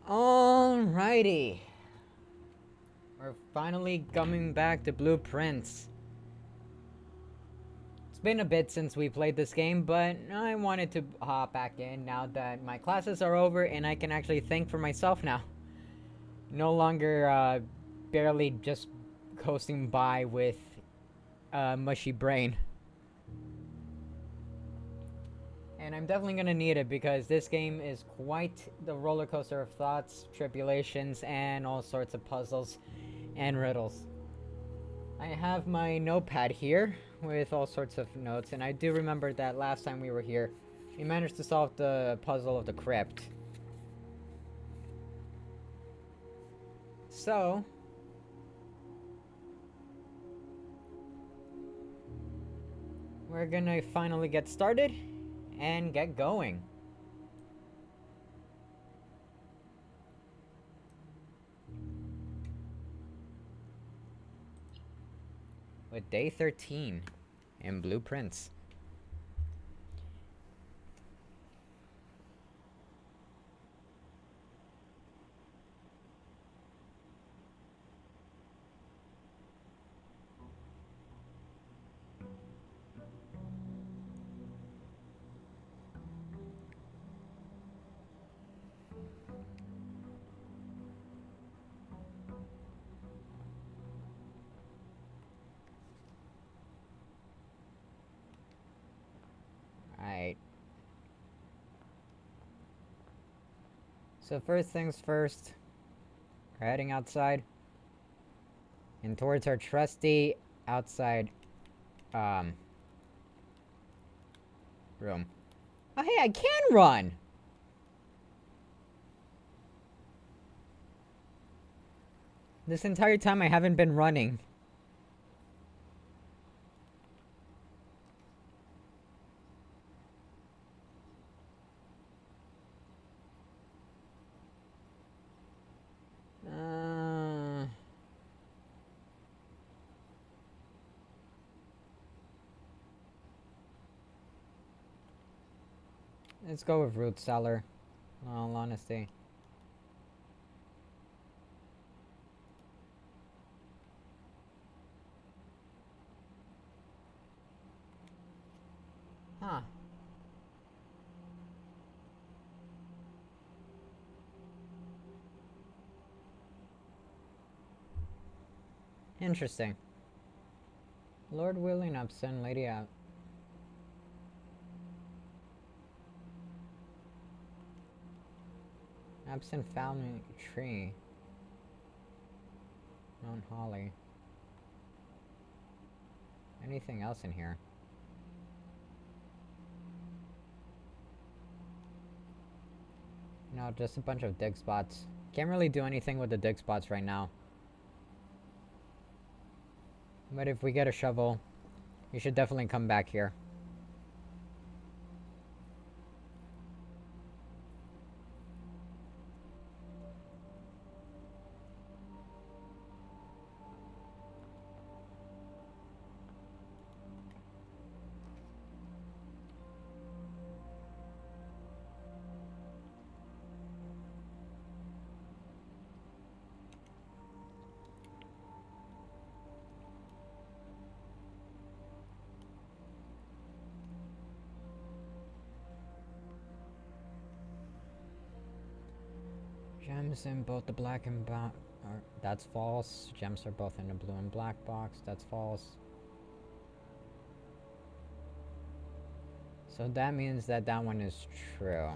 Alrighty. We're finally coming back to Blueprints. It's been a bit since we played this game, but I wanted to hop back in now that my classes are over and I can actually think for myself now. No longer barely just coasting by with a mushy brain. And I'm definitely gonna need it because this game is quite the roller coaster of thoughts, tribulations, and all sorts of puzzles and riddles. I have my notepad here with all sorts of notes, and I do remember that last time we were here, we managed to solve the puzzle of the crypt. So, we're gonna finally get started and get going. With day 13 in Blueprints. Alright. So first things first, we're heading outside and towards our trusty outside room. Oh hey, I can run! This entire time I haven't been running. Let's go with root cellar. In all honesty. Huh. Interesting. Lord willing, absent, lady out. Absent family tree. Mount Holly. Anything else in here? No, just a bunch of dig spots. Can't really do anything with the dig spots right now. But if we get a shovel, we should definitely come back here. Gems in both the black and black. That's false. Gems are both in the blue and black box. That's false. So that means that that one is true.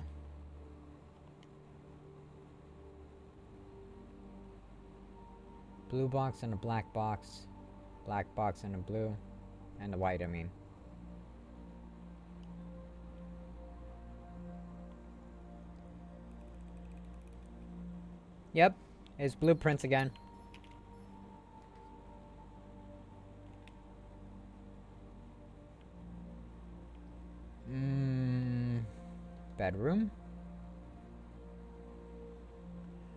Blue box and a black box. Black box and a blue. And the white, I mean. Yep, it's blueprints again. Bedroom?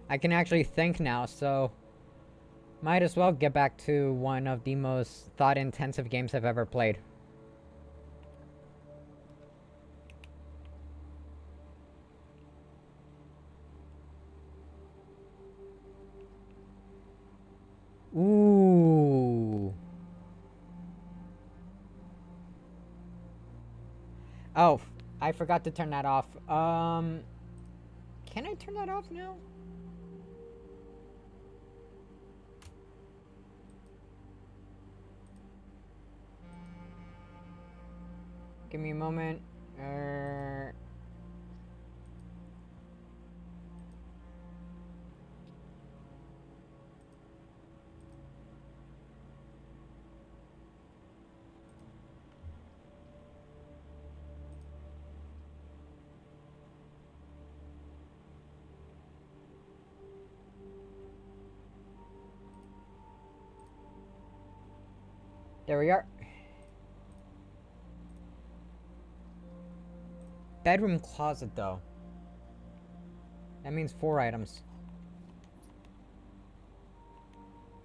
I can actually think now, so might as well get back to one of the most thought-intensive games I've ever played. Oh, I forgot to turn that off. Can I turn that off now? Give me a moment. There we are. Bedroom closet, though. That means 4 items.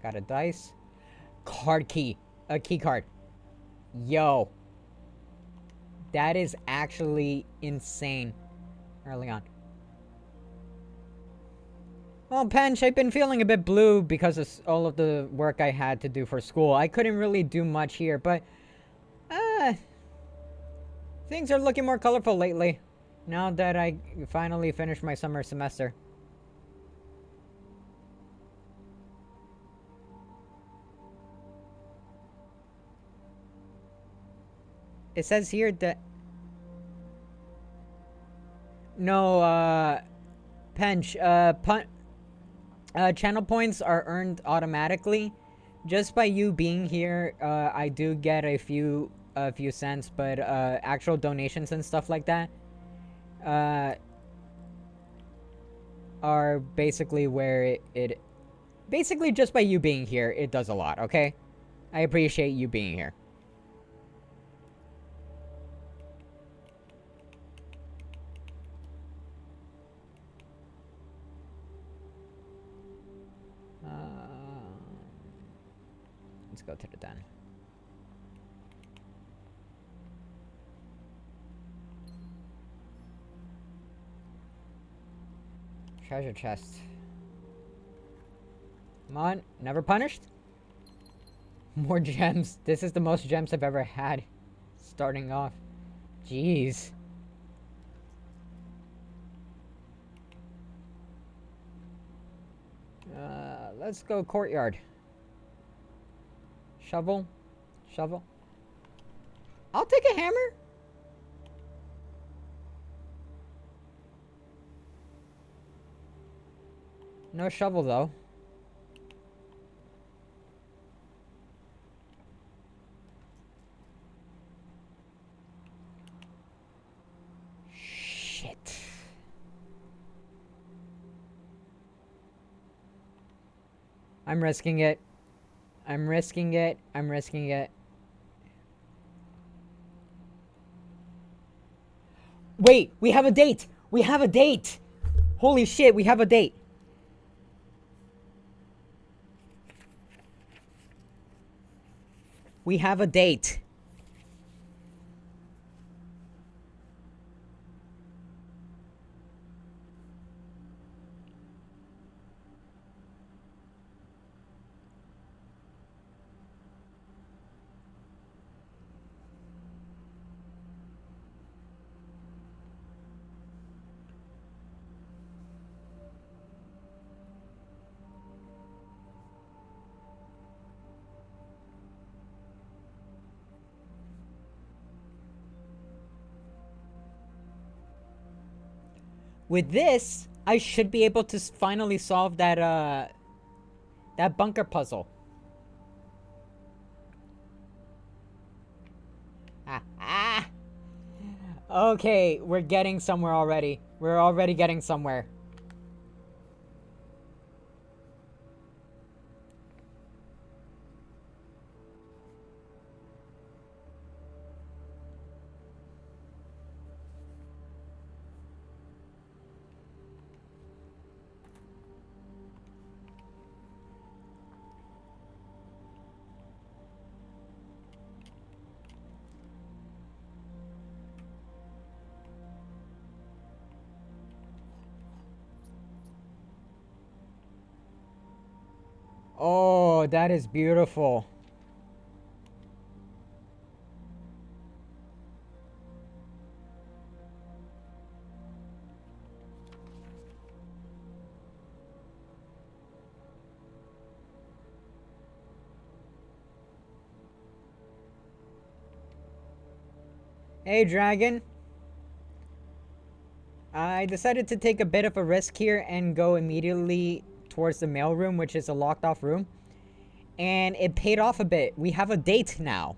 Got a dice. Card key. A key card. Yo. That is actually insane. Early on. Well, Pench, I've been feeling a bit blue because of all of the work I had to do for school. I couldn't really do much here, but... things are looking more colorful lately. Now that I finally finished my summer semester. It says here that... No, Pench, channel points are earned automatically. Just by you being here, I do get a few cents, but, actual donations and stuff like that, are basically where it basically just by you being here, it does a lot, okay? I appreciate you being here. Let's go to the den. Treasure chest. Come on, never punished? More gems. This is the most gems I've ever had. Starting off. Jeez. Let's go courtyard. Shovel. Shovel. I'll take a hammer. No shovel, though. Shit. I'm risking it. I'm risking it. I'm risking it. Wait, we have a date! We have a date! Holy shit, we have a date! We have a date. With this, I should be able to finally solve that, that bunker puzzle. Ah. Okay, we're getting somewhere already. We're already getting somewhere. Oh, that is beautiful. Hey, dragon. I decided to take a bit of a risk here and go immediately towards the mailroom, which is a locked off room. And it paid off a bit. We have a date now.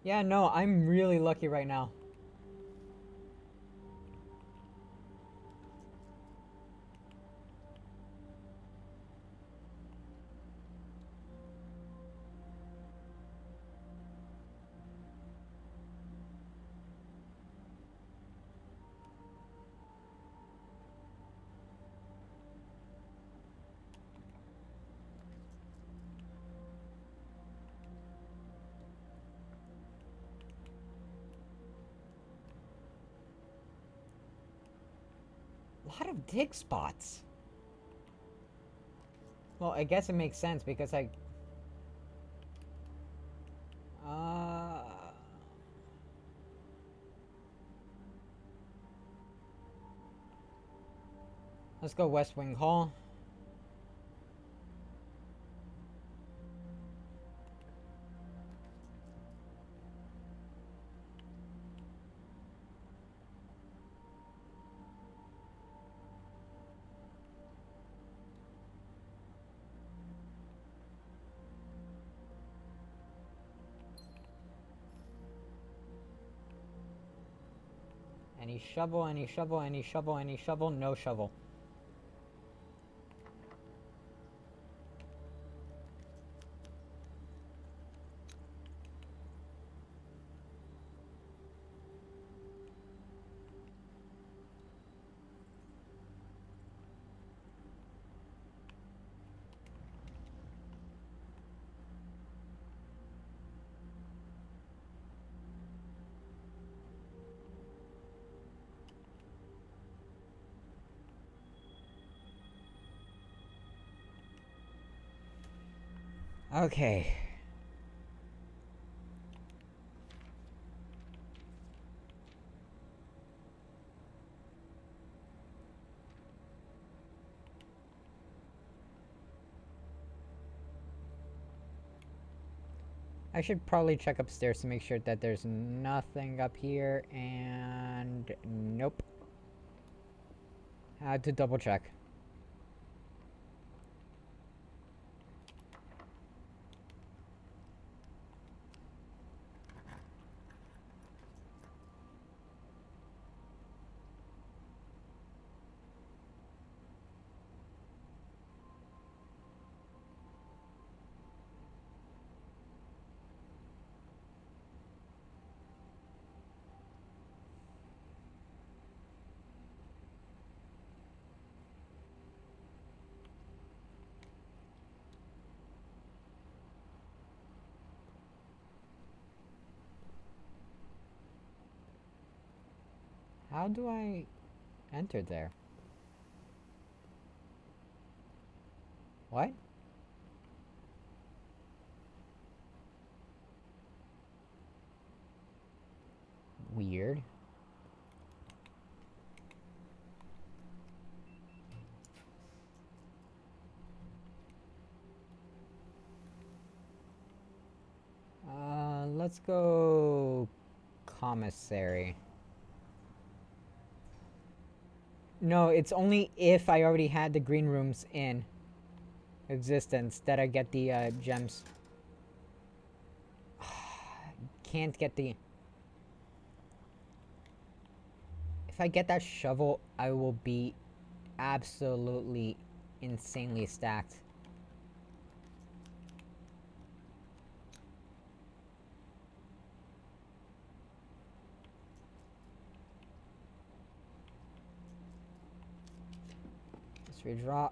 Yeah, no, I'm really lucky right now. A lot of dig spots. Well, I guess it makes sense because I... Uh... Let's go West Wing Hall. Any shovel, any shovel, any shovel, any shovel, no shovel. Okay. I should probably check upstairs to make sure that there's nothing up here, and nope. I had to double check. How do I enter there? What? Weird. Let's go commissary. No, it's only if I already had the green rooms in existence that I get the gems. Can't get the... If I get that shovel, I will be absolutely insanely stacked. Let's redraw.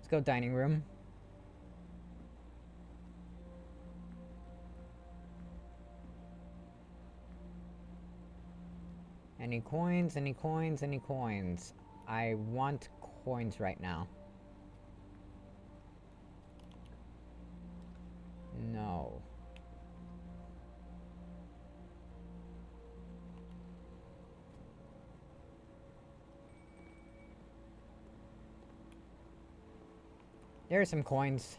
Let's go dining room. Any coins? Any coins? Any coins? I want coins right now. No. There are some coins.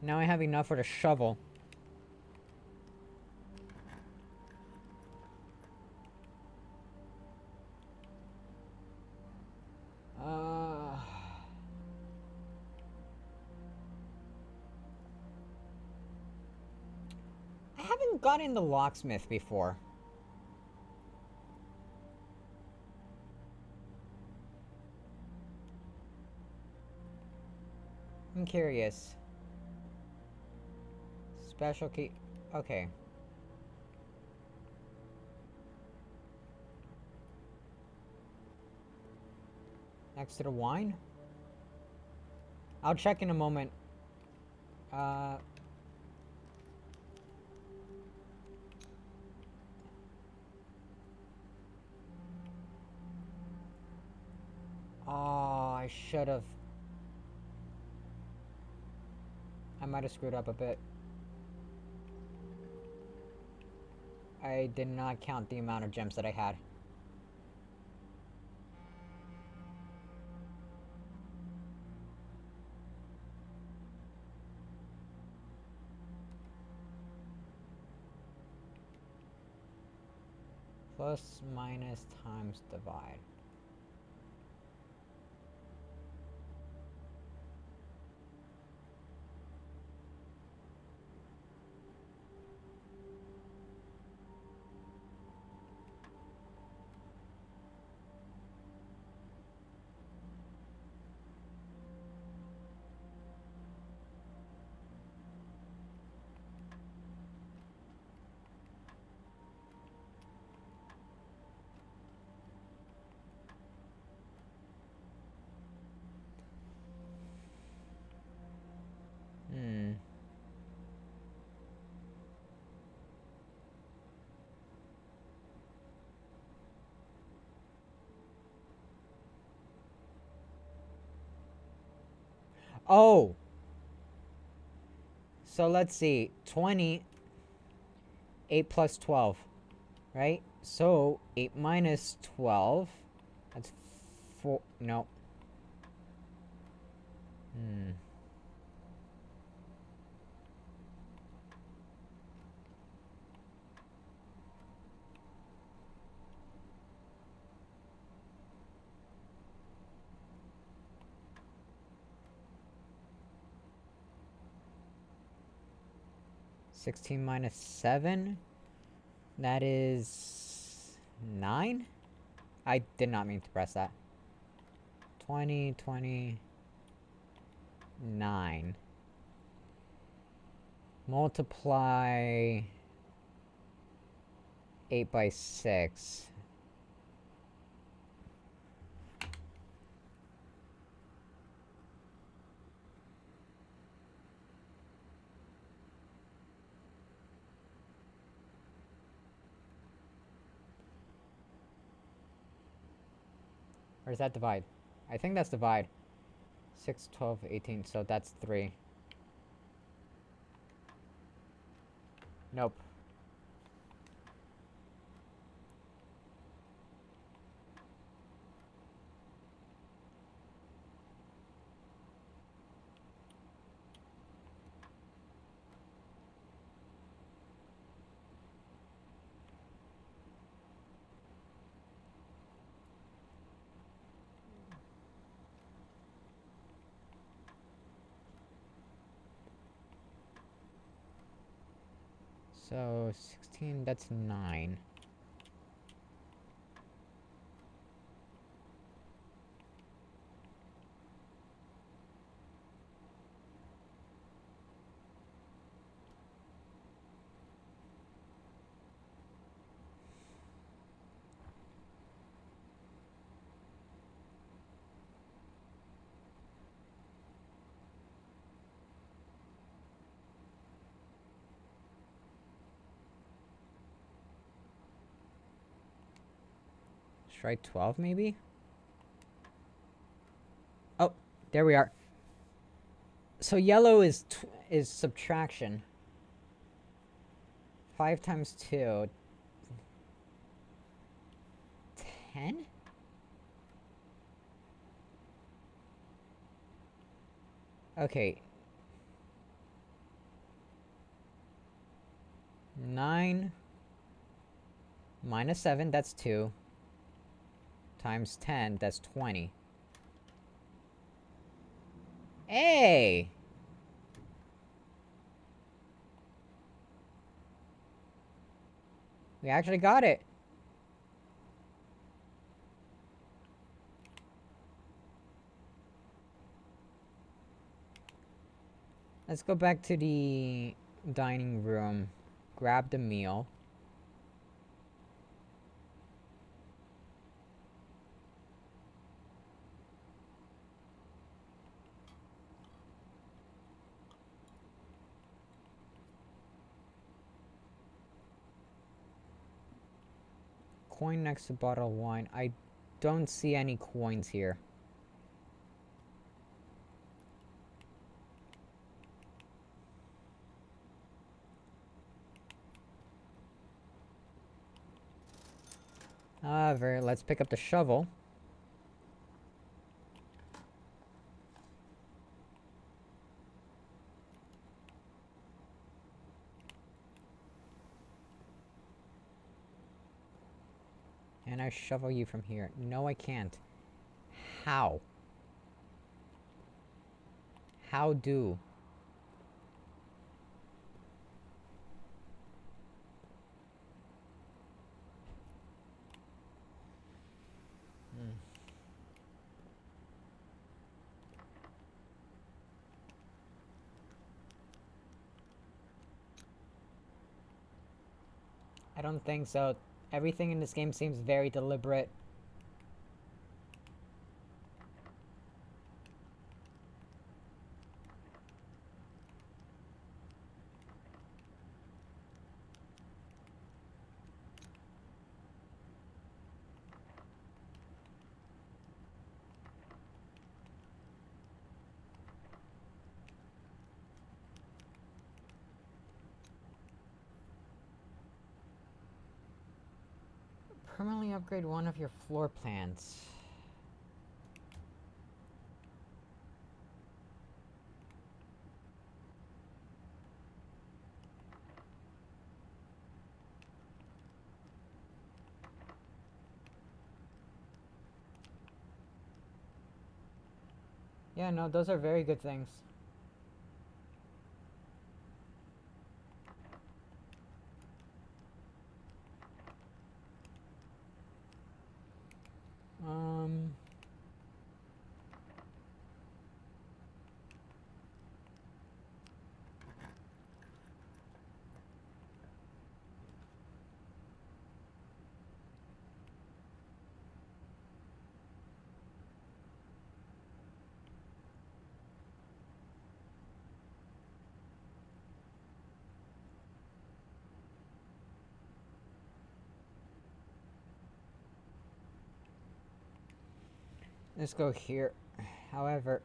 Now I have enough for the shovel. I haven't gotten the locksmith before. I'm curious. Special key. Okay. Next to the wine? I'll check in a moment. Oh, I should have. I might have screwed up a bit. I did not count the amount of gems that I had. Plus, minus, times, divide. Oh! So let's see. 20. 8 plus 12. Right? So, 8 minus 12. That's 4. No. 16 minus 7. That is 9? I did not mean to press that. 20, 9. Multiply 8 by 6. Or is that divide? I think that's divide. 6, 12, 18, so that's 3. Nope. So, 16, that's 9. Try 12 maybe? Oh, there we are. So yellow is subtraction. 5 times 2. 10? Okay. 9 minus 7, that's 2. Times 10, that's 20. Hey! We actually got it. Let's go back to the dining room. Grab the meal. Coin next to bottle of wine. I don't see any coins here. However, let's pick up the shovel. And I shovel you from here. No, I can't. How? How do? I don't think so. Everything in this game seems very deliberate. Permanently upgrade one of your floor plans. Yeah, no, those are very good things. Let's go here. However,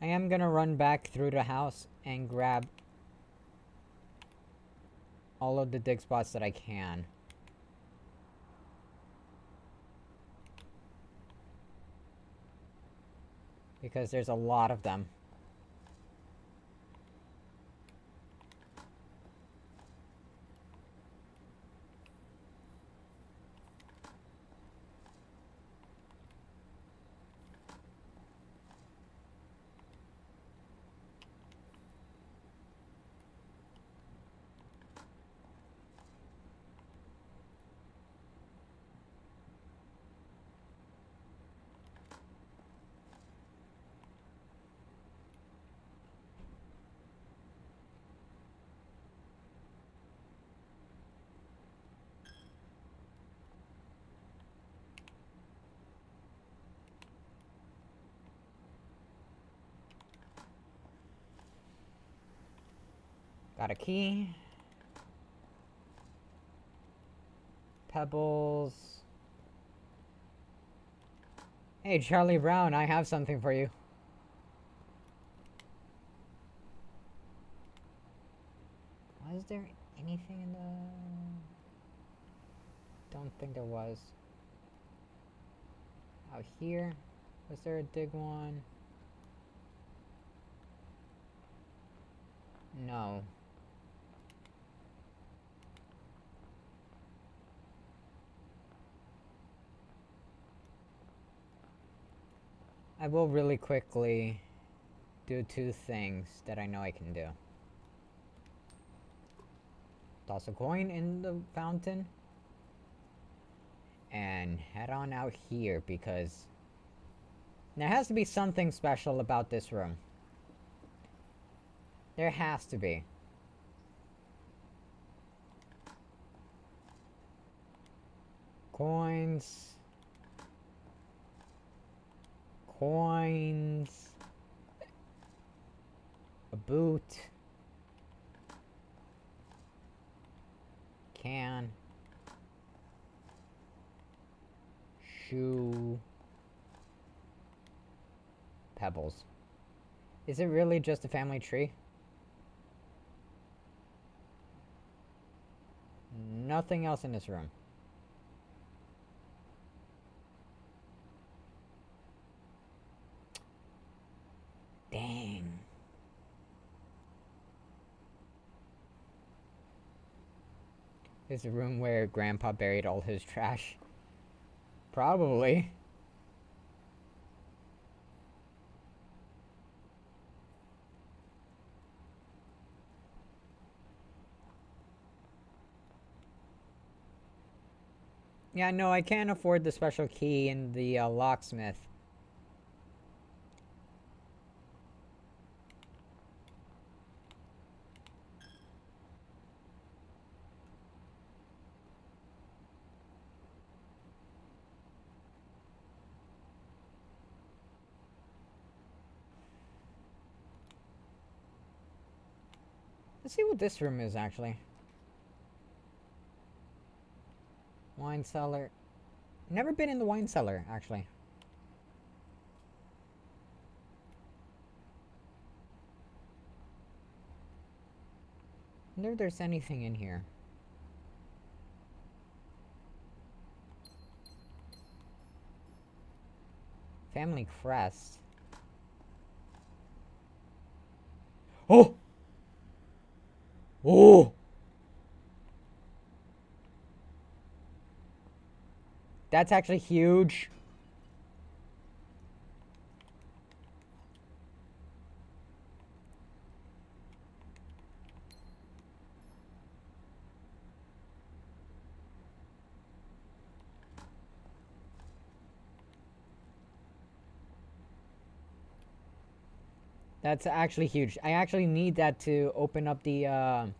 I am gonna run back through the house and grab all of the dig spots that I can. Because there's a lot of them. Got a key. Pebbles. Hey, Charlie Brown, I have something for you. Was there anything in the... Don't think there was. Out here? Was there a dig one? No. I will really quickly do two things that I know I can do. Toss a coin in the fountain. And head on out here because there has to be something special about this room. There has to be. Coins. Coins. A boot. Can. Shoe. Pebbles. Is it really just a family tree? Nothing else in this room. Dang. Is the room where Grandpa buried all his trash? Probably. Yeah, no, I can't afford the special key in the locksmith. Let's see what this room is, actually. Wine cellar. Never been in the wine cellar, actually. Wonder if there's anything in here. Family crest. Oh! Oh! That's actually huge. That's actually huge. I actually need that to open up the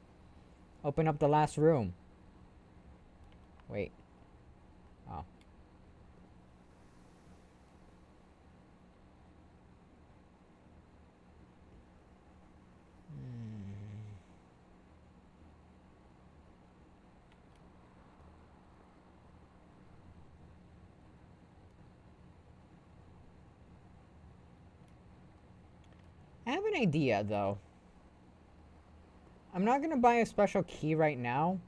last room. Wait. Oh. I have an idea, though. I'm not gonna buy a special key right now.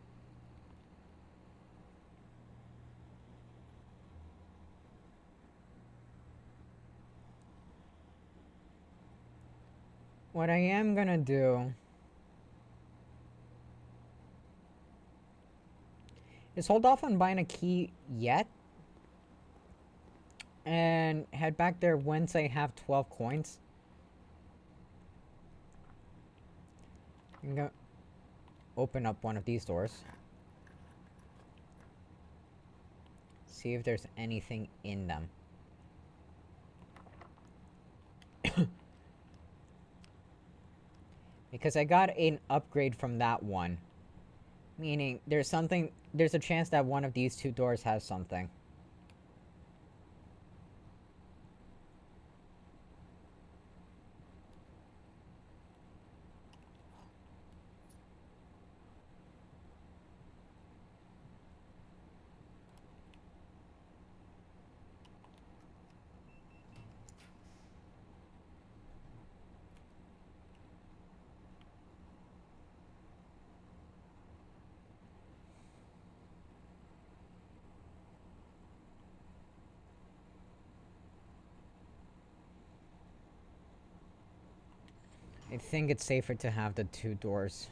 What I am gonna do is hold off on buying a key yet. And head back there once I have 12 coins. I'm gonna open up one of these doors. See if there's anything in them. Because I got an upgrade from that one. Meaning, there's a chance that one of these two doors has something. I think it's safer to have the 2 doors.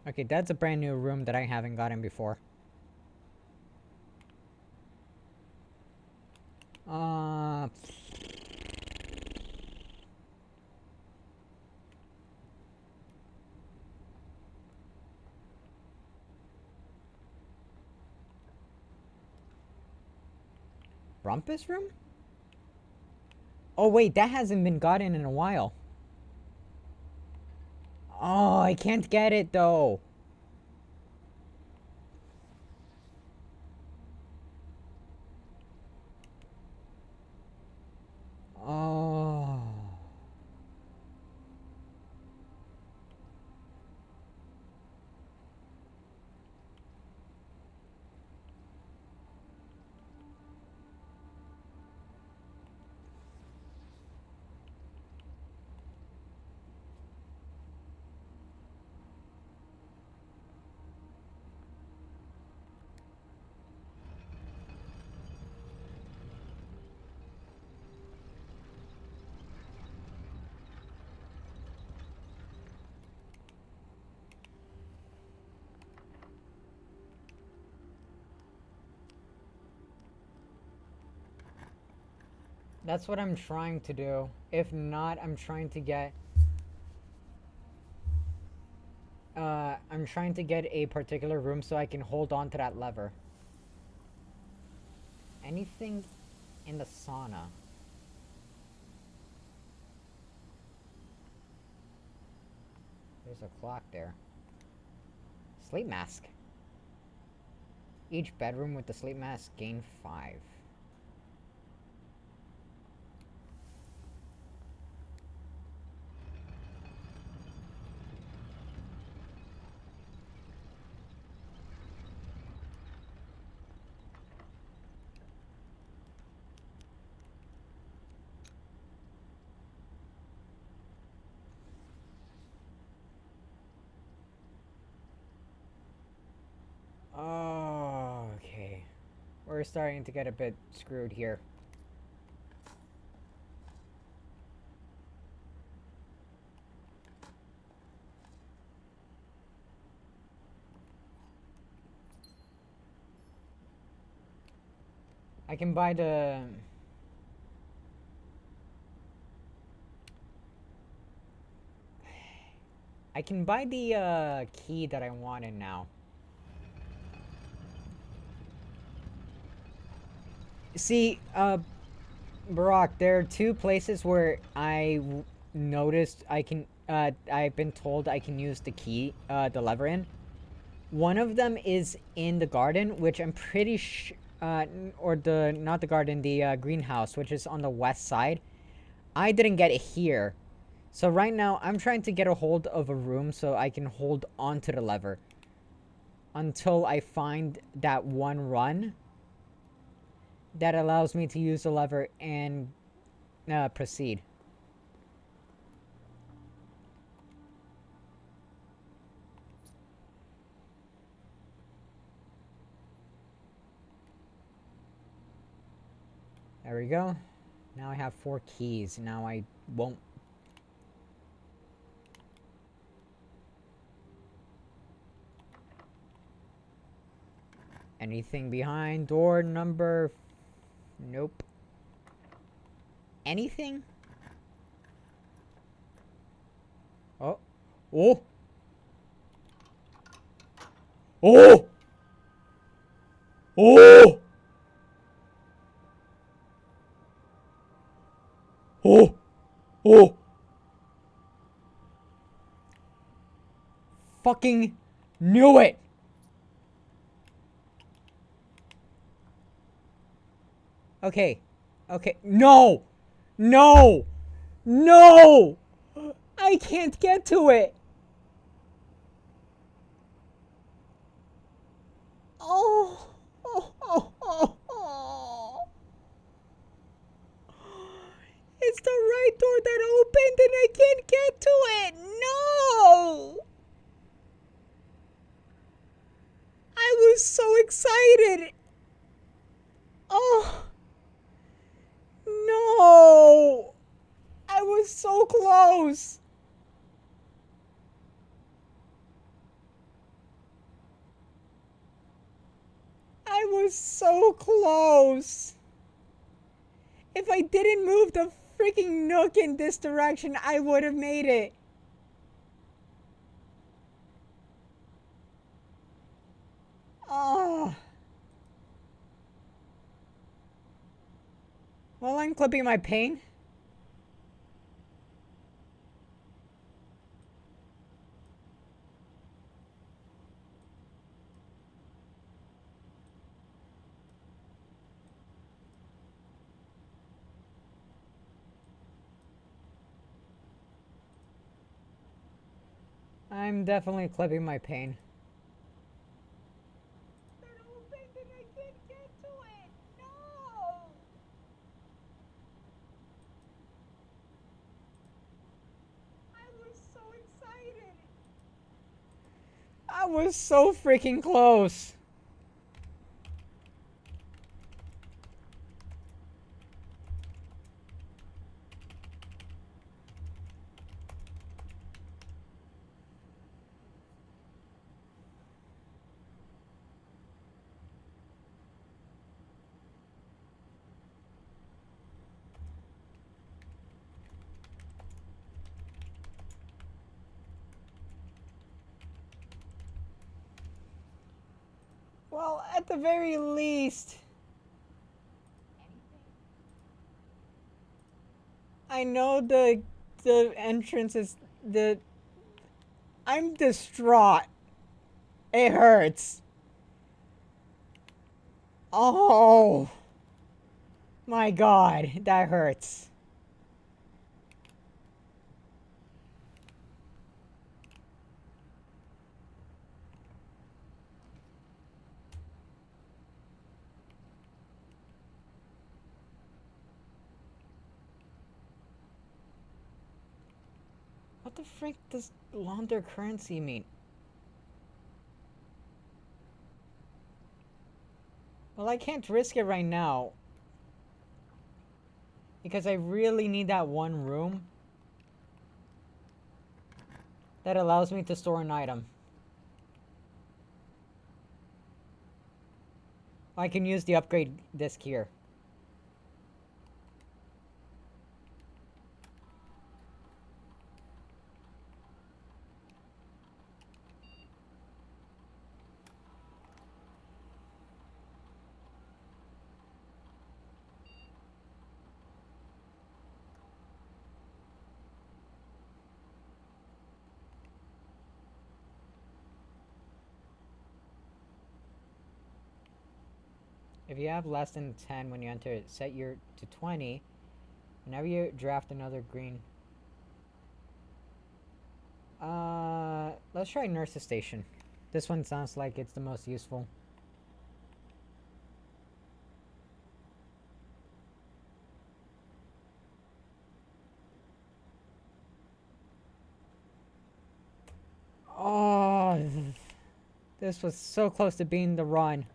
Okay, that's a brand new room that I haven't gotten before. Uh... Rumpus room? Oh wait, that hasn't been gotten in a while. Oh, I can't get it though. Oh. That's what I'm trying to do. If not, I'm trying to get... I'm trying to get a particular room so I can hold on to that lever. Anything in the sauna? There's a clock there. Sleep mask. Each bedroom with the sleep mask gain 5. Oh, okay. We're starting to get a bit screwed here. I can buy the... I can buy the key that I wanted now. See, Barack, there are 2 places where noticed I can, I've been told I can use the key, the lever in. One of them is in the garden, which I'm pretty or not the garden, the greenhouse, which is on the west side. I didn't get it here. So right now, I'm trying to get a hold of a room so I can hold onto the lever. Until I find that one run that allows me to use the lever and proceed. There we go. Now I have 4 keys. Now I won't... Anything behind door number... Nope. Anything? Oh. Oh! Oh! Oh! Oh! Oh! Fucking knew it! Okay. Okay. No! No! No! I can't get to it! Oh! Oh! Oh! Oh! It's the right door that opened and I can't get to it. No! I was so excited. Oh, no. I was so close. I was so close. If I didn't move the freaking nook in this direction, I would have made it. Oh. While I'm clipping my pain. I'm definitely clipping my pain. I was so freaking close. Well, at the very least, I know the entrance is the. I'm distraught. It hurts. Oh my god, that hurts. What the frick does launder currency mean? Well, I can't risk it right now. Because I really need that one room that allows me to store an item. I can use the upgrade disc here. If you have less than 10 when you enter it, set your to 20. Whenever you draft another green. Let's try nurse's station. This one sounds like it's the most useful. Oh, this was so close to being the run.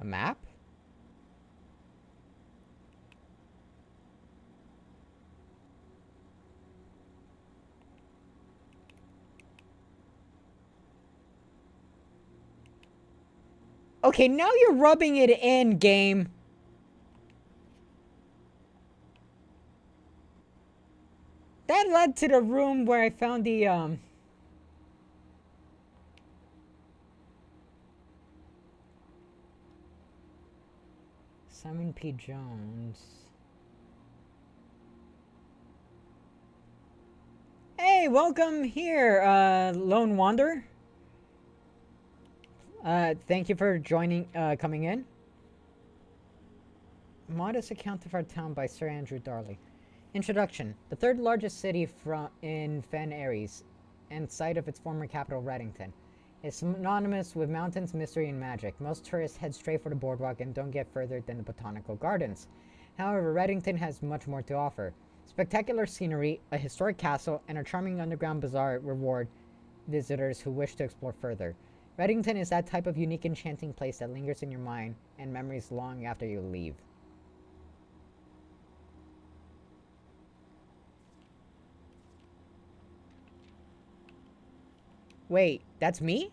A map? Okay, now you're rubbing it in, game. That led to the room where I found the, Simon P. Jones. Hey, welcome here, Lone Wanderer. Thank you for joining, coming in. Modest account of our town by Sir Andrew Darley. Introduction. The third largest city in Fen Aries, and site of its former capital, Reddington. It's synonymous with mountains, mystery, and magic. Most tourists head straight for the boardwalk and don't get further than the botanical gardens. However, Reddington has much more to offer. Spectacular scenery, a historic castle, and a charming underground bazaar reward visitors who wish to explore further. Reddington is that type of unique, enchanting place that lingers in your mind and memories long after you leave. Wait, that's me?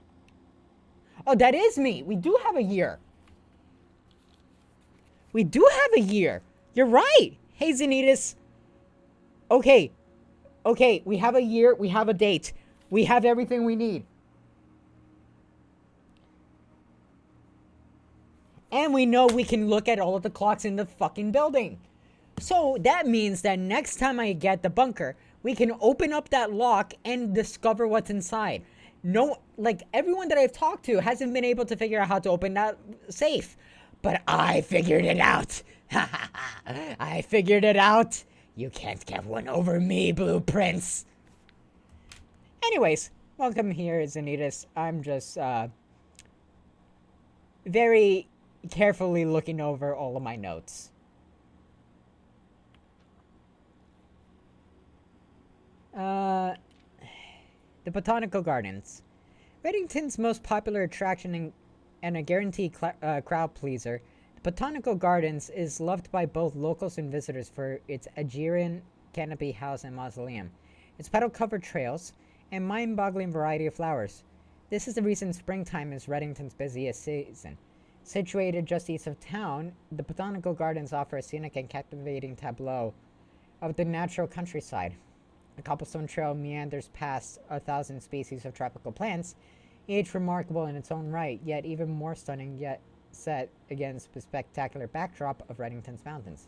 Oh, that is me! We do have a year! We do have a year! You're right! Hey, Zenitas! Okay. Okay, we have a year, we have a date. We have everything we need. And we know we can look at all of the clocks in the fucking building. So that means that next time I get the bunker, we can open up that lock and discover what's inside. No, like, everyone that I've talked to hasn't been able to figure out how to open that safe. But I figured it out. I figured it out. You can't get one over me, Blueprints. Anyways, welcome here, Zenitas. I'm just, very carefully looking over all of my notes. The Botanical Gardens. Reddington's most popular attraction and a guaranteed crowd pleaser, the Botanical Gardens is loved by both locals and visitors for its Aegean canopy house and mausoleum, its petal-covered trails, and mind-boggling variety of flowers. This is the reason springtime is Reddington's busiest season. Situated just east of town, the Botanical Gardens offer a scenic and captivating tableau of the natural countryside. A cobblestone trail meanders past 1,000 species of tropical plants, each remarkable in its own right, yet even more stunning, yet set against the spectacular backdrop of Reddington's mountains.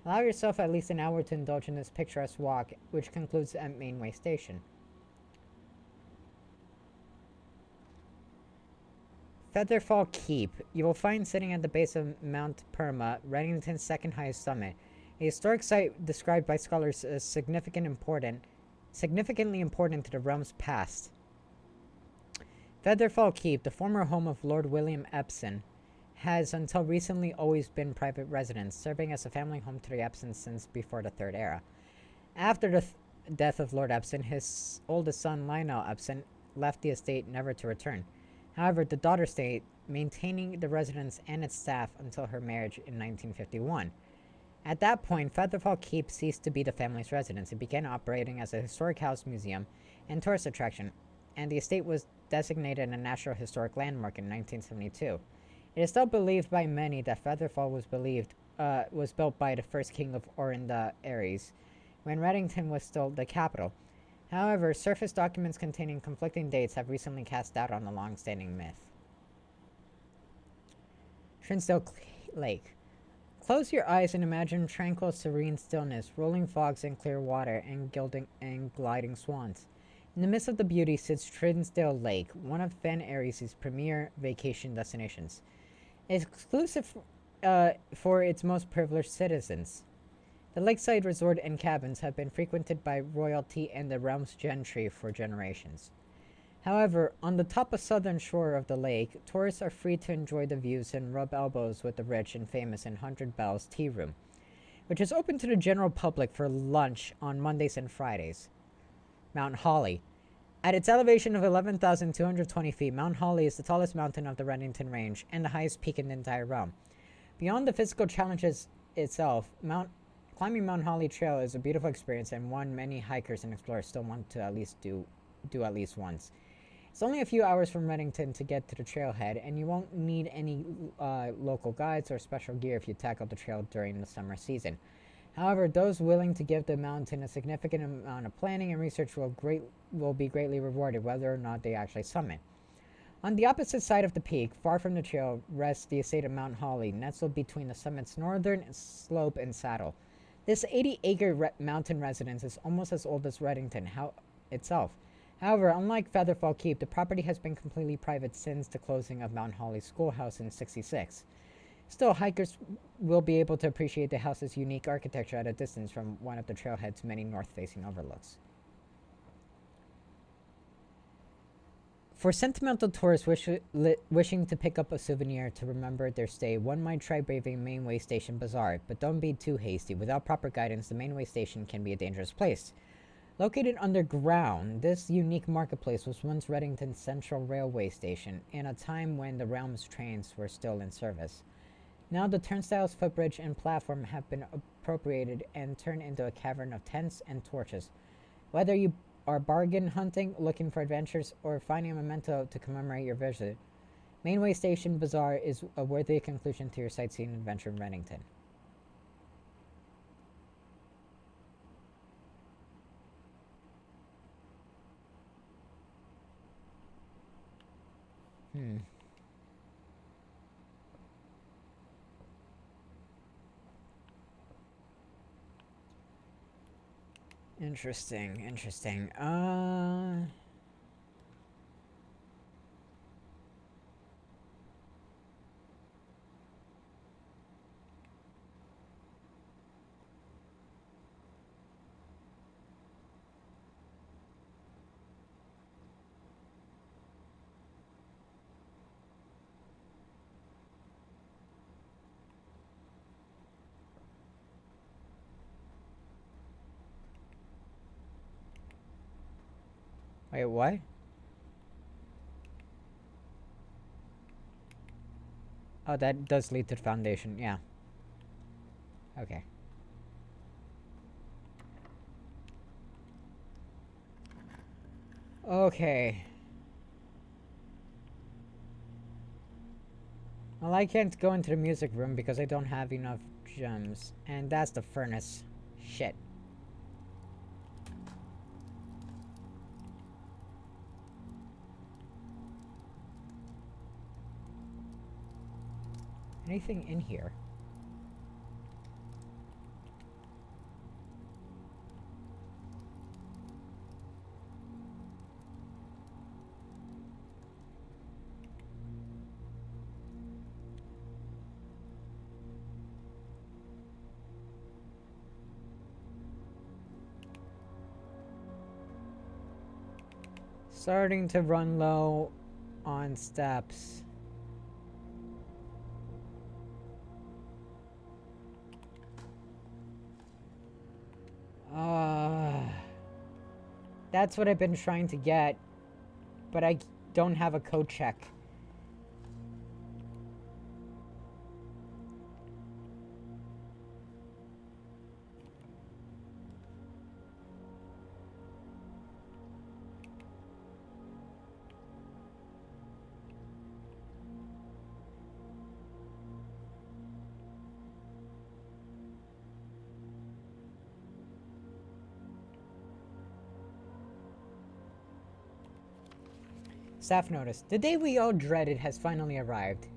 Allow yourself at least an hour to indulge in this picturesque walk, which concludes at Mainway Station. Featherfall Keep. You will find sitting at the base of Mount Perma, Reddington's second highest summit, a historic site described by scholars as significantly important to the realm's past. Featherfall Keep, the former home of Lord William Epson, has until recently always been private residence, serving as a family home to the Epsons since before the Third Era. After the death of Lord Epson, his oldest son Lionel Epson left the estate never to return. However, the daughter stayed, maintaining the residence and its staff until her marriage in 1951. At that point, Featherfall Keep ceased to be the family's residence. It began operating as a historic house museum and tourist attraction, and the estate was designated a National Historic Landmark in 1972. It is still believed by many that Featherfall was built by the first king of Orinda Aries, when Reddington was still the capital. However, surface documents containing conflicting dates have recently cast doubt on the long-standing myth. Trinsdale Lake. Close your eyes and imagine tranquil, serene stillness, rolling fogs and clear water, and gliding swans. In the midst of the beauty sits Trinsdale Lake, one of Fen Aries' premier vacation destinations. Exclusive for its most privileged citizens. The lakeside resort and cabins have been frequented by royalty and the realm's gentry for generations. However, on the top of southern shore of the lake, tourists are free to enjoy the views and rub elbows with the rich and famous in 100 Bells Tea Room, which is open to the general public for lunch on Mondays and Fridays. Mount Holly. At its elevation of 11,220 feet, Mount Holly is the tallest mountain of the Reddington Range and the highest peak in the entire realm. Beyond the physical challenges itself, climbing Mount Holly Trail is a beautiful experience and one many hikers and explorers still want to at least do at least once. It's only a few hours from Reddington to get to the trailhead, and you won't need any local guides or special gear if you tackle the trail during the summer season. However, those willing to give the mountain a significant amount of planning and research will be greatly rewarded, whether or not they actually summit. On the opposite side of the peak, far from the trail, rests the estate of Mount Holly, nestled between the summit's northern slope and saddle. This 80-acre mountain residence is almost as old as Reddington itself. However, unlike Featherfall Keep, the property has been completely private since the closing of Mount Holly Schoolhouse in '66. Still, hikers will be able to appreciate the house's unique architecture at a distance from one of the trailhead's many north-facing overlooks. For sentimental tourists wishing to pick up a souvenir to remember their stay, one might try braving Mainway Station Bazaar, but don't be too hasty. Without proper guidance, the Mainway Station can be a dangerous place. Located underground, this unique marketplace was once Reddington's central railway station, in a time when the Realm's trains were still in service. Now the turnstiles, footbridge, and platform have been appropriated and turned into a cavern of tents and torches. Whether you are bargain hunting, looking for adventures, or finding a memento to commemorate your visit, Mainway Station Bazaar is a worthy conclusion to your sightseeing adventure in Reddington. Hmm. Interesting. Wait, what? Oh, that does lead to the foundation, yeah. Okay. Okay. Well, I can't go into the music room because I don't have enough gems. And that's the furnace. Shit. Anything in here? Starting to run low on steps. That's what I've been trying to get, but I don't have a code check. Staff notice. The day we all dreaded has finally arrived.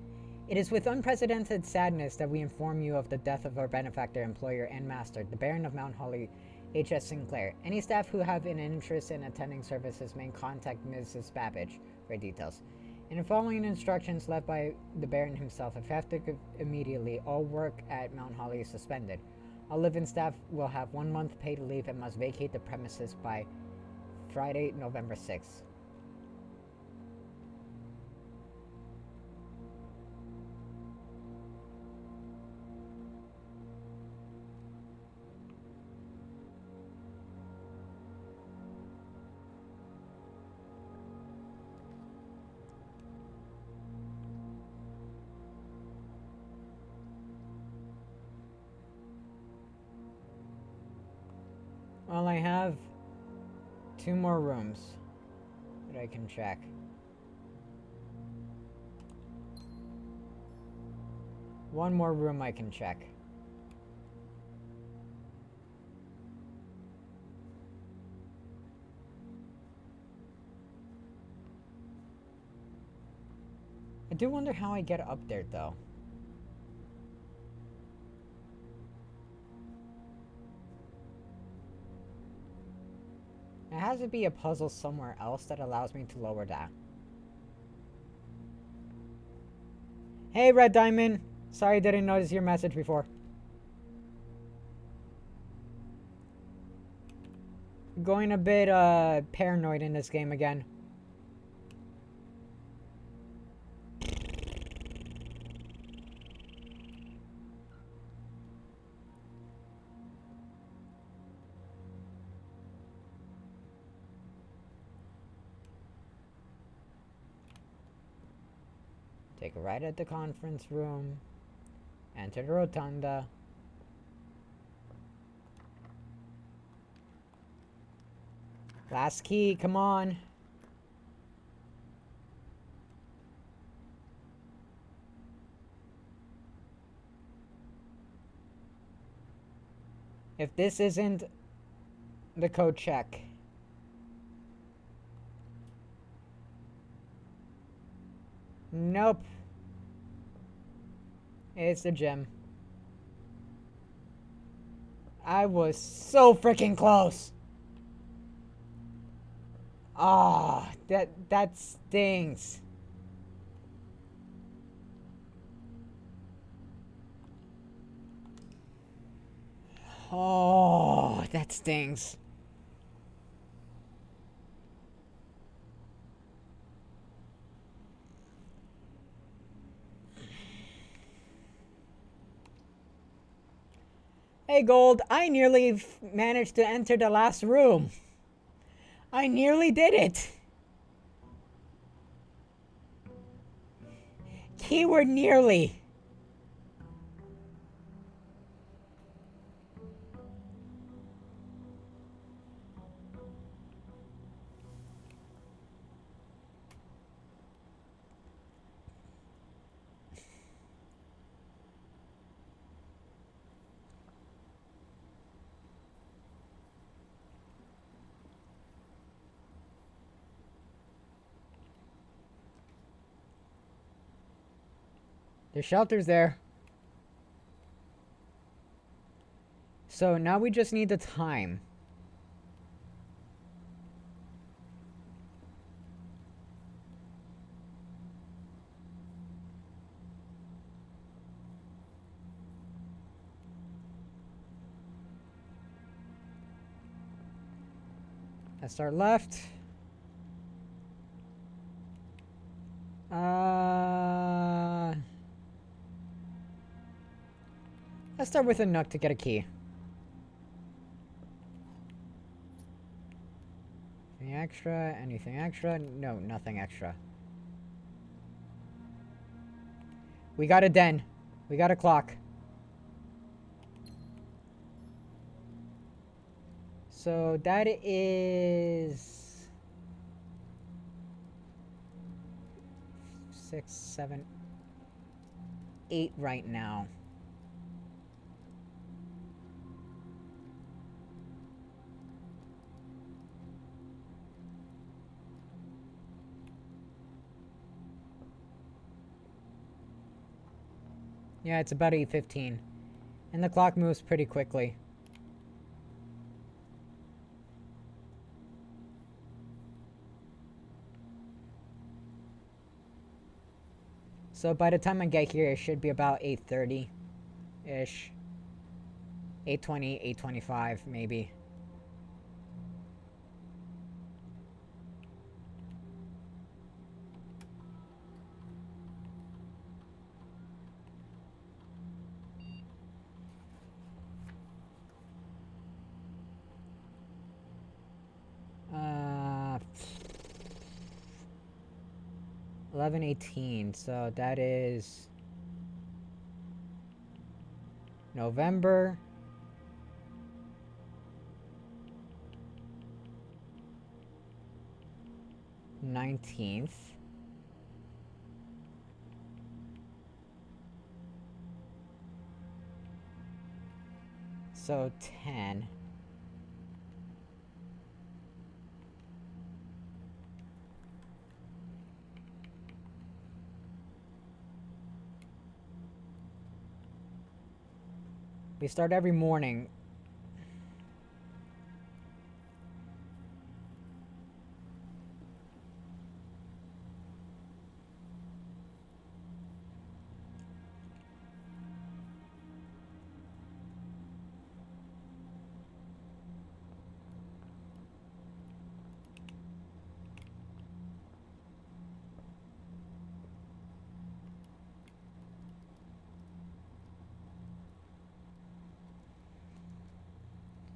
It is with unprecedented sadness that we inform you of the death of our benefactor, employer, and master, the Baron of Mount Holly, H.S. Sinclair. Any staff who have an interest in attending services may contact Mrs. Babbage for details. In the following instructions left by the Baron himself, effective immediately, all work at Mount Holly is suspended. All live-in staff will have 1 month paid leave and must vacate the premises by Friday, November 6th. Well, I have 2 more rooms that I can check. One more room I can check. do wonder how I get up there, though. There has to be a puzzle somewhere else that allows me to lower that. Hey, Red Diamond! Sorry I didn't notice your message before. Going a bit, paranoid in this game again. Take a right at the conference room. Enter the rotunda. Last key, come on. If this isn't the code check. Nope. It's the gem. I was so freaking close. Ah, that stings. Oh, that stings. Hey, Gold, I nearly managed to enter the last room. I nearly did it. Keyword nearly. The shelter's there. So now we just need the time. That's our left. Let's start with a nook to get a key. Anything extra? Anything extra? No, nothing extra. We got a den. We got a clock. So that is 6, 7, 8 right now. Yeah, it's about 8:15. And the clock moves pretty quickly. So by the time I get here, it should be about 8:30-ish. 8:20, 8:25, maybe. Uh, 11:18, so that is November 19th. So 10. We start every morning.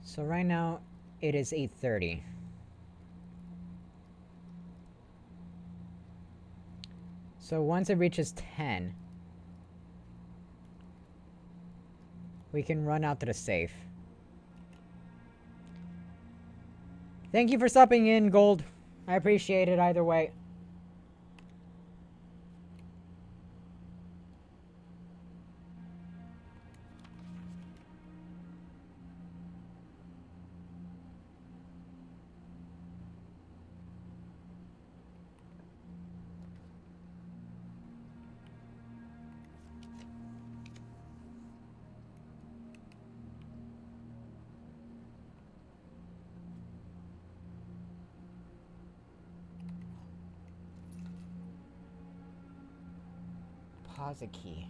So right now, it is 8:30. So once it reaches 10, we can run out to the safe. Thank you for stopping in, Gold. I appreciate it either way. Pause a key.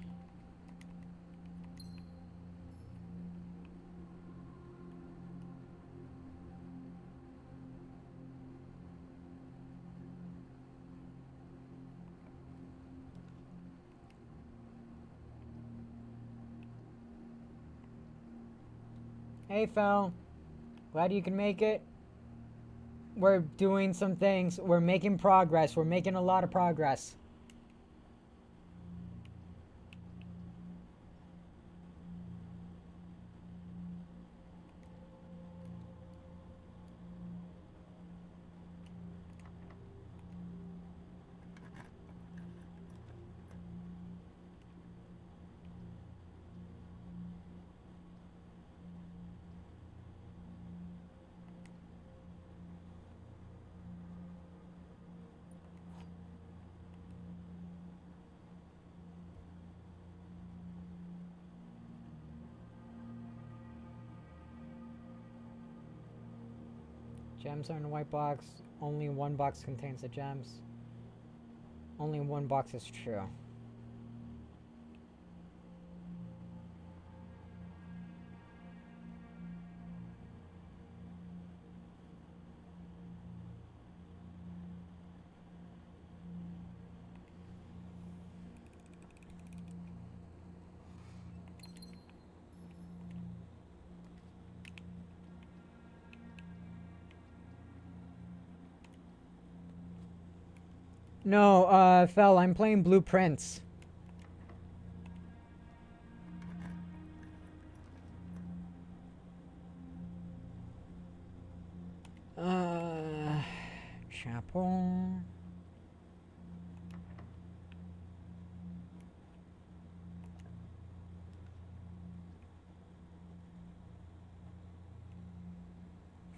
Hey, Phil. Glad you can make it. We're doing some things. We're making progress. We're making a lot of progress. Gems are in a white box. Only one box contains the gems. Only one box is true. No, Fel, I'm playing Blueprints. Chapel.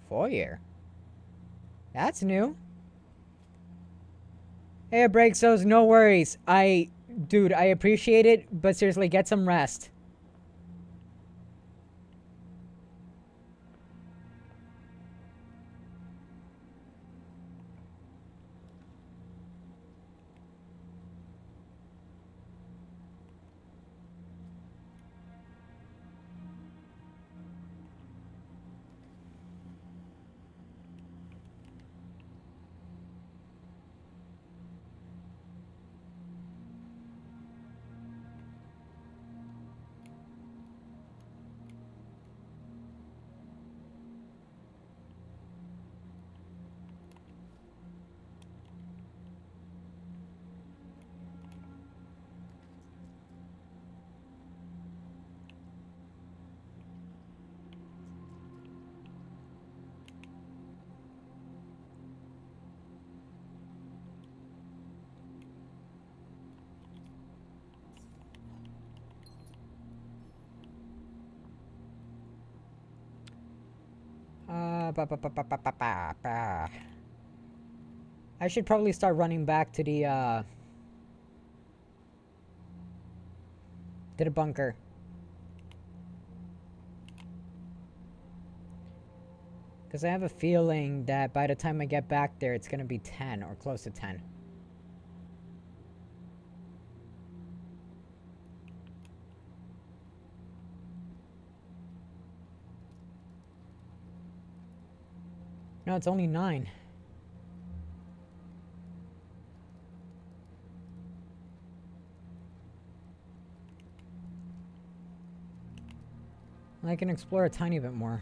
Foyer. That's new. Hey, Breaksos, no worries. Dude, I appreciate it, but seriously, get some rest. I should probably start running back to the bunker. Because I have a feeling that by the time I get back there, it's going to be 10 or close to 10. No, it's only 9. I can explore a tiny bit more.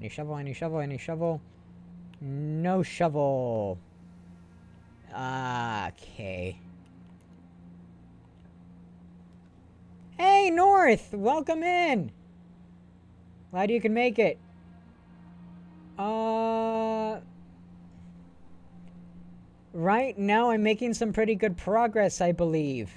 Any shovel, any shovel, any shovel? No shovel. Okay. Hey, North! Welcome in! Glad you can make it. Right now I'm making some pretty good progress, I believe.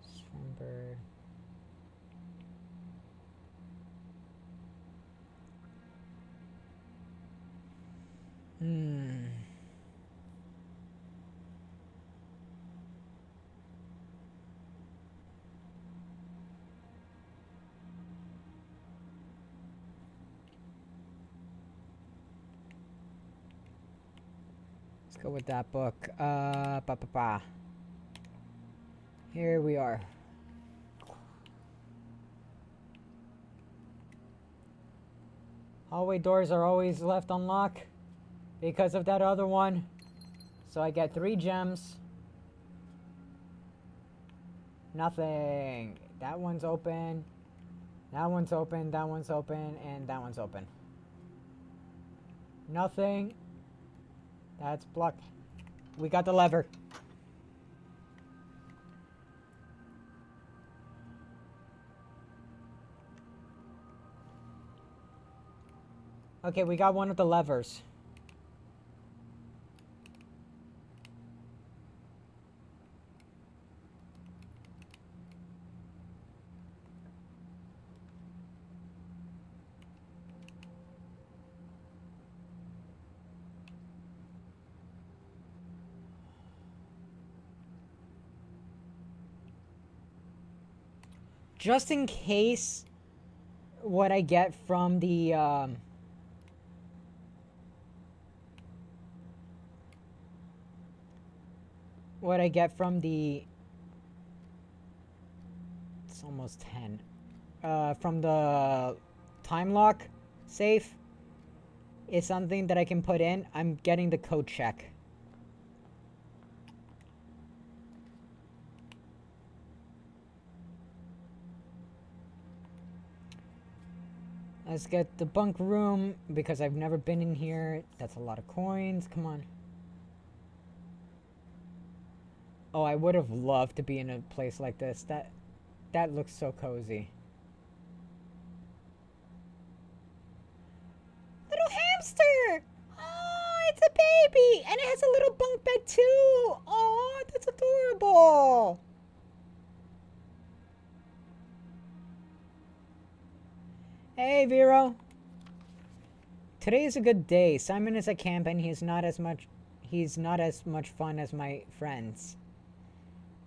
Swinburne. Let's go with that book. Here we are. Hallway doors are always left unlocked because of that other one. So I get 3 gems. Nothing. That one's open. That one's open. That one's open. And that one's open. Nothing. That's blocked. We got the lever. Okay, we got one of the levers. Just in case what I get from the it's almost 10 from the time lock safe is something that I can put in. I'm getting the code check. Let's get the bunk room because I've never been in here. That's a lot of coins. Come on. Oh, I would have loved to be in a place like this. That looks so cozy. Little hamster! Oh, it's a baby! And it has a little bunk bed too! Oh, that's adorable! Hey, Vero. Today is a good day. Simon is at camp and he's not as much fun as my friends.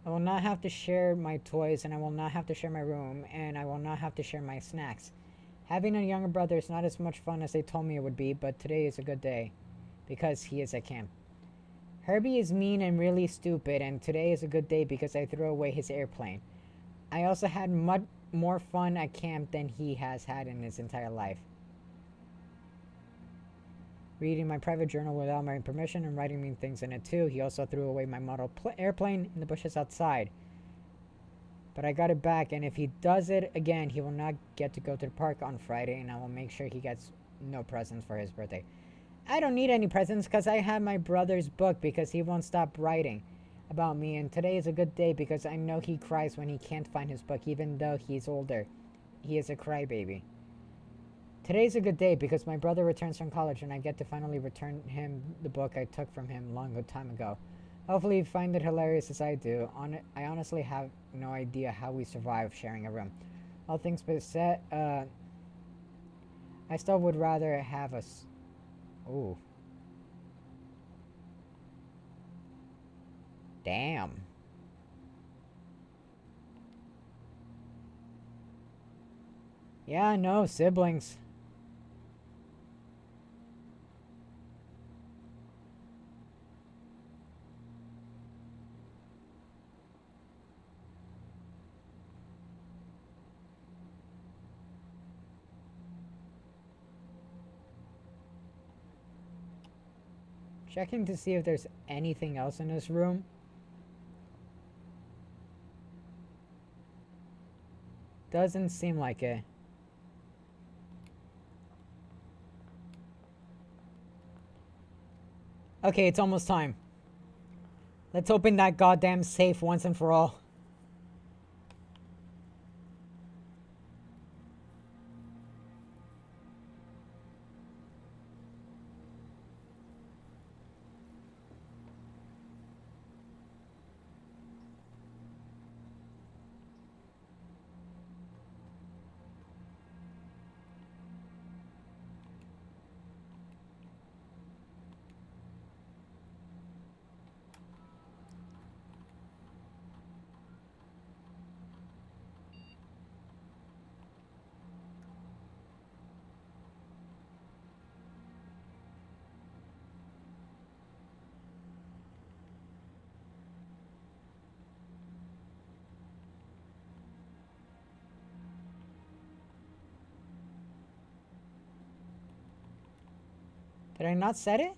I will not have to share my toys, and I will not have to share my room, and I will not have to share my snacks. Having a younger brother is not as much fun as they told me it would be, but today is a good day because he is at camp. Herbie is mean and really stupid, and today is a good day because I threw away his airplane. I also had much more fun at camp than he has had in his entire life. Reading my private journal without my permission and writing mean things in it too. He also threw away my model airplane in the bushes outside. But I got it back, and if he does it again, he will not get to go to the park on Friday, and I will make sure he gets no presents for his birthday. I don't need any presents because I have my brother's book because he won't stop writing about me, and today is a good day because I know he cries when he can't find his book even though he's older. He is a crybaby. Today's a good day because my brother returns from college and I get to finally return him the book I took from him long time ago. Hopefully you find it hilarious as I do. I honestly have no idea how we survive sharing a room. All things but said, I still would rather have us. Ooh. Damn. Yeah, no, siblings. Checking to see if there's anything else in this room. Doesn't seem like it. Okay, it's almost time. Let's open that goddamn safe once and for all. Did I not set it?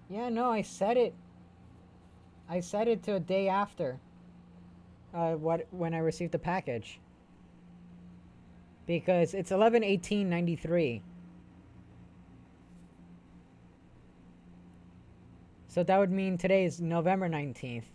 Yeah, no, I set it. I set it to a day after. When I received the package. Because it's 11/18/93. So that would mean today is November 19th.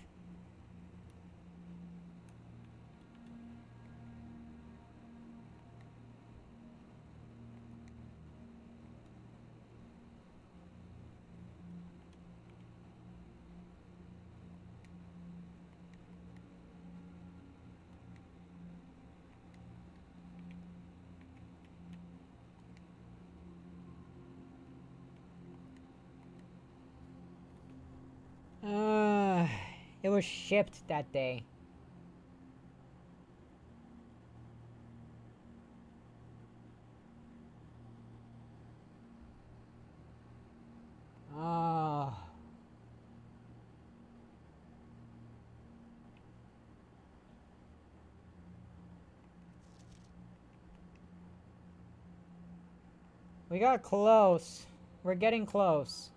Uh, it was shipped that day. Oh. We got close. We're getting close.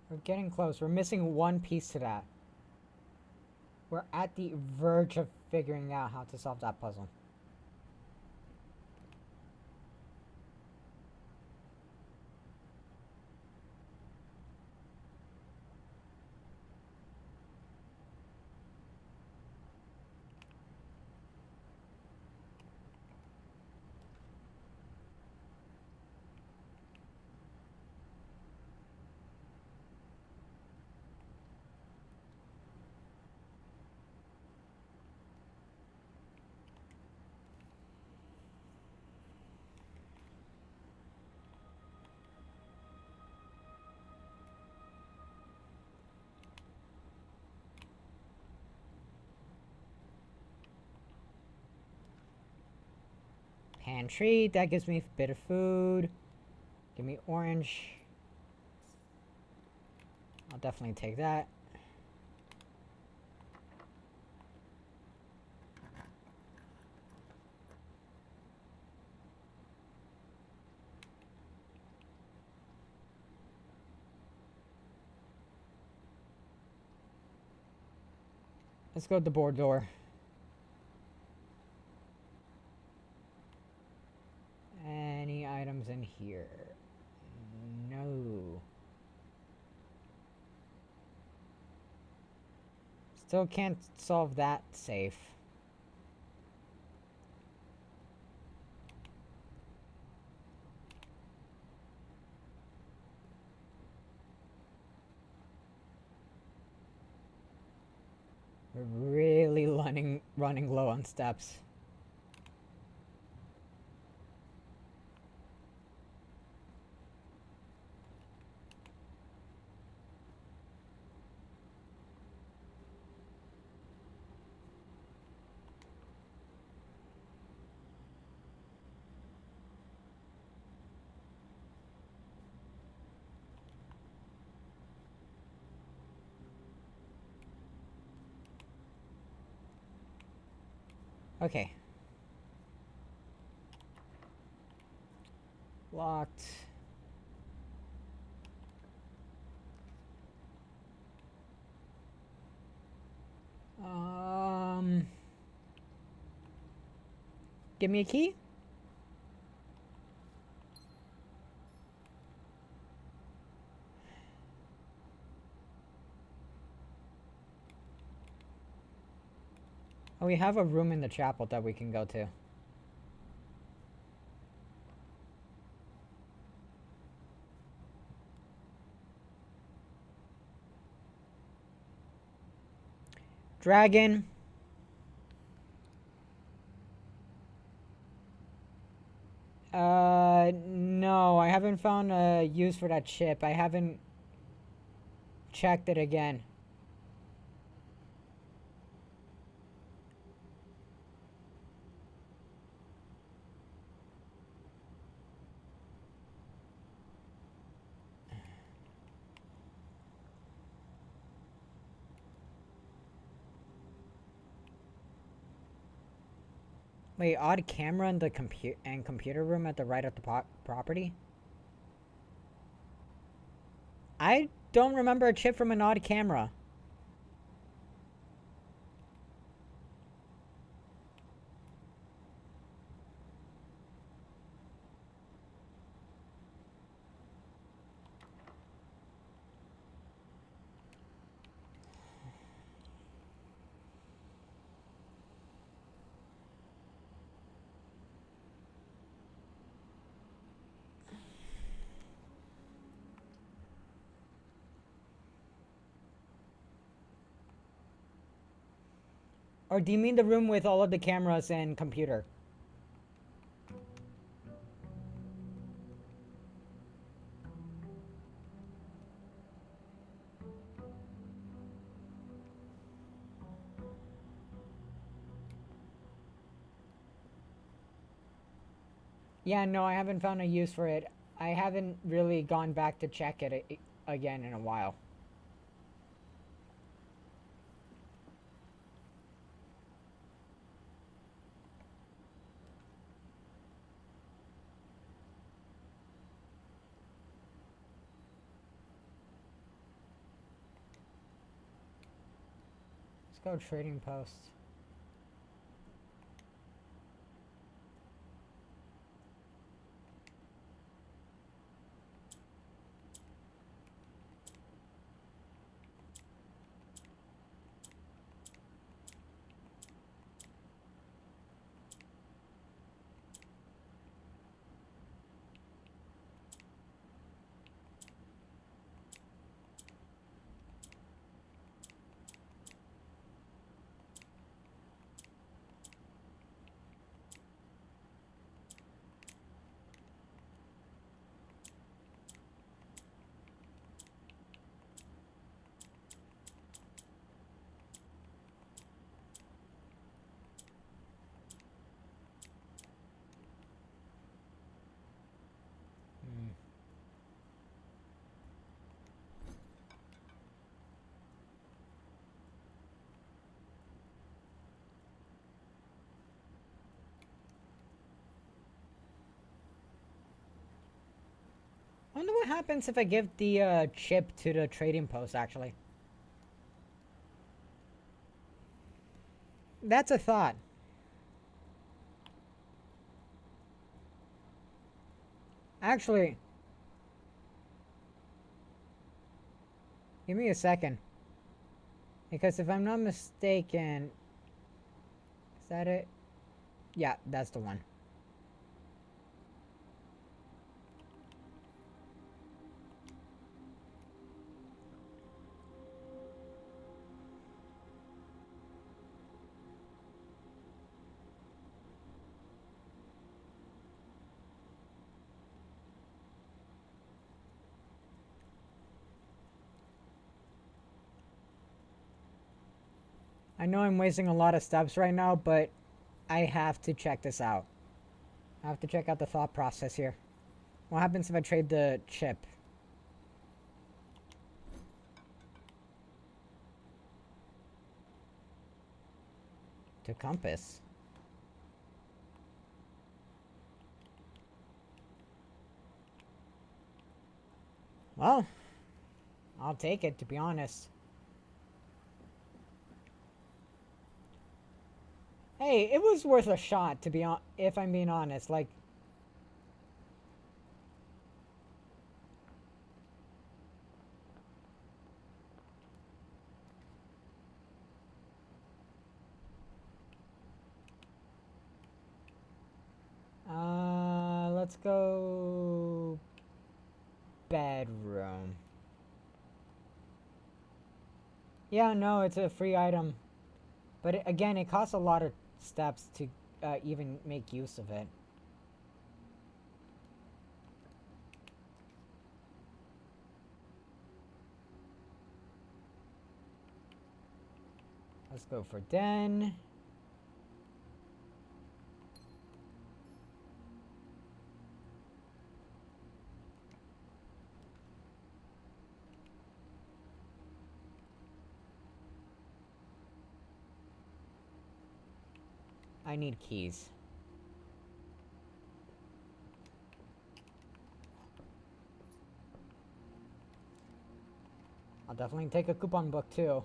We're getting close. We're missing one piece to that. We're at the verge of figuring out how to solve that puzzle. Pantry. That gives me a bit of food. Give me orange. I'll definitely take that. Let's go to the board door. Any items in here? No. Still can't solve that safe. We're really running low on steps. Okay. Locked. Give me a key? Oh, we have a room in the chapel that we can go to. Dragon. No, I haven't found a use for that chip. I haven't checked it again. Wait, odd camera in the computer room at the right of the property? I don't remember a chip from an odd camera. Or do you mean the room with all of the cameras and computer? Yeah, no, I haven't found a use for it. I haven't really gone back to check it again in a while. Let's go trading post. what happens if I give the chip to the trading post, actually? That's a thought. Actually, give me a second. Because if I'm not mistaken... Is that it? Yeah, that's the one. I know I'm wasting a lot of steps right now, but I have to check this out. I have to check out the thought process here. What happens if I trade the chip? To compass? Well, I'll take it, to be honest. Hey, it was worth a shot, to be if I'm being honest. Like, let's go bedroom. Yeah, no, it's a free item. But again, it costs a lot of steps to even make use of it. Let's go for den. I need keys. I'll definitely take a coupon book too.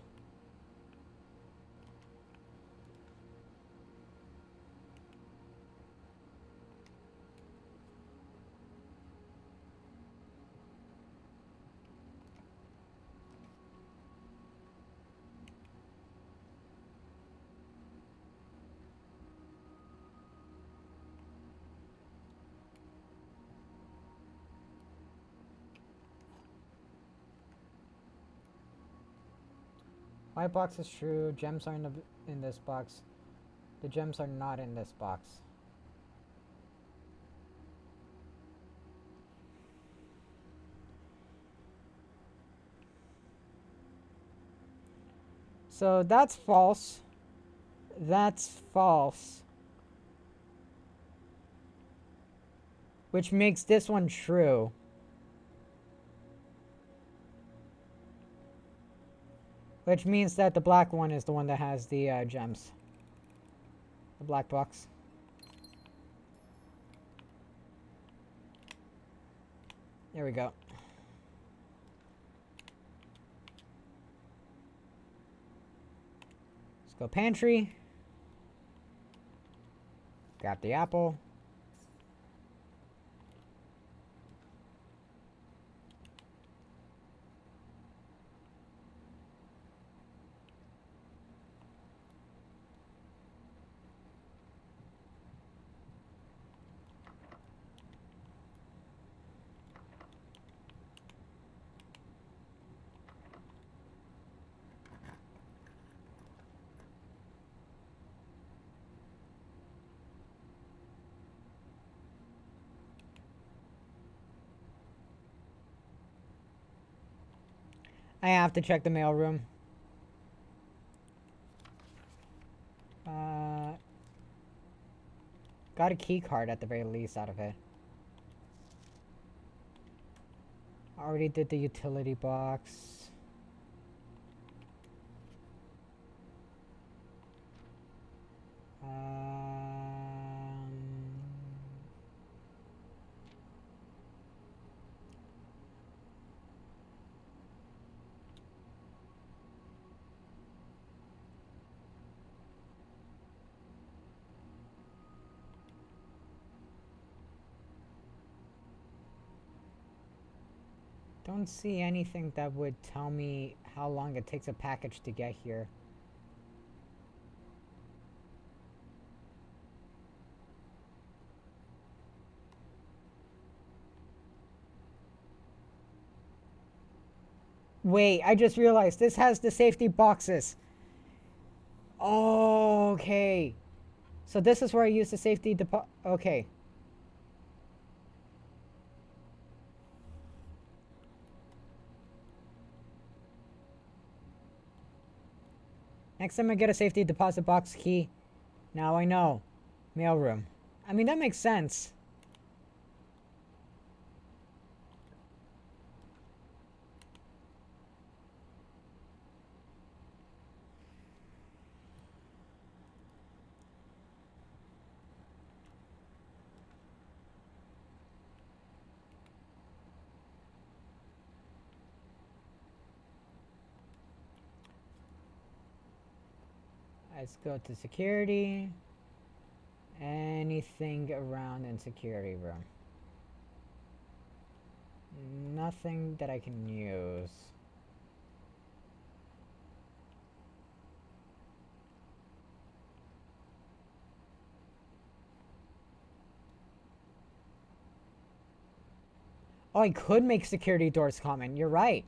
White box is true. Gems are in this box. The gems are not in this box. So that's false. That's false. Which makes this one true. Which means that the black one is the one that has the gems. The black box. There we go. Let's go pantry. Grab the apple. I have to check the mail room. Got a key card at the very least out of it. Already did the utility box. Um, 'Cause don't see anything that would tell me how long it takes a package to get here. Wait, I just realized this has the safety boxes. Oh, okay. So this is where I use the safety deposit. Okay. Next time I get a safety deposit box key, now I know. Mailroom. I mean, that makes sense. Let's go to security. Anything around in security room? Nothing that I can use. Oh, I could make security doors common. You're right.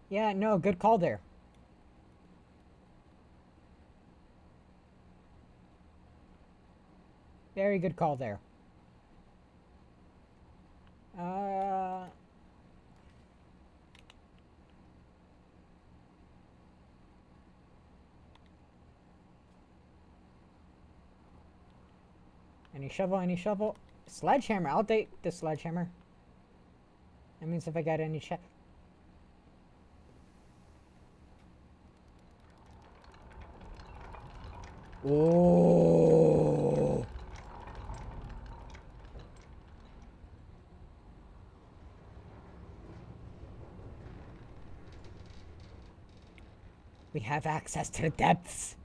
Yeah, no, good call there. Very good call there. Uh... Any shovel, any shovel? Sledgehammer, I'll take the sledgehammer. That means if I got any Oh. We have access to the depths.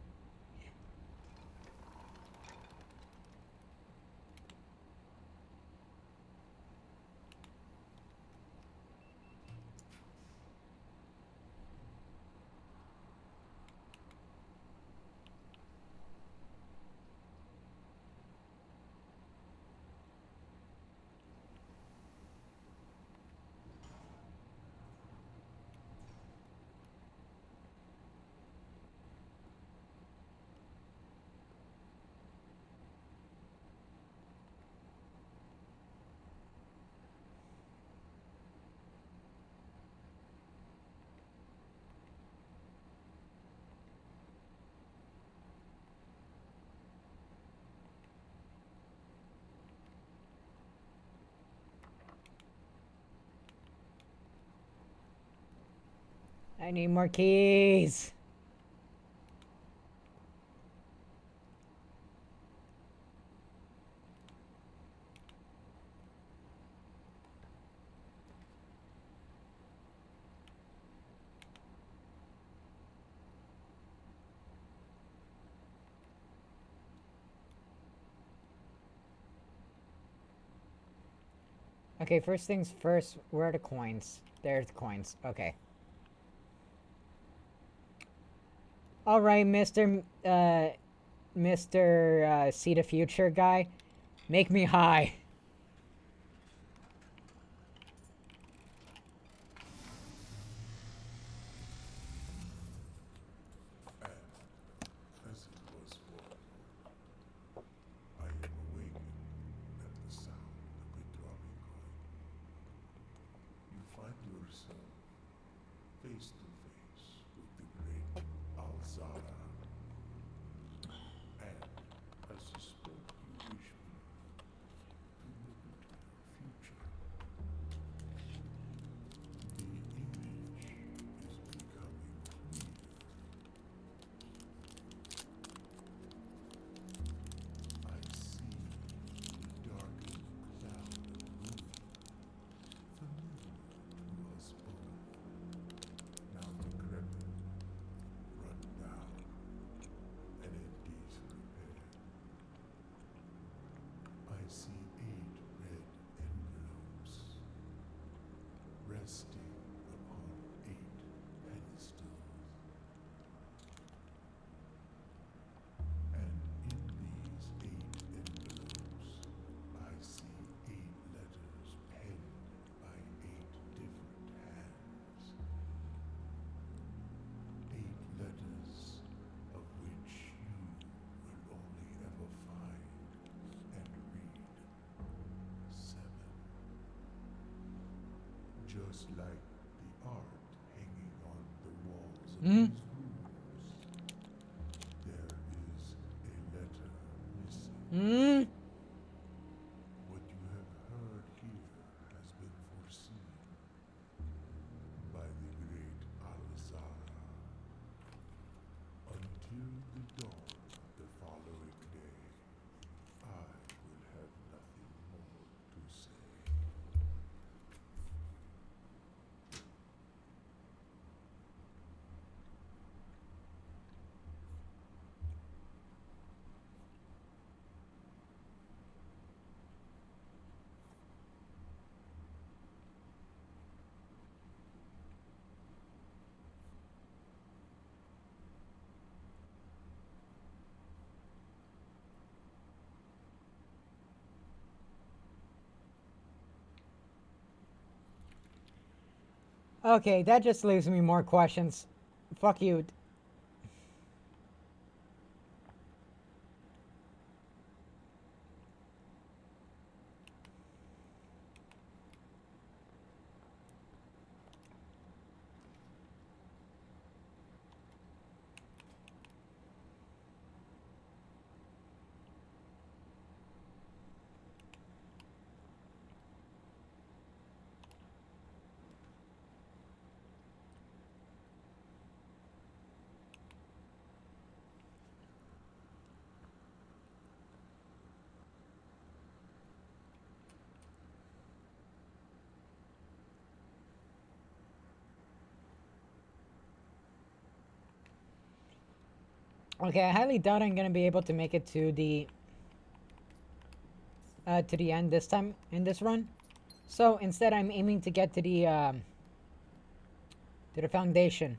I need more keys. Okay, first things first, where are the coins? There's the coins. Okay. Alright, Mr. See the Future guy. Make me high. As it was foretold, I am awakened at the sound of a drumming coin. You find yourself face to face with the great Alzara. And as you spoke, you wish me just like the art hanging on the walls of Hmm? these rooms. There is a letter missing. Hmm? What you have heard here has been foreseen by the great Alzara. Until the dawn of the following day, I will have nothing more to say. Okay, that just leaves me more questions. Fuck you. Okay, I highly doubt I'm gonna be able to make it to the end this time in this run. So instead, I'm aiming to get to the foundation.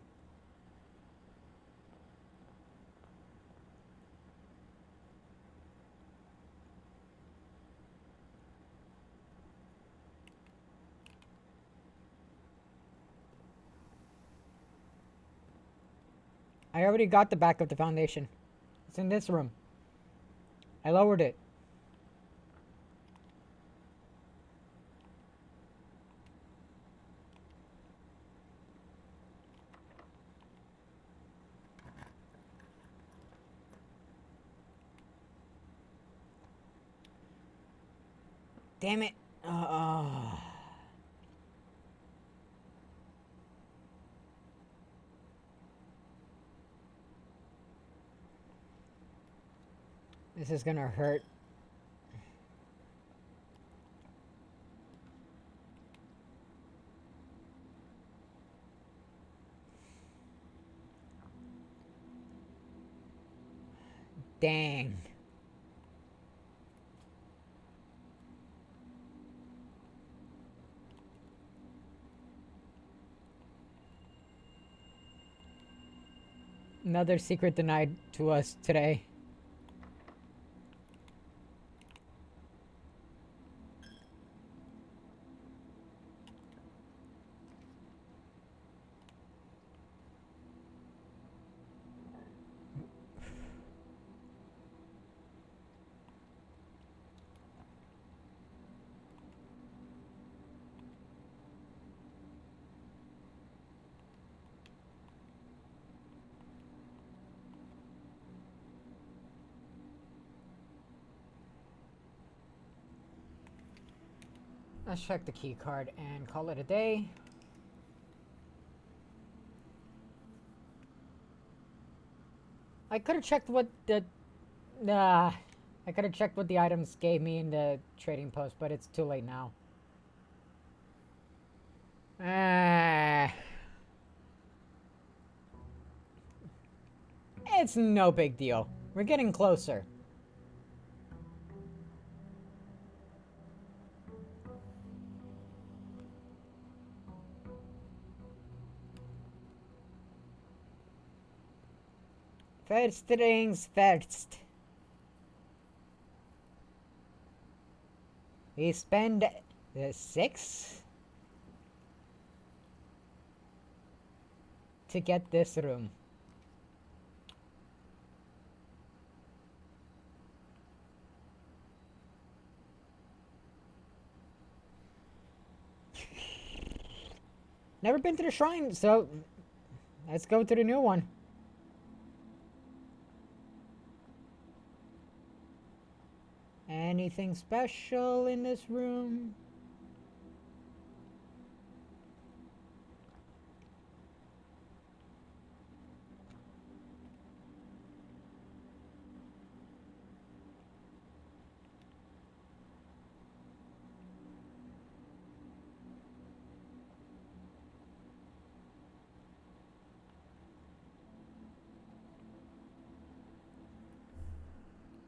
I already got the back of the foundation. It's in this room. I lowered it. Damn it. Uh, this is gonna hurt. Dang. Another secret denied to us today. Let's check the key card and call it a day. I could have checked what the I could have checked what the items gave me in the trading post, but it's too late now. Ah, it's no big deal. We're getting closer. First things first. We spend the 6 to get this room. Never been to the shrine, so let's go to the new one. Anything special in this room?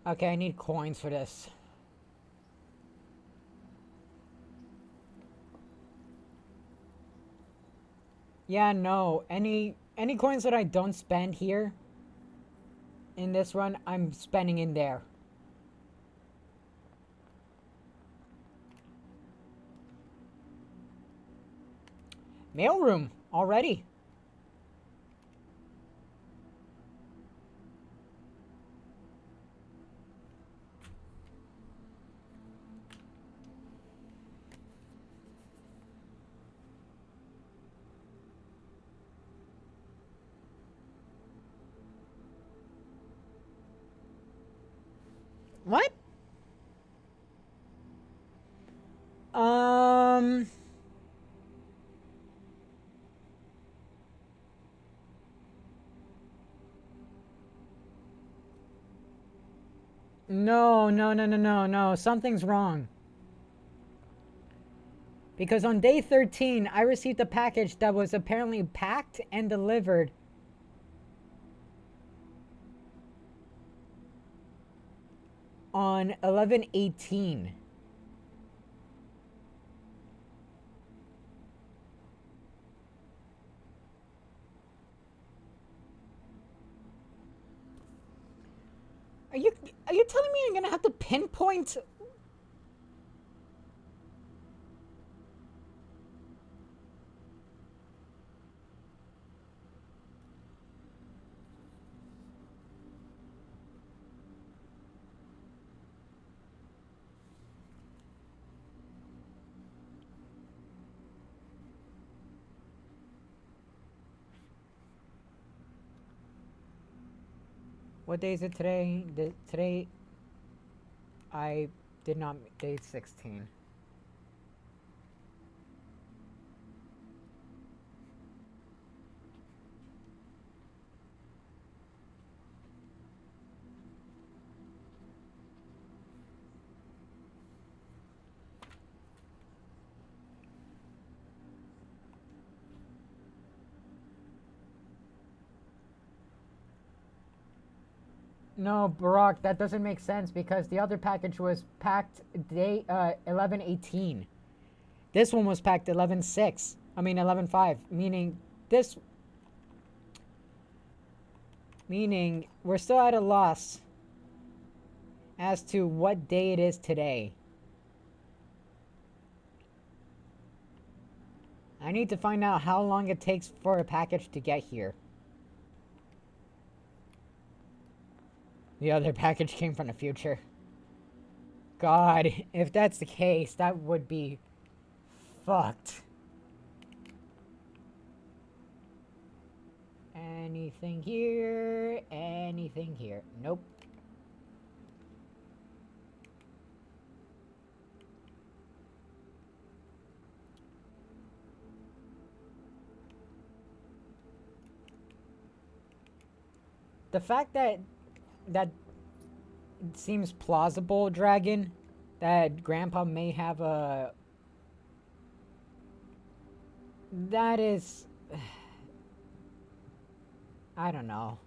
Okay, I need coins for this. Yeah, no. Any coins that I don't spend here in this run, I'm spending in there. Mailroom already. What? Um. No, no, no, no, no, no. Something's wrong. Because on day 13, I received a package that was apparently packed and delivered on 11/18. Are you are you telling me I'm gonna have to pinpoint? What day is it today? Today, I did not. Day 16. No, Barack, that doesn't make sense because the other package was packed day 11/18. This one was packed 11/6. I mean 11/5, meaning we're still at a loss as to what day it is today. I need to find out how long it takes for a package to get here. The other package came from the future. God, if that's the case, that would be fucked. Anything here? Anything here? Nope. The fact that that seems plausible, Dragon, that Grandpa may have a... That is... I don't know.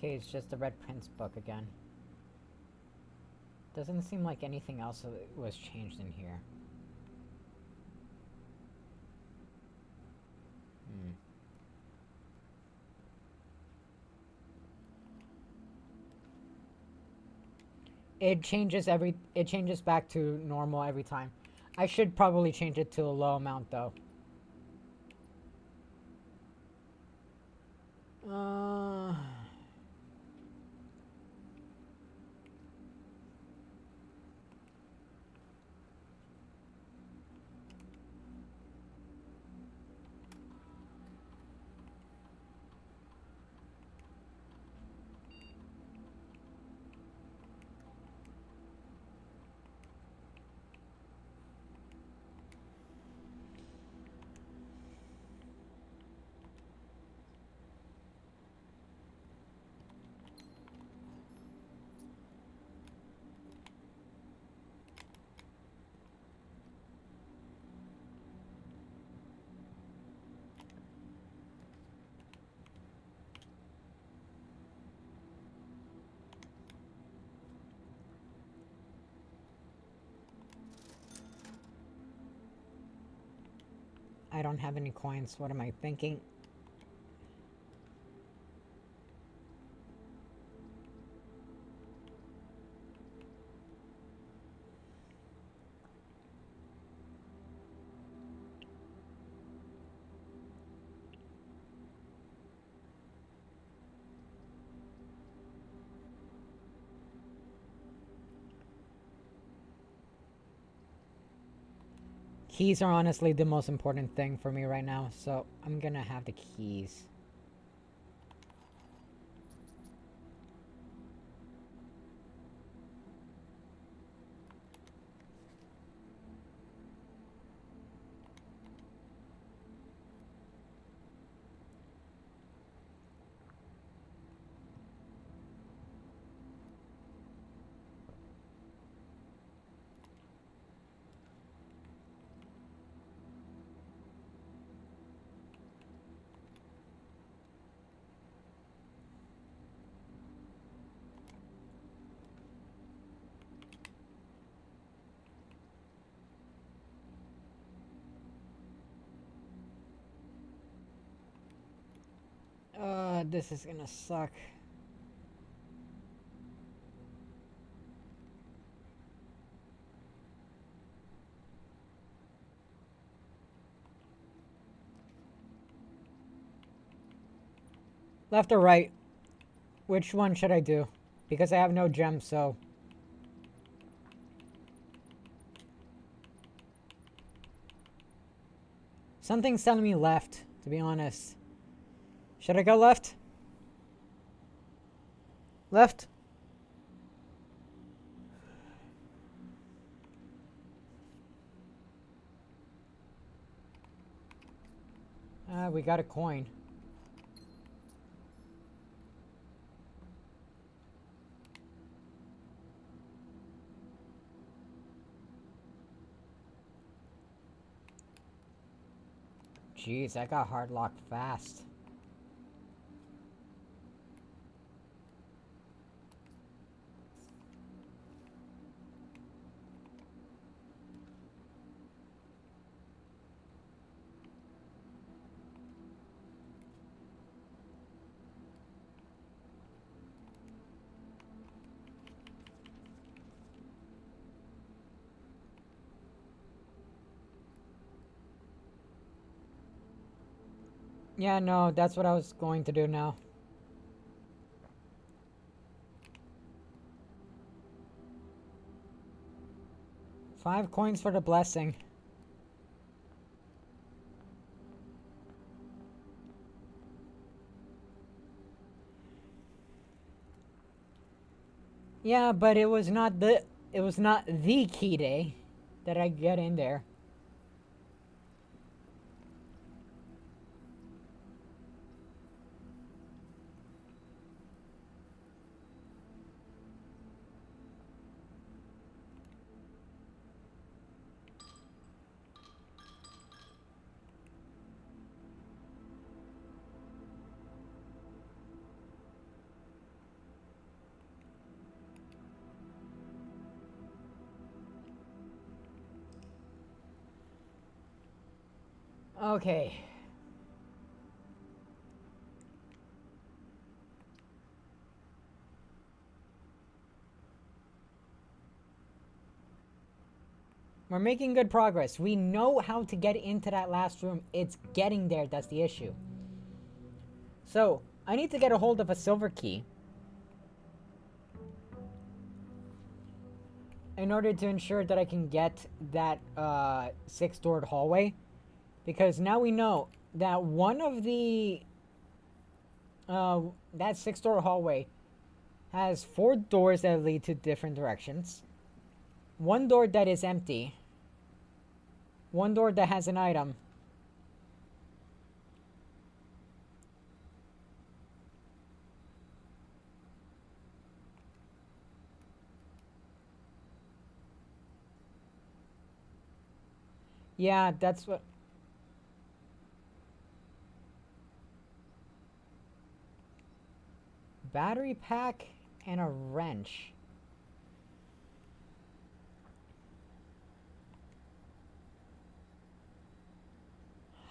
Okay, it's just the Red Prince book again. Doesn't seem like anything else was changed in here. Hmm. It changes back to normal every time. I should probably change it to a low amount though. Uh, I don't have any coins. What am I thinking? Keys are honestly the most important thing for me right now, so I'm gonna have the keys. This is gonna suck. Left or right? Which one should I do? Because I have no gems, so... Something's telling me left, to be honest. Should I go left? Left? We got a coin. Jeez, I got hard locked fast. Yeah, no, that's what I was going to do now. Five coins for the blessing. Yeah, but it was not the key day that I get in there. Okay. We're making good progress. We know how to get into that last room. It's getting there that's the issue. So, I need to get a hold of a silver key in order to ensure that I can get that six-doored hallway. Because now we know that one of the that six-door hallway has 4 doors that lead to different directions. One door that is empty. One door that has an item. Yeah, that's what... Battery pack and a wrench.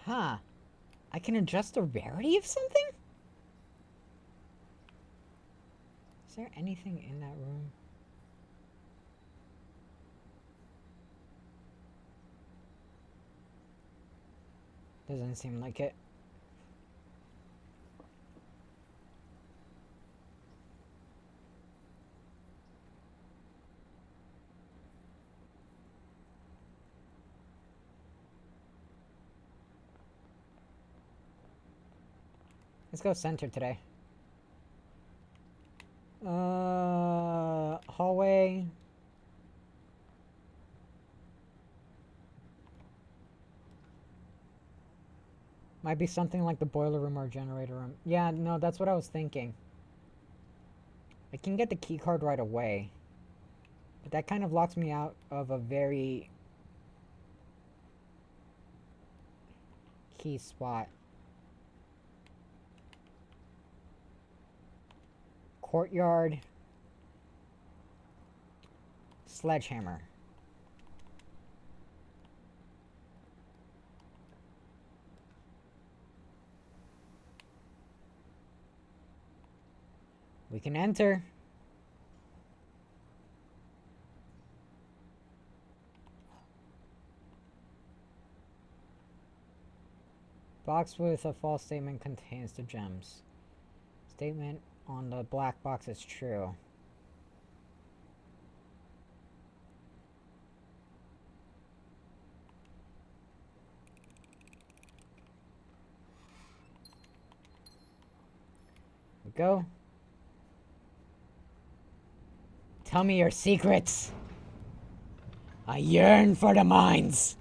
Huh. I can adjust the rarity of something? Is there anything in that room? Doesn't seem like it. Let's go center today. Hallway. Might be something like the boiler room or generator room. Yeah, no, that's what I was thinking. I can get the key card right away. But that kind of locks me out of a very key spot. Courtyard. Sledgehammer. We can enter. Box with a false statement contains the gems. Statement on the black box is true. We go. Tell me your secrets. I yearn for the mines.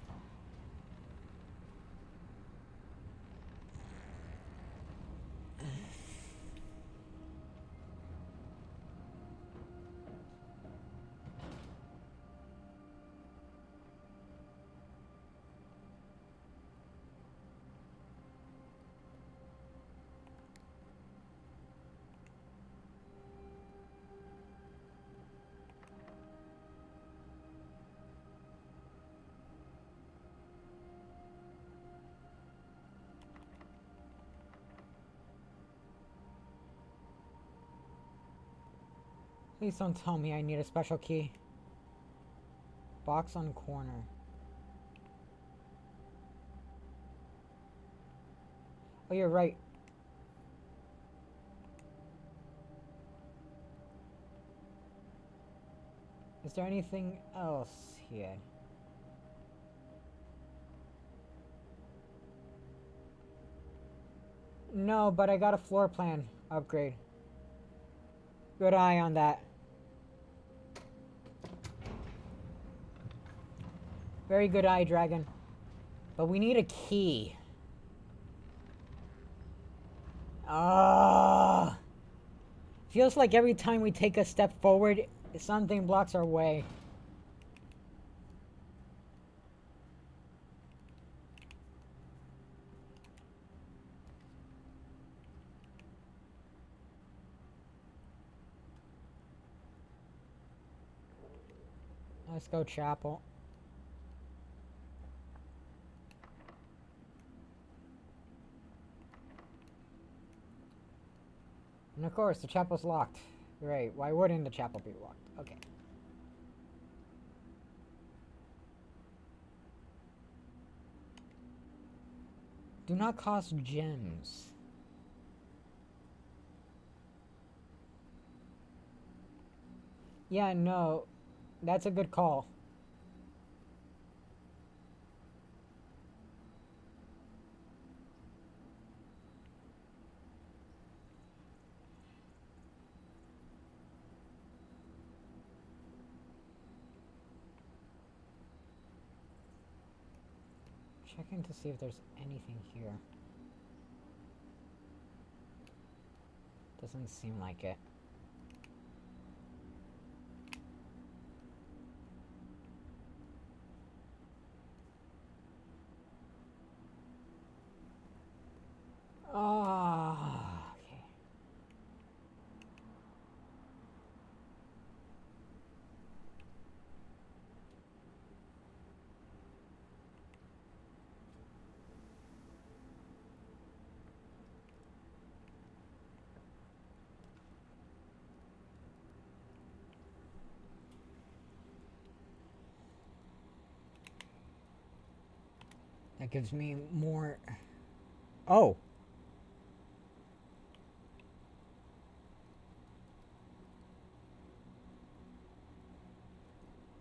Please don't tell me I need a special key. Box on corner. Oh, you're right. Is there anything else here? No, but I got a floor plan upgrade. Good eye on that. Very good eye, dragon. But we need a key. Ah. Feels like every time we take a step forward, something blocks our way. Let's go chapel. And of course, the chapel's locked. Right, why wouldn't the chapel be locked? Okay. Do not cost gems. Yeah, no. That's a good call. Checking to see if there's anything here. Doesn't seem like it. Ah, okay. That gives me more. Oh!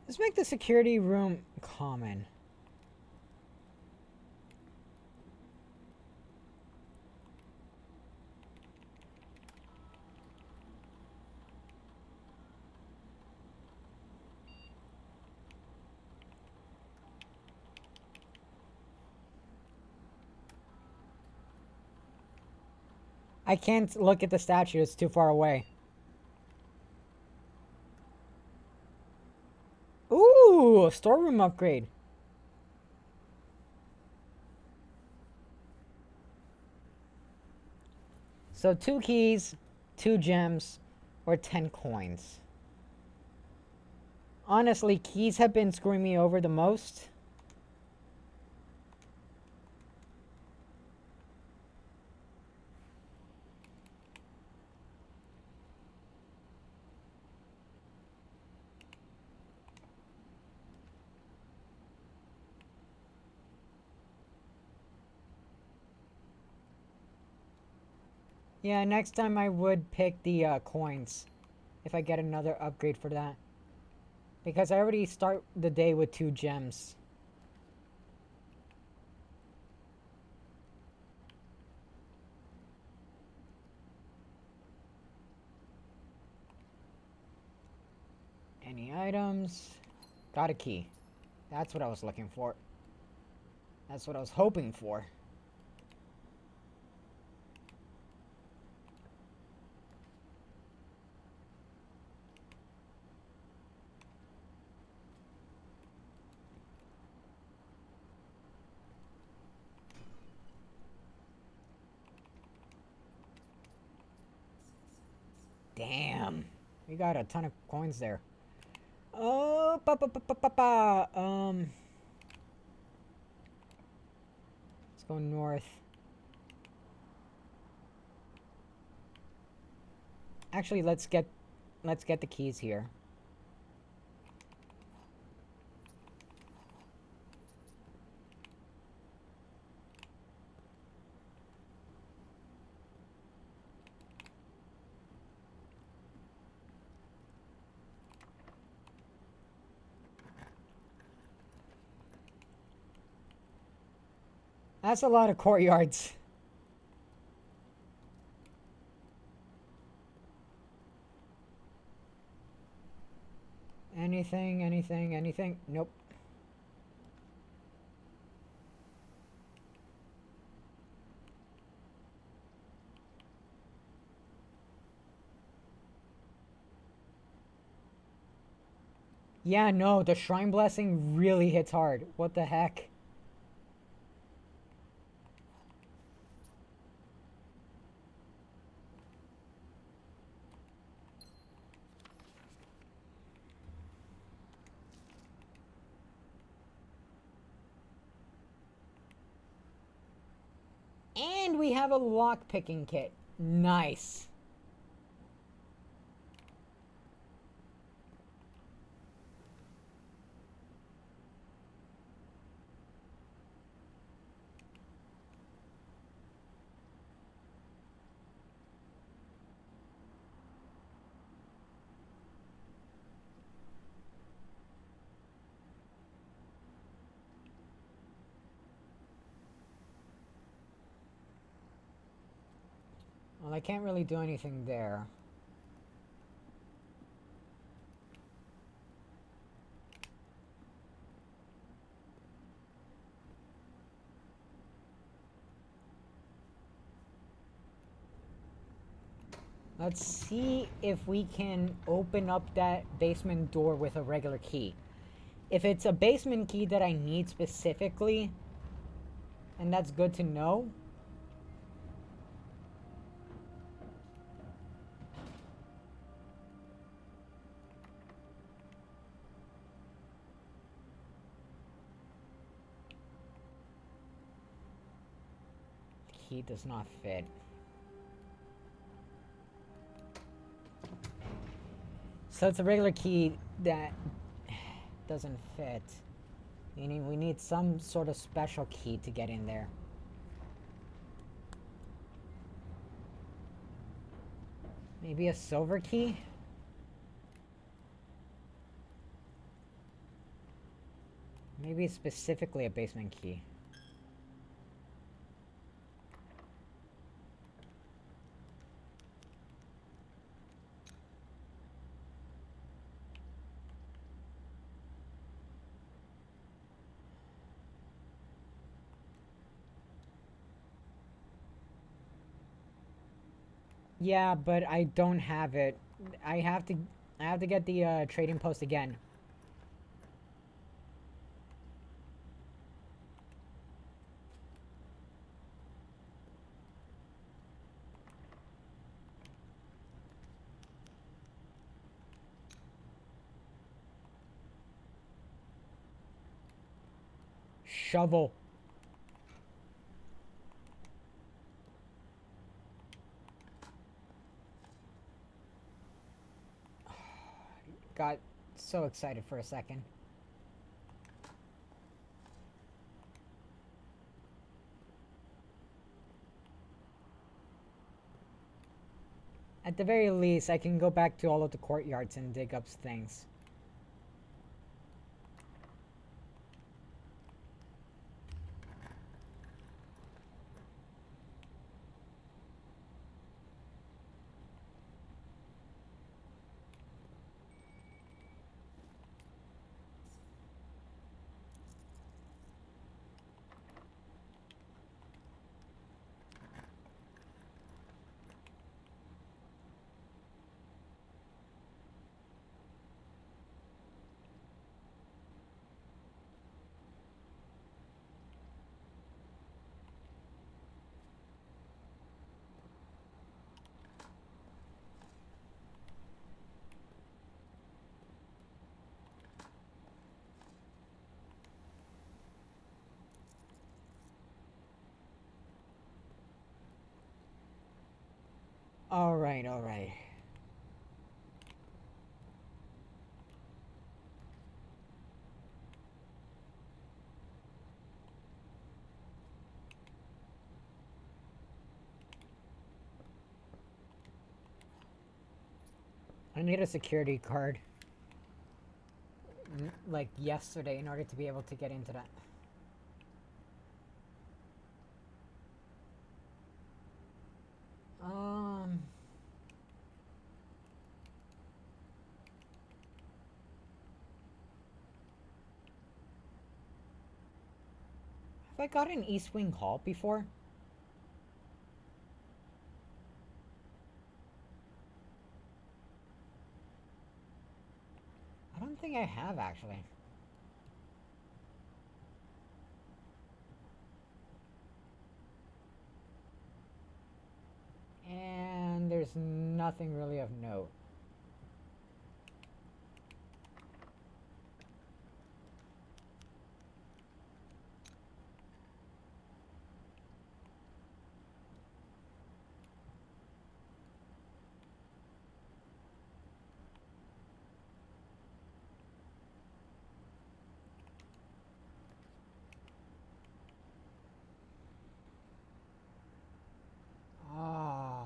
Let's make the security room common. I can't look at the statue, it's too far away. Ooh, a storeroom upgrade. So 2 keys, 2 gems, or 10 coins. Honestly, keys have been screwing me over the most. Yeah, next time I would pick the coins. If I get another upgrade for that. Because I already start the day with 2 gems. Any items? Got a key. That's what I was looking for. That's what I was hoping for. Damn. We got a ton of coins there. Oh, let's go north. Actually, let's get the keys here. That's a lot of courtyards. Anything? Nope. Yeah, no, the shrine blessing really hits hard. What the heck? And we have a lock picking kit. Nice. Well, I can't really do anything there. Let's see if we can open up that basement door with a regular key. If it's a basement key that I need specifically, and that's good to know. Key does not fit. So it's a regular key that doesn't fit. Meaning we need some sort of special key to get in there. Maybe a silver key? Maybe specifically a basement key. Yeah, but I don't have it. I have to I have to get the trading post again. Shovel. Got so excited for a second. At the very least, I can go back to all of the courtyards and dig up things. Alright, alright. I need a security card. Like yesterday in order to be able to get into that. Um... Have I got an East Wing Hall before? I don't think I have, actually. And there's nothing really of note. Ah.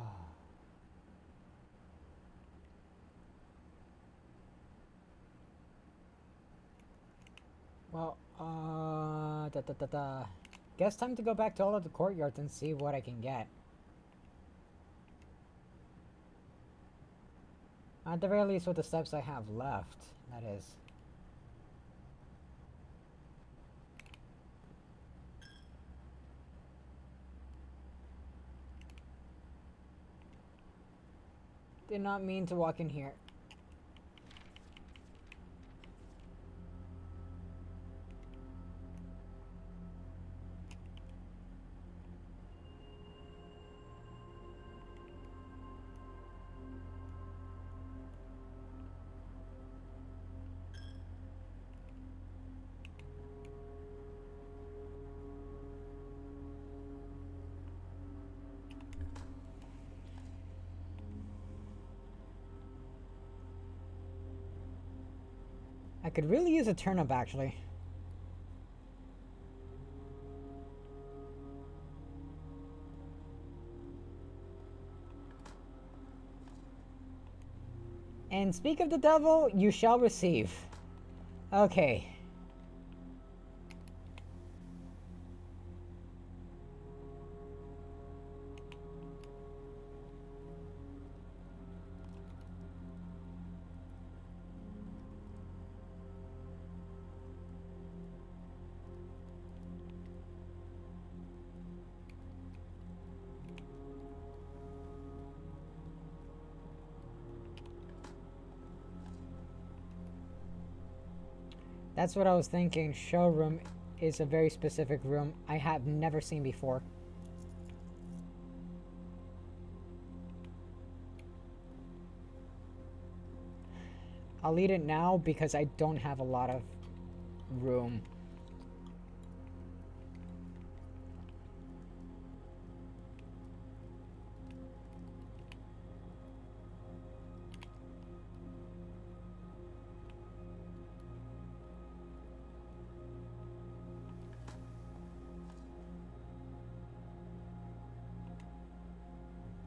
Well, Guess time to go back to all of the courtyards and see what I can get. At the very least with the steps I have left, that is. Did not mean to walk in here. I could really use a turnip, actually. And speak of the devil, you shall receive. Okay. That's what I was thinking. Showroom is a very specific room I have never seen before. I'll eat it now because I don't have a lot of room.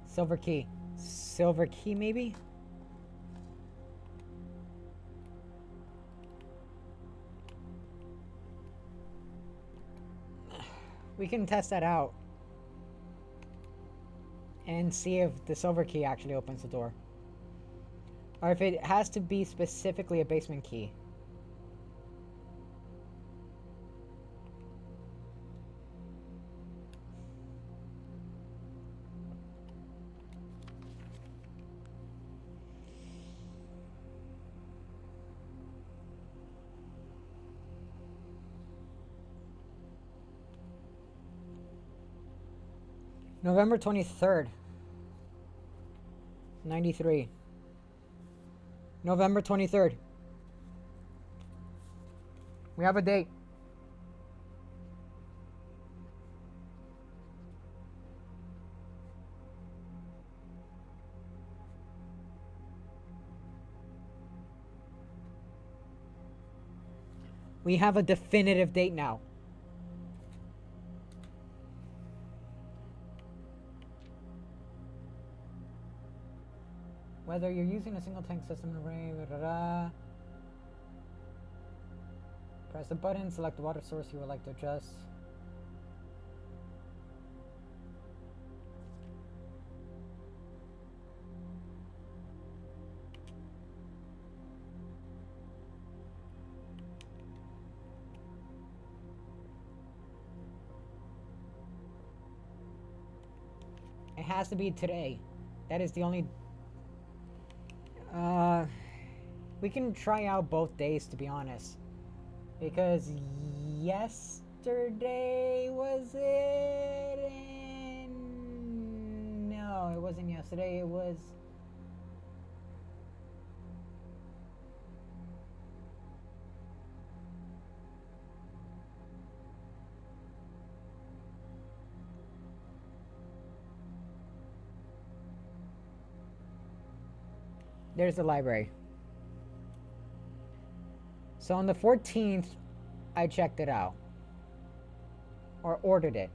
Silver key. Silver key, maybe? We can test that out. And see if the silver key actually opens the door. Or if it has to be specifically a basement key. November 23rd. 93. November 23rd. We have a date. We have a definitive date now. Whether you're using a single tank system array, press the button, select the water source you would like to adjust. It has to be today. That is the only... we can try out both days, to be honest. Because yesterday was it? And no, it wasn't yesterday. It was... There's the library. So on the 14th, I checked it out. Or ordered it.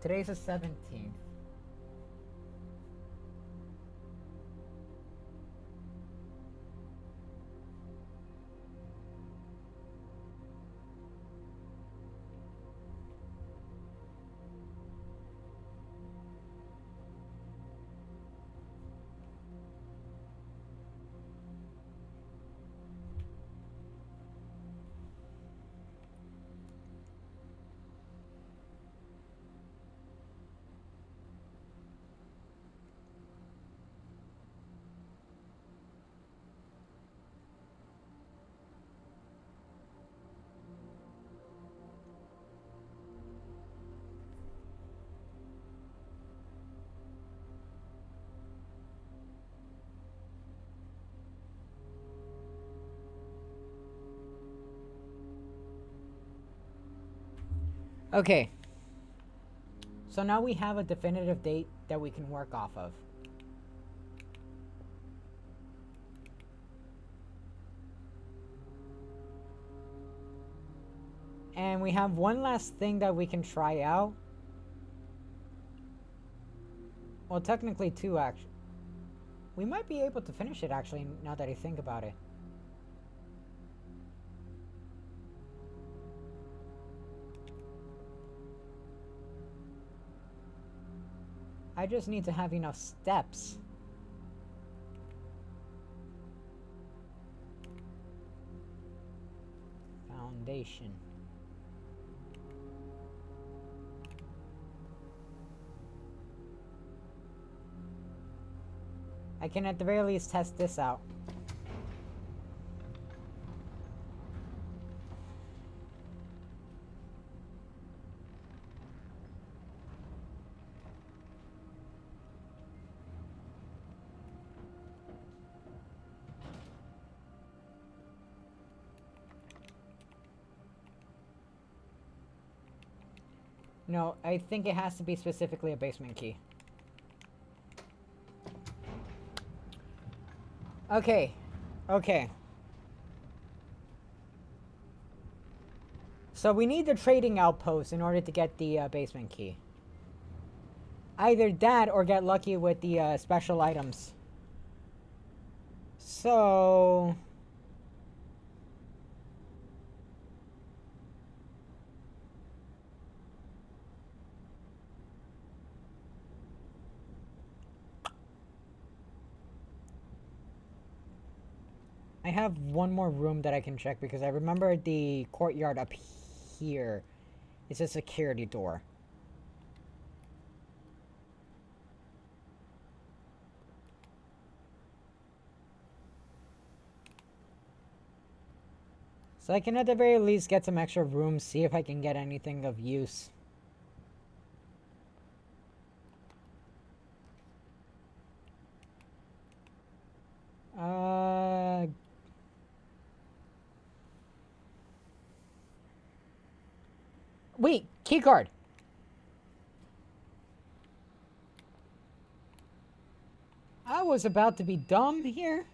Today's the 17th. Okay. So now we have a definitive date that we can work off of. And we have one last thing that we can try out. Well, technically two, actually. We might be able to finish it, actually, now that I think about it. I just need to have enough steps. Foundation. I can at the very least test this out. No, I think it has to be specifically a basement key. Okay. Okay. So we need the trading outpost in order to get the basement key. Either that or get lucky with the special items. So... I have one more room that I can check because I remember the courtyard up here is a security door. So I can at the very least get some extra rooms, see if I can get anything of use. Wait, keycard! I was about to be dumb here.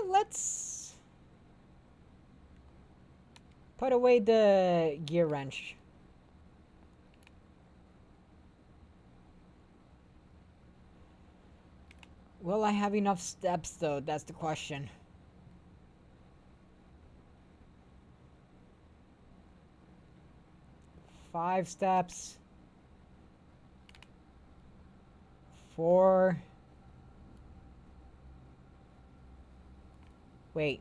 Let's put away the gear wrench. Will I have enough steps, though? That's the question. Five steps. 4. Wait.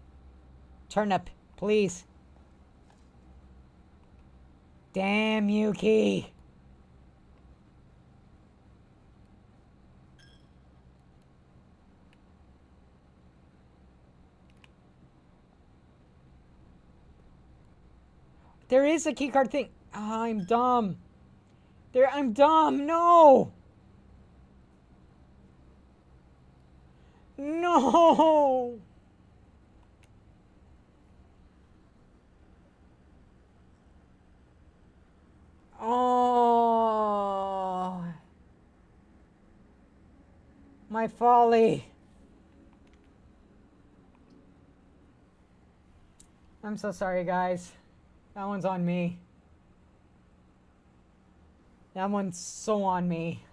Turnip, please. Damn you, key. There is a keycard thing. Oh, I'm dumb. I'm dumb. No. No. Oh. My folly. I'm so sorry, guys. That one's on me. That one's so on me.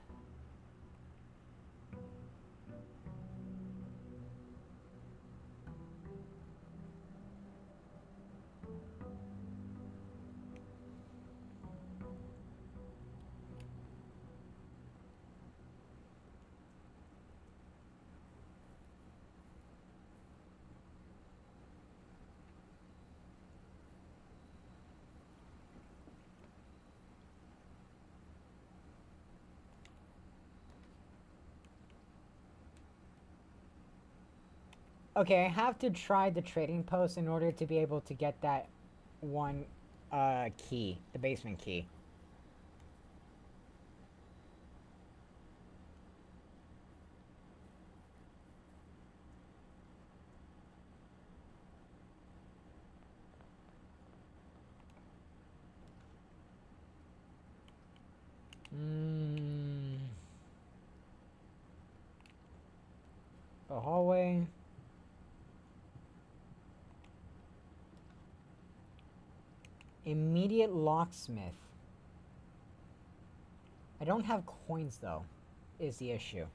Okay, I have to try the trading post in order to be able to get that one key, the basement key. Mm, the hallway. Immediate locksmith. I don't have coins though, is the issue.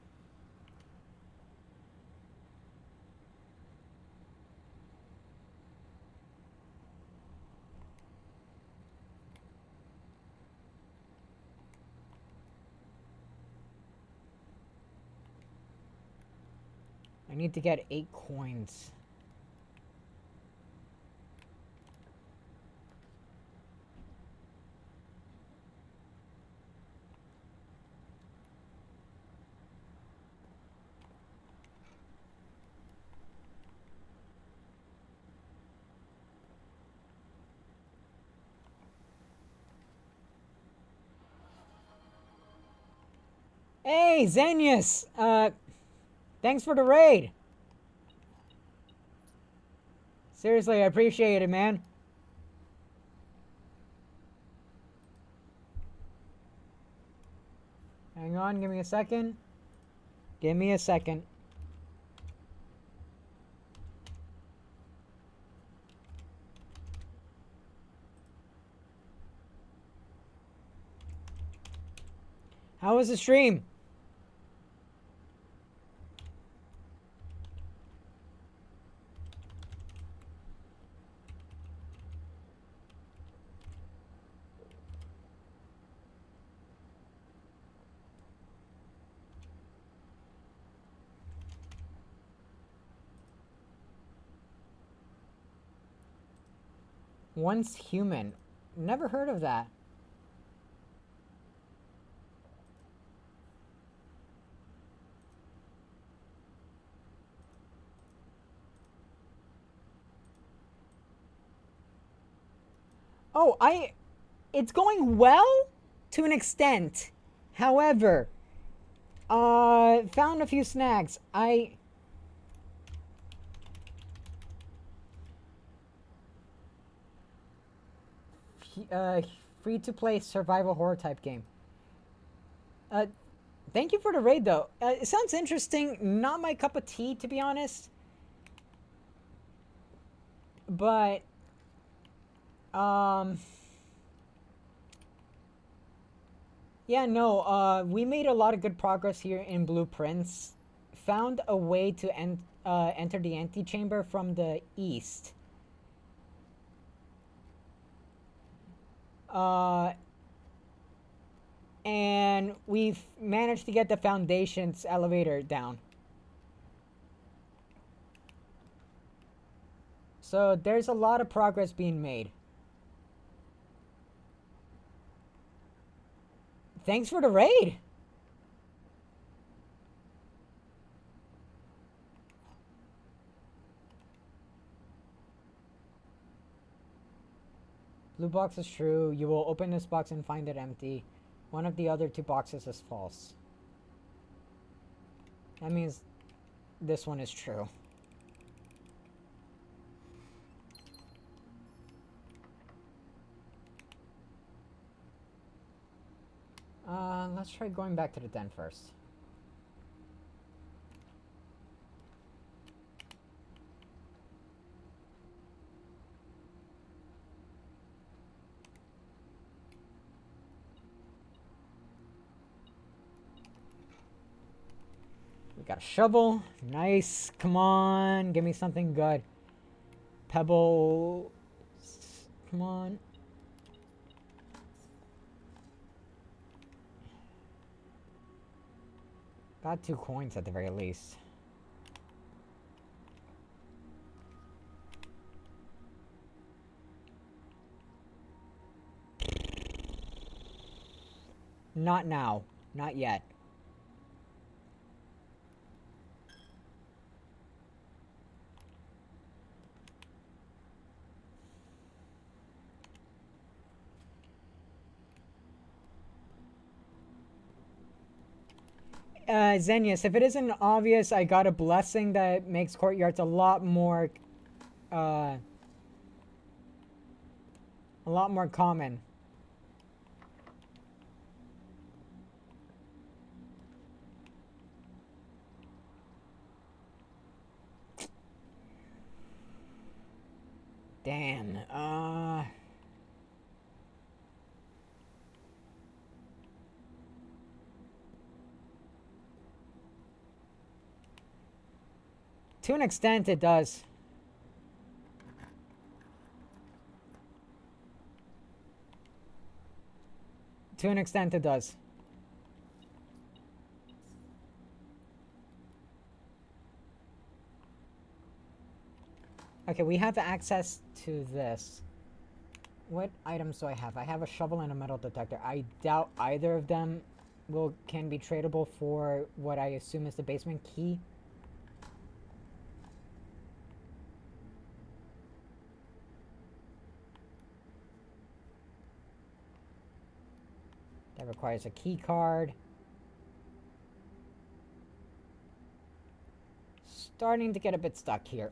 I need to get 8 coins. Hey, Xenius! Thanks for the raid! Seriously, I appreciate it, man. Hang on, give me a second. Give me a second. How was the stream? Once human. Never heard of that. Oh, it's going well to an extent. However, found a few snags. Uh, free to play survival horror type game. Uh, thank you for the raid though. It sounds interesting. Not my cup of tea, to be honest. But, yeah, no, we made a lot of good progress here in Blueprints. Found a way to enter the antechamber from the east. And we've managed to get the foundations elevator down. So there's a lot of progress being made. Thanks for the raid! Blue box is true. You will open this box and find it empty. One of the other 2 boxes is false. That means this one is true. Let's try going back to the den first. We got a shovel. Nice. Come on. Give me something good. Pebble. Come on. Got 2 coins at the very least. Not now. Not yet. Xenius, if it isn't obvious, I got a blessing that makes courtyards uh, a lot more common. Damn, to an extent it does. To an extent it does. Okay, we have access to this. What items do I have? I have a shovel and a metal detector. I doubt either of them can be tradable for what I assume is the basement key. That requires a key card. Starting to get a bit stuck here.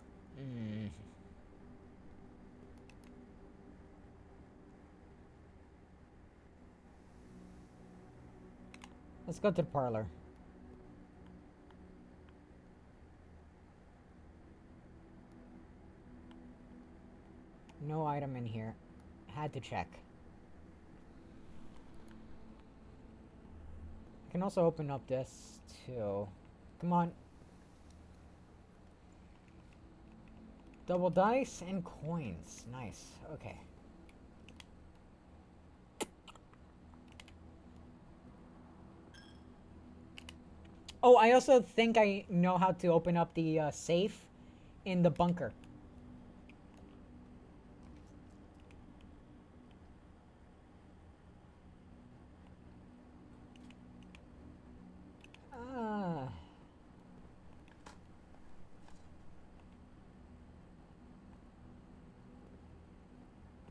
Let's go to the parlor. No item in here. Had to check. I can also open up this too. Come on. Double dice and coins. Nice. Okay. Oh, I also think I know how to open up the safe in the bunker.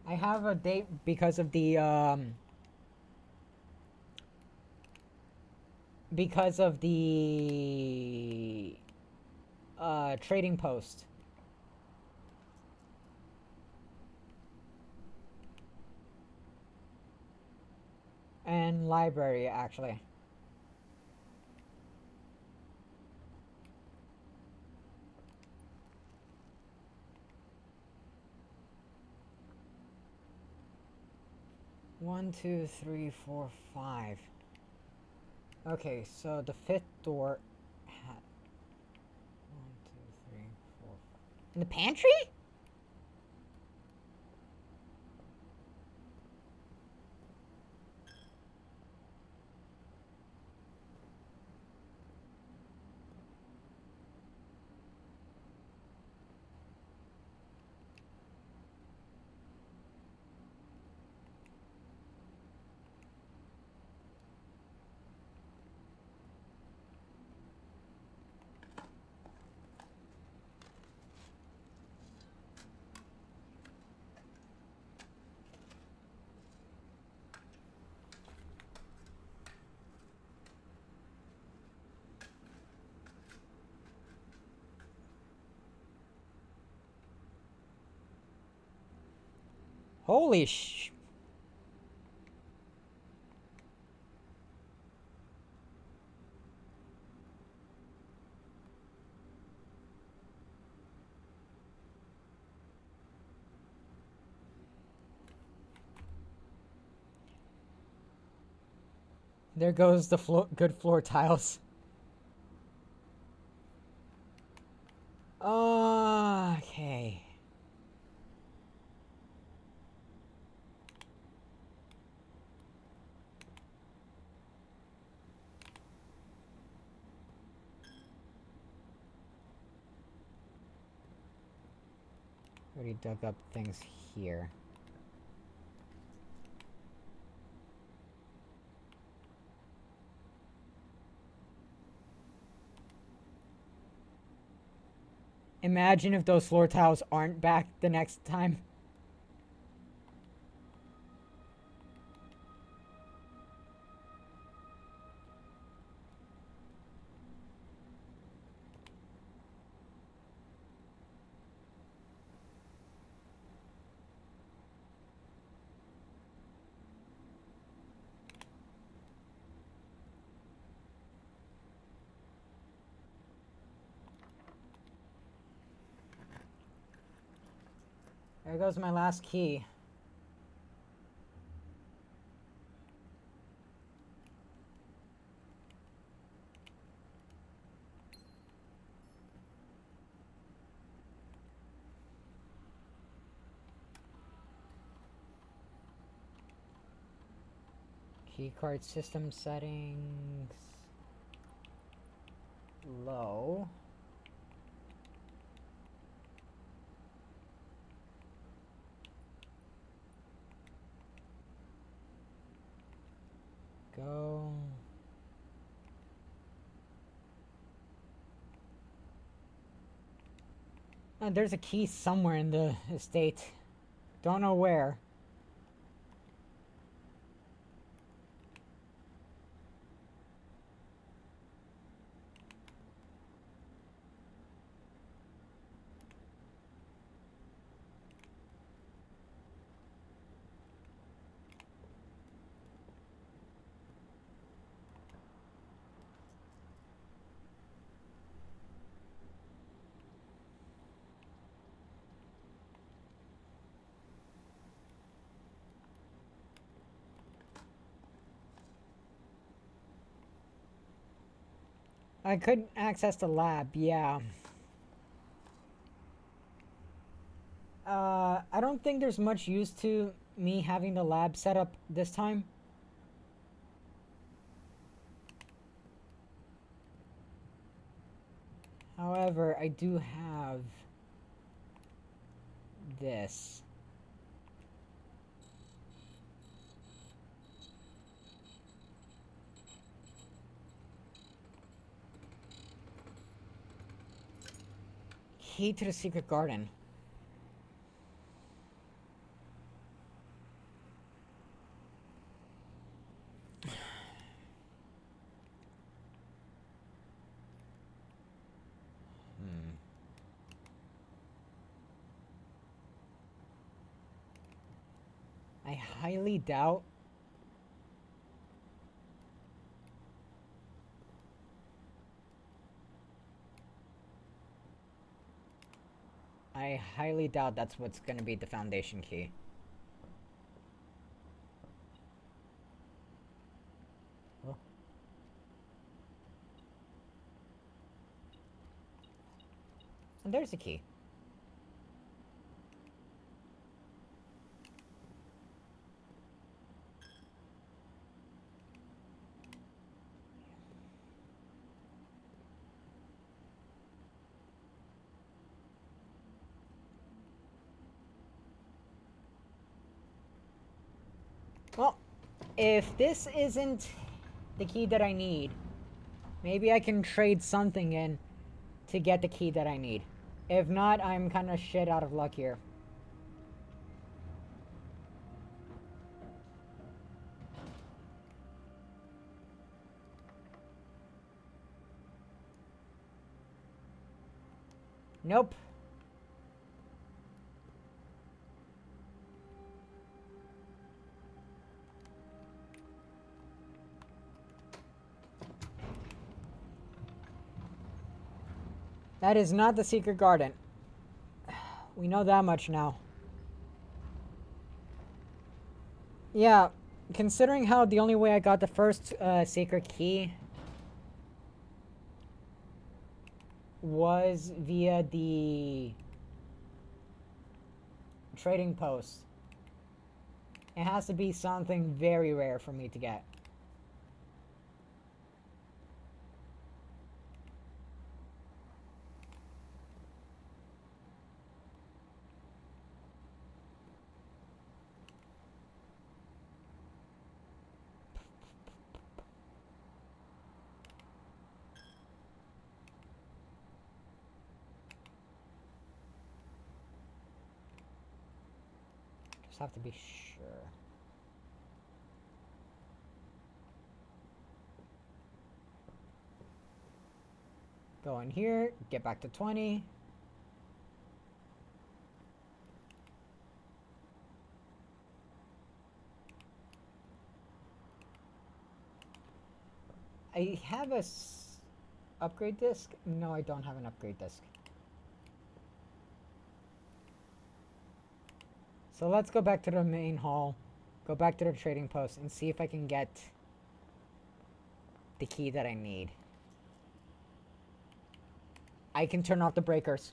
I have a date because of the trading post. And library, actually. One, two, three, four, five. Okay, so the fifth door had... 1, 2, 3, 4, 5. In the pantry? Holy sh... There goes the good floor tiles. Okay. Already dug up things here. Imagine if those floor tiles aren't back the next time. There goes my last key. Keycard system settings. Low. Go. There's a key somewhere in the estate. Don't know where. I could access the lab, yeah. I don't think there's much use to me having the lab set up this time. However, I do have this. Key to the secret garden. I highly doubt. I highly doubt that's what's gonna be the foundation key. Oh. And there's a key. Well, if this isn't the key that I need, maybe I can trade something in to get the key that I need. If not, I'm kind of shit out of luck here. Nope. That is not the secret garden. We know that much now. Yeah, considering how the only way I got the first secret key was via the trading post, it has to be something very rare for me to get. Just have to be sure. Go in here, get back to 20. I have a upgrade disc? No, I don't have an upgrade disc. So let's go back to the main hall, go back to the trading post, and see if I can get the key that I need. I can turn off the breakers.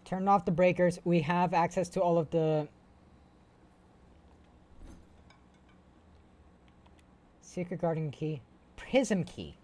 Turn off the breakers. We have access to all of the secret garden key. Prism key.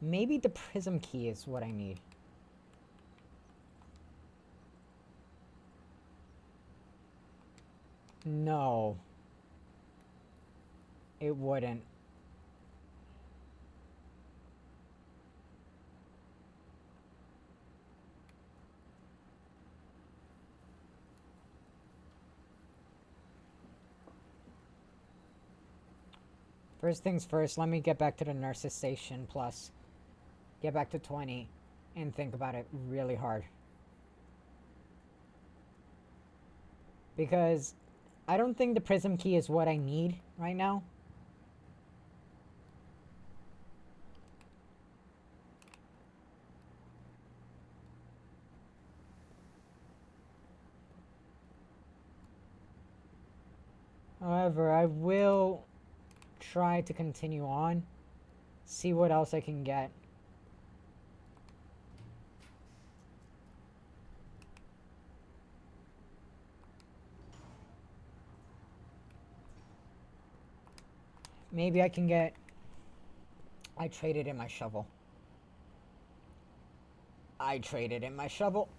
Maybe the prism key is what I need. No. It wouldn't. First things first, let me get back to the nurse's station plus. Get back to 20 and think about it really hard. Because I don't think the prism key is what I need right now. However, I will try to continue on, see what else I can get. Maybe I can get... I traded in my shovel. I traded in my shovel.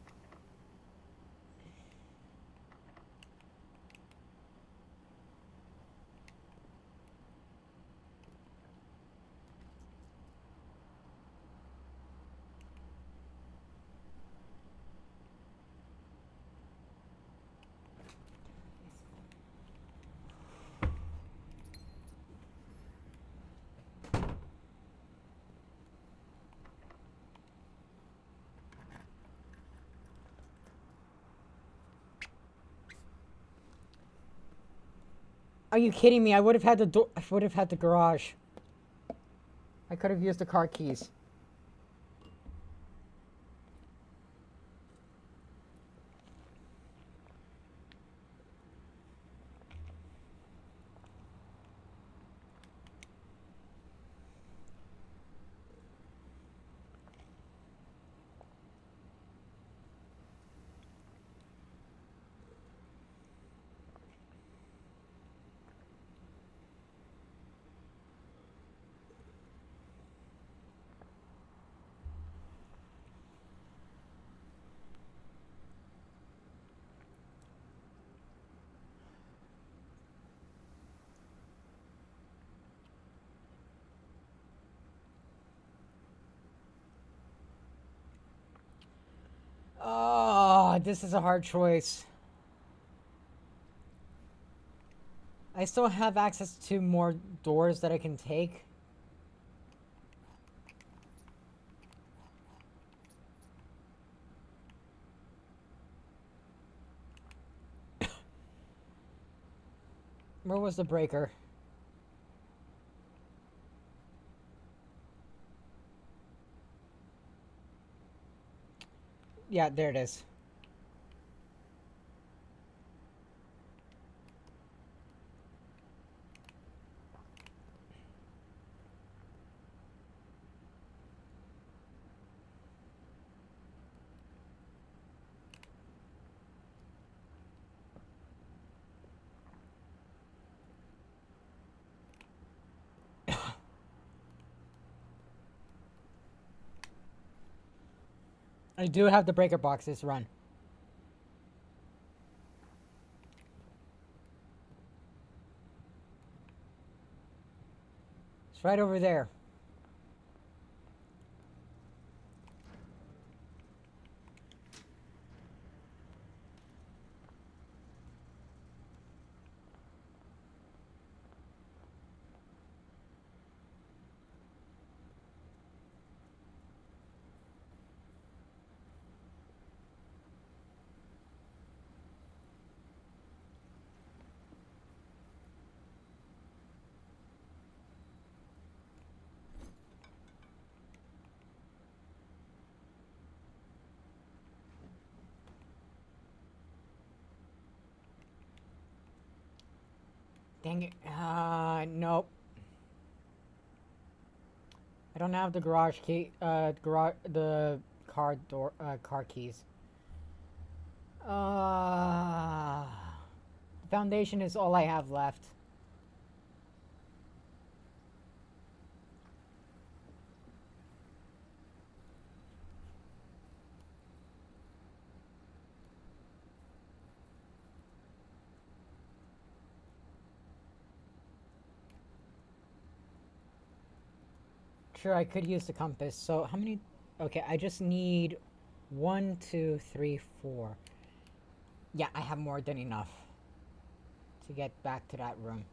Are you kidding me? I would have had the door. I would have had the garage. I could have used the car keys. Oh, this is a hard choice. I still have access to more doors that I can take. Where was the breaker? Yeah, there it is. I do have the breaker boxes. Run. It's right over there. Dang it. Nope. I don't have the garage key, the car keys. Uh, Foundation is all I have left. Sure, I could use the compass. So, how many? Okay, I just need 1, 2, 3, 4. Yeah, I have more than enough to get back to that room.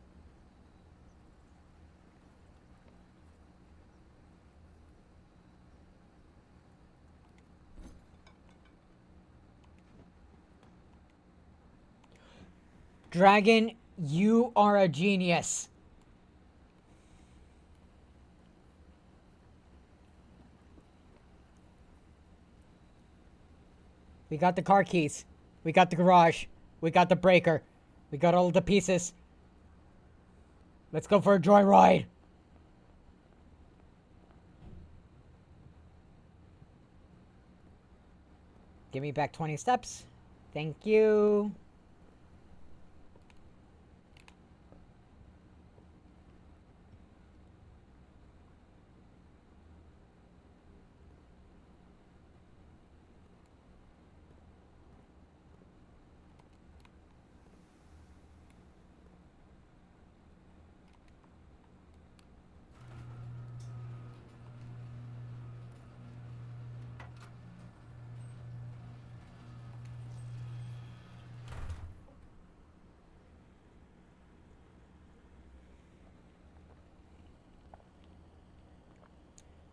Dragon, you are a genius. We got the car keys. We got the garage. We got the breaker. We got all the pieces. Let's go for a joyride. Give me back 20 steps. Thank you.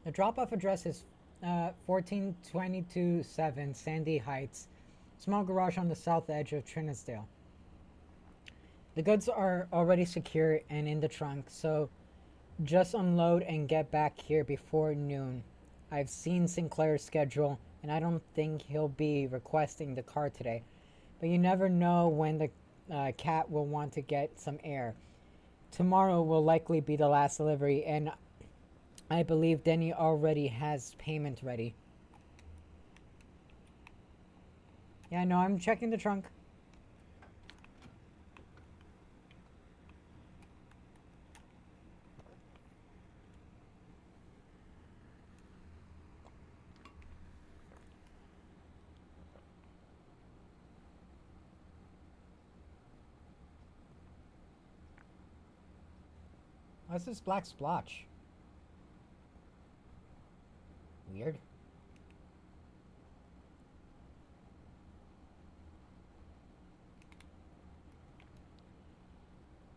The drop-off address is 14227 Sandy Heights. Small garage on the south edge of Trinisdale. The goods are already secure and in the trunk, so just unload and get back here before noon. I've seen Sinclair's schedule, and I don't think he'll be requesting the car today. But you never know when the cat will want to get some air. Tomorrow will likely be the last delivery, and I believe Denny already has payment ready. Yeah, no, I'm checking the trunk. What's this black splotch? Weird.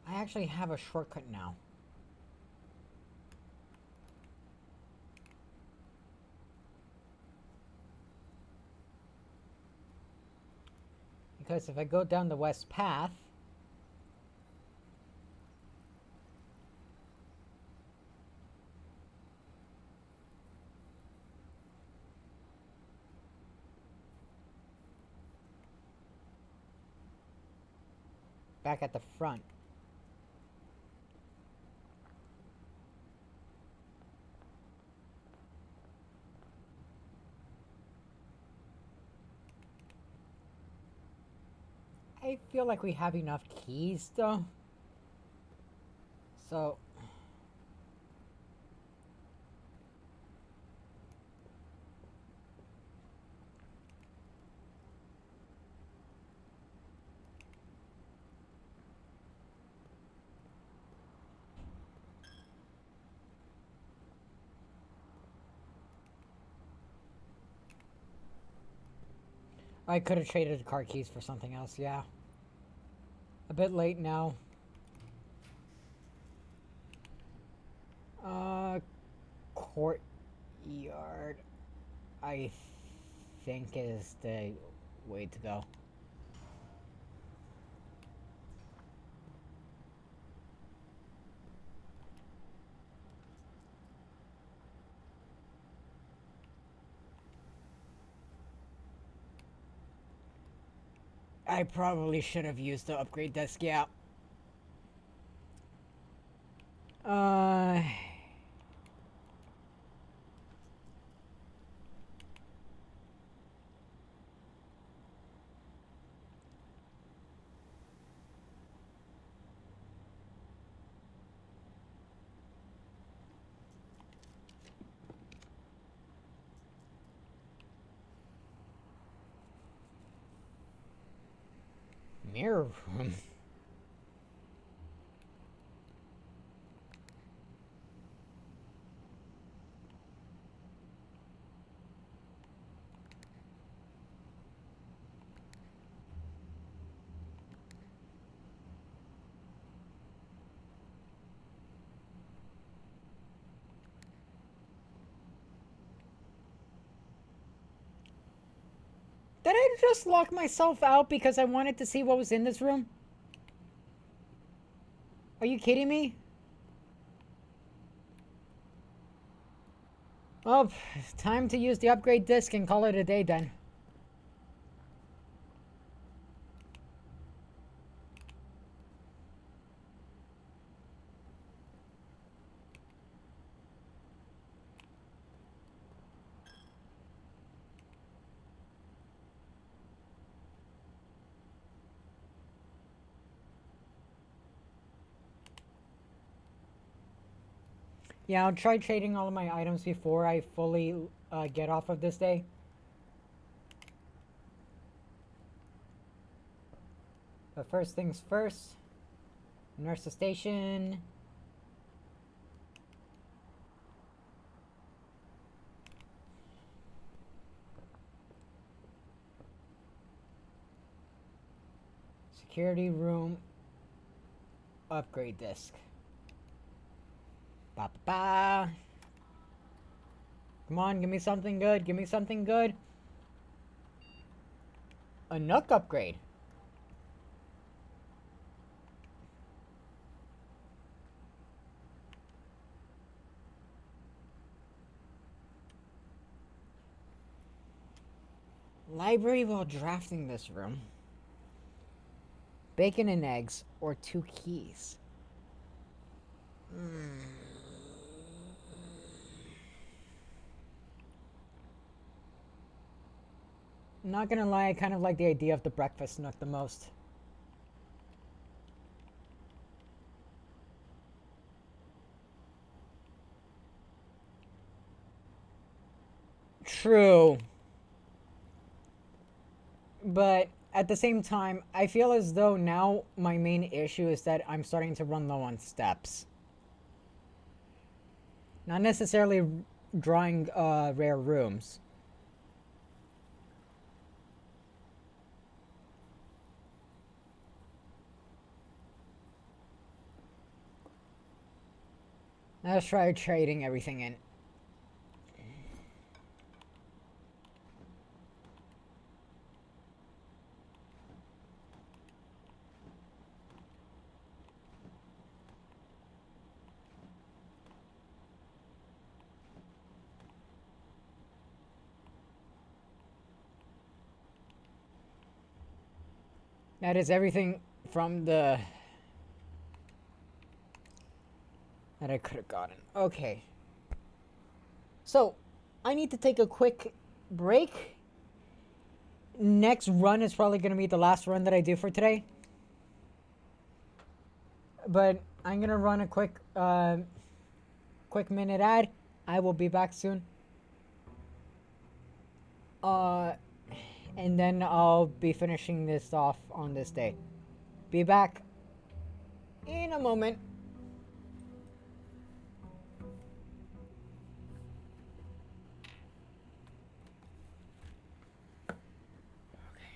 I actually have a shortcut now. Because if I go down the west path, back at the front. I feel like we have enough keys though. So I could have traded the car keys for something else, yeah. A bit late now. Courtyard, I think is the way to go. I probably should have used the upgrade desk, yeah. Uh... Mirror room. Did I just lock myself out because I wanted to see what was in this room? Are you kidding me? Oh, time to use the upgrade disc and call it a day then. Yeah, I'll try trading all of my items before I fully get off of this day. But first things first. Nurse's station. Security room. Upgrade disc. Ba ba ba. Come on, give me something good. Give me something good. A Nook upgrade. Library while drafting this room. Bacon and eggs or 2 keys. Not gonna lie, I kind of like the idea of the breakfast nook the most. True. But at the same time, I feel as though now my main issue is that I'm starting to run low on steps. Not necessarily drawing rare rooms. Let's try trading everything in. That is everything from the... that I could have gotten. Okay. So, I need to take a quick break. Next run is probably going to be the last run that I do for today. But I'm going to run a quick minute ad. I will be back soon. And then I'll be finishing this off on this day. Be back in a moment. Okay.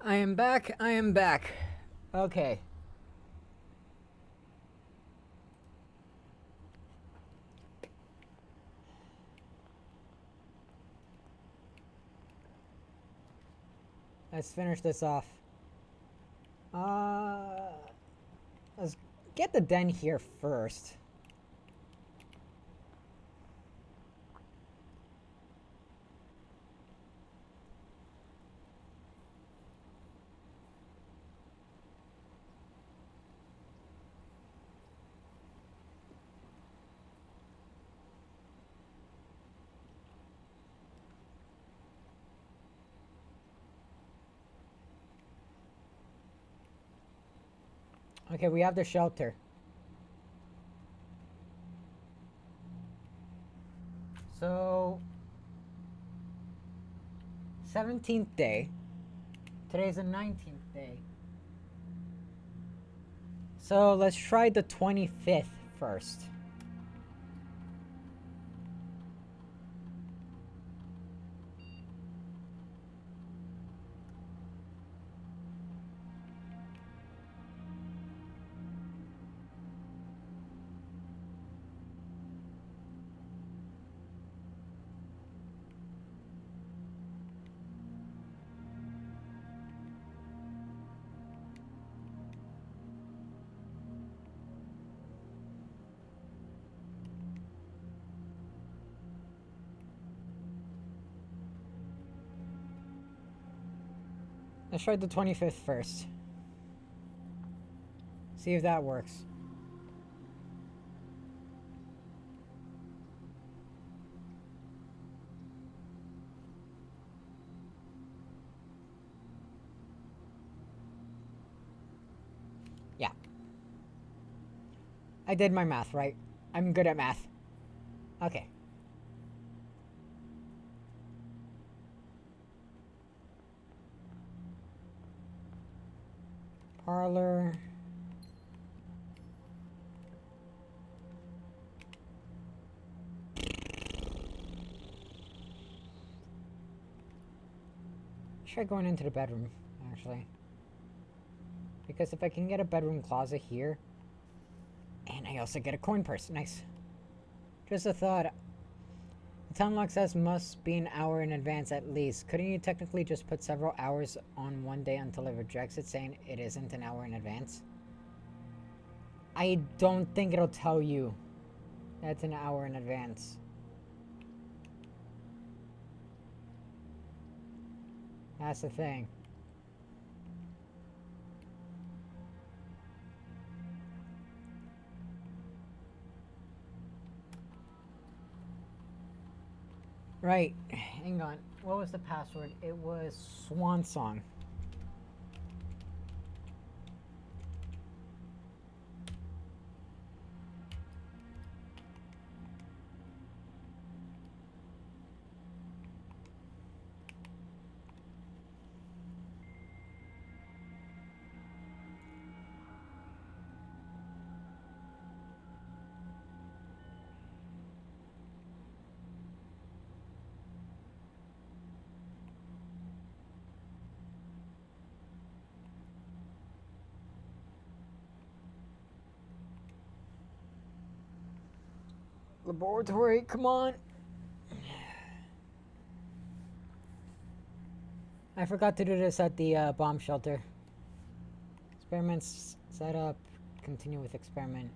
I am back. I am back. Okay. Let's finish this off. Let's get the den here first. Okay, we have the shelter. So, 17th day. Today's the 19th day. So, let's try the 25th first. Let's try the 25th first. See if that works. Yeah. I did my math, right? I'm good at math. Okay. Parlor. Try going into the bedroom, actually. Because if I can get a bedroom closet here, and I also get a coin purse, nice. Just a thought. The town lock says must be an hour in advance at least. Couldn't you technically just put several hours on one day until it rejects it, saying it isn't an hour in advance? I don't think it'll tell you that's an hour in advance. That's the thing. Right, hang on. What was the password? It was Swan Song. Laboratory, come on. I forgot to do this at the bomb shelter. Experiments set up. Continue with experiment.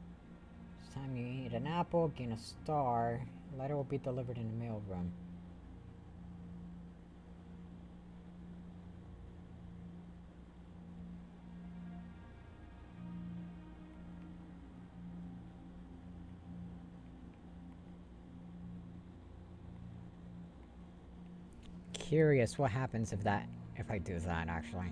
This time you eat an apple, gain a star. Letter will be delivered in the mail room. Curious what happens if I do that actually.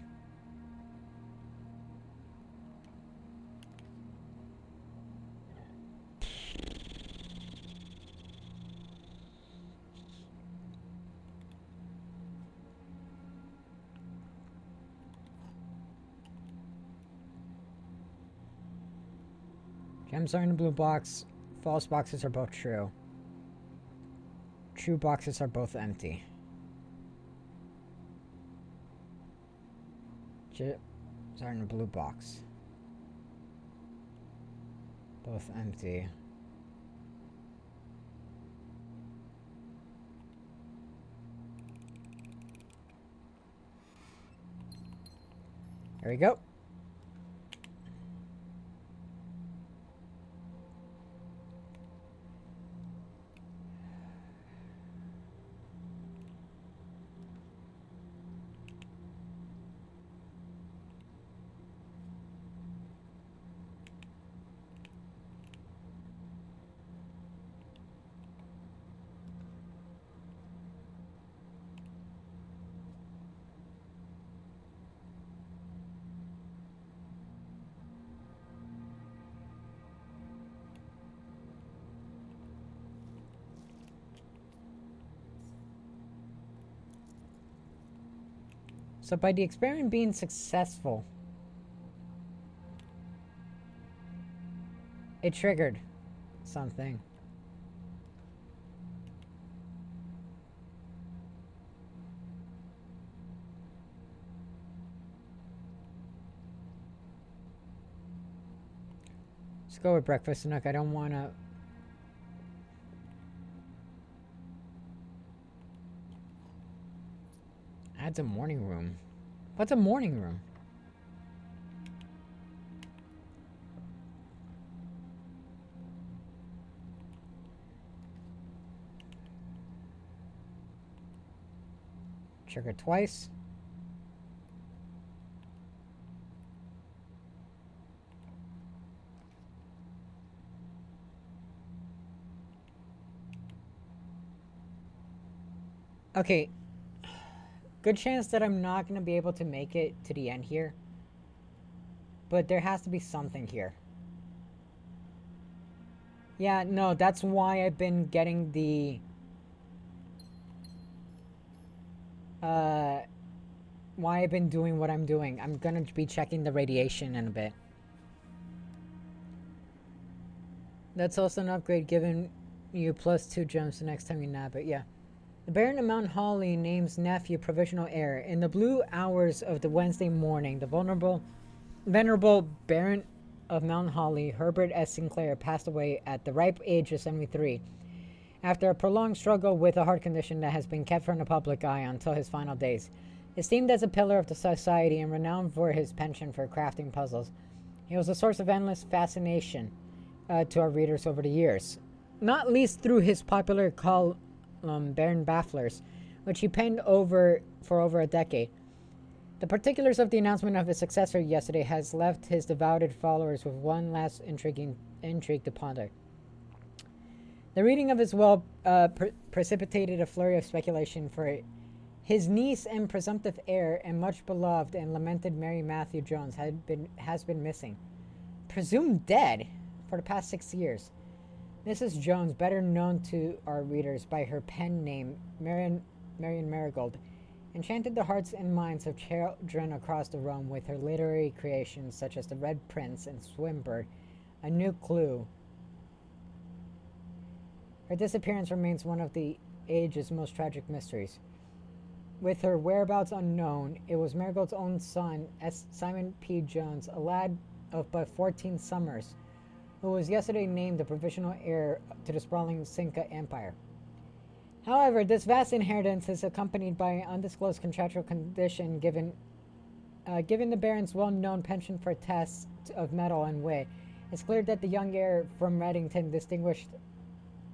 Gems are in the blue box. False boxes are both true. True boxes are both empty. Chips are in a blue box. Both empty. There we go. So by the experiment being successful, it triggered something. Let's go with breakfast, Nook. I don't want to... Adds a morning room. What's a morning room? Trigger twice. Okay. Good chance that I'm not going to be able to make it to the end here. But there has to be something here. Yeah, no, that's why I've been getting the... why I've been doing what I'm doing. I'm gonna be checking the radiation in a bit. That's also an upgrade, giving you +2 gems the next time you nab it, yeah. The Baron of Mount Holly names nephew provisional heir. In the blue hours of the Wednesday morning, the venerable Baron of Mount Holly, Herbert S. Sinclair, passed away at the ripe age of 73. After a prolonged struggle with a heart condition that has been kept from the public eye until his final days. Esteemed as a pillar of the society and renowned for his penchant for crafting puzzles, he was a source of endless fascination to our readers over the years. Not least through his popular column, Baron Bafflers, which he penned for over a decade. The particulars of the announcement of his successor yesterday has left his devoted followers with one last intrigue to ponder. The reading of his will precipitated a flurry of speculation for his niece and presumptive heir and much beloved and lamented Mary Matthew Jones has been missing. Presumed dead for the past 6 years. Mrs. Jones, better known to our readers by her pen name, Marion Marigold, enchanted the hearts and minds of children across the realm with her literary creations such as The Red Prince and Swinburne, a new clue. Her disappearance remains one of the age's most tragic mysteries. With her whereabouts unknown, it was Marigold's own son, Simon P. Jones, a lad of but 14 summers, who was yesterday named the provisional heir to the sprawling Cinca Empire. However, this vast inheritance is accompanied by an undisclosed contractual condition given the Baron's well-known penchant for tests of metal and weight. It's clear that the young heir from Reddington, distinguished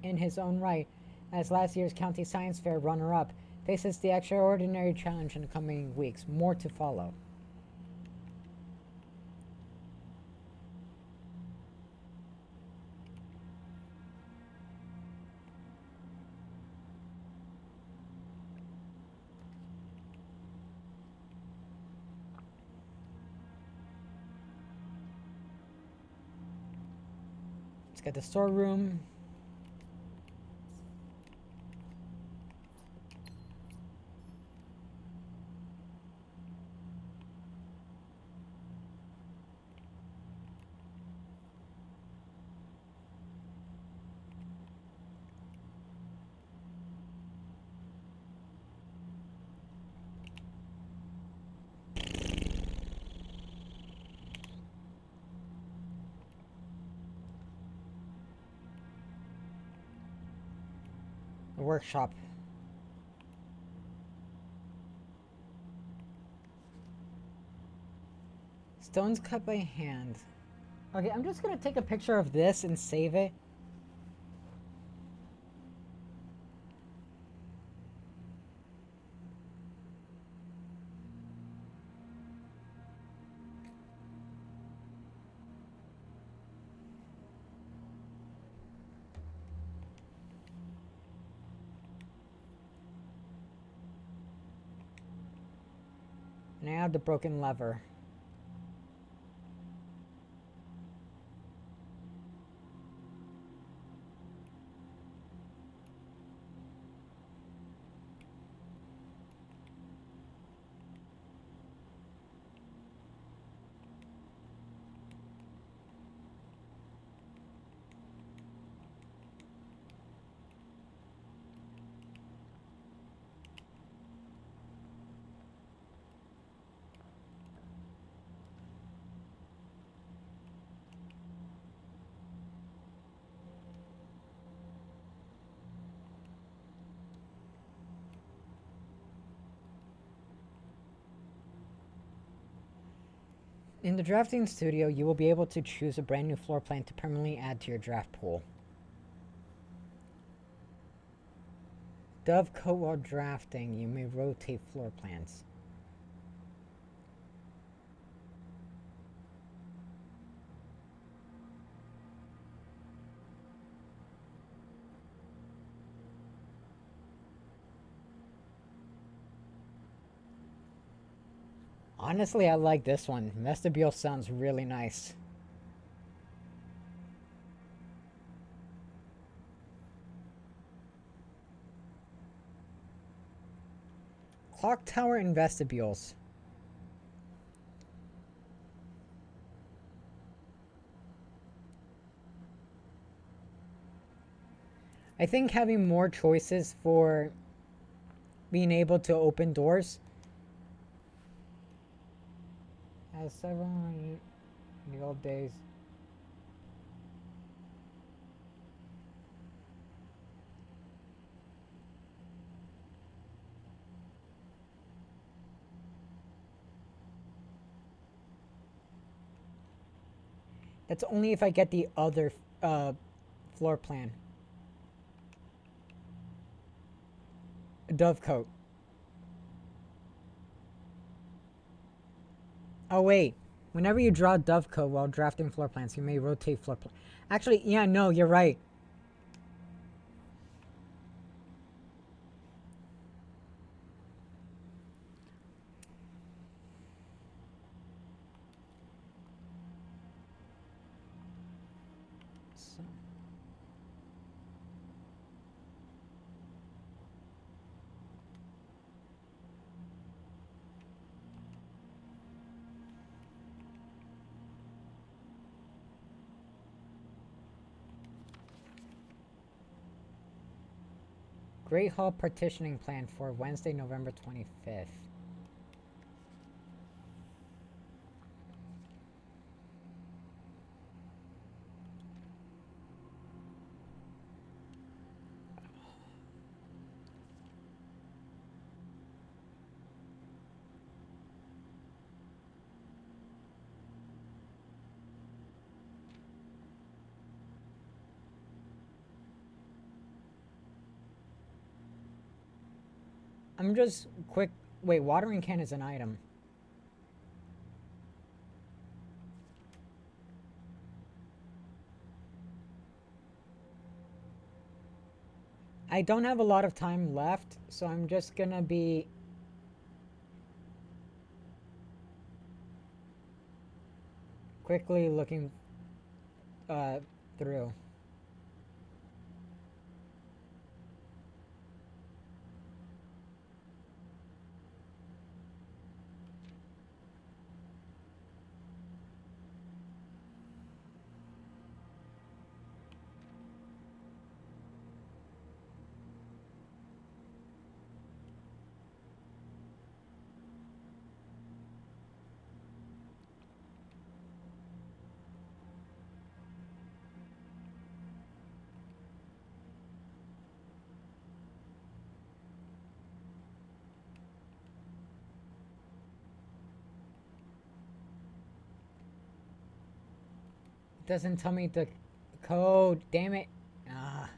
in his own right as last year's County Science Fair runner-up, faces the extraordinary challenge in the coming weeks. More to follow. Let's get the storeroom. Workshop. Stones cut by hand. Okay, I'm just gonna take a picture of this and save it. And I have the broken lever. In the drafting studio, you will be able to choose a brand new floor plan to permanently add to your draft pool. Dovecoat while drafting, you may rotate floor plans. Honestly, I like this one. Vestibule sounds really nice. Clock tower and vestibules. I think having more choices for being able to open doors as several in the old days. That's only if I get the other floor plan. Dovecoat. Oh wait. Whenever you draw Dovecoat while drafting floor plans, you may rotate floor plan. Actually, yeah, no, you're right. So. Great Hall partitioning plan for Wednesday, November 25th. I'm just quick. Wait, watering can is an item. I don't have a lot of time left, so I'm just gonna be quickly looking through. Doesn't tell me the code. Damn it. Ah.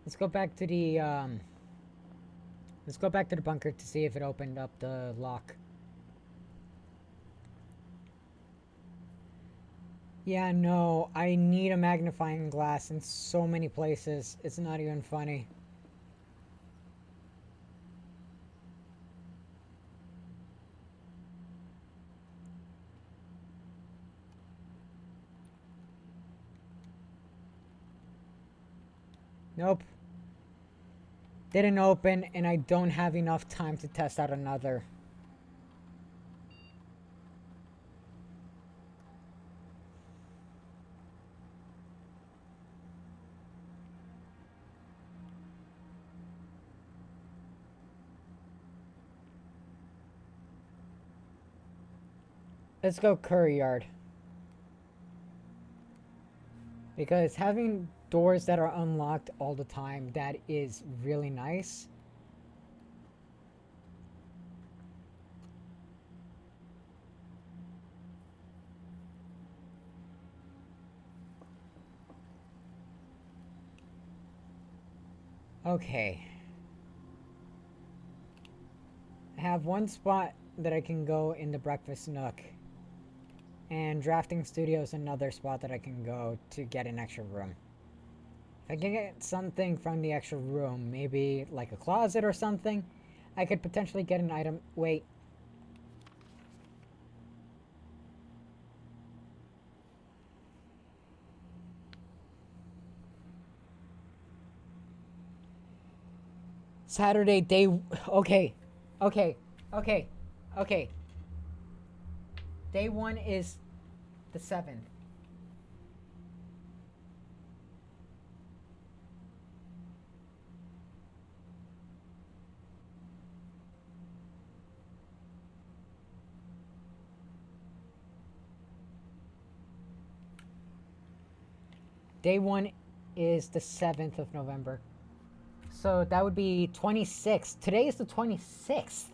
Let's go back to the let's go back to the bunker to see if it opened up the lock. Yeah, no, I need a magnifying glass in so many places. It's not even funny. Nope. Didn't open, and I don't have enough time to test out another. Let's go curry yard. Because having doors that are unlocked all the time, that is really nice. Okay. I have one spot that I can go in the breakfast nook. And drafting studio is another spot that I can go to get an extra room. If I can get something from the extra room, maybe like a closet or something, I could potentially get an item. Wait. Saturday day. Okay. Okay. Okay. Okay. Day 1 is the 7th. Day 1 is the 7th of November. So that would be 26th. Today is the 26th.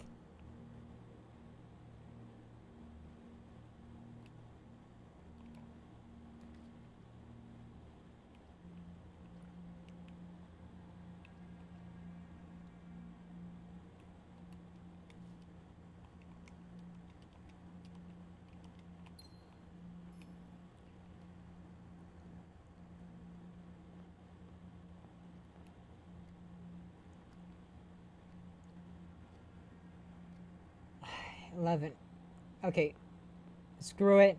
$11. Okay. Screw it.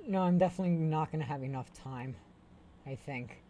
No, I'm definitely not going to have enough time, I think.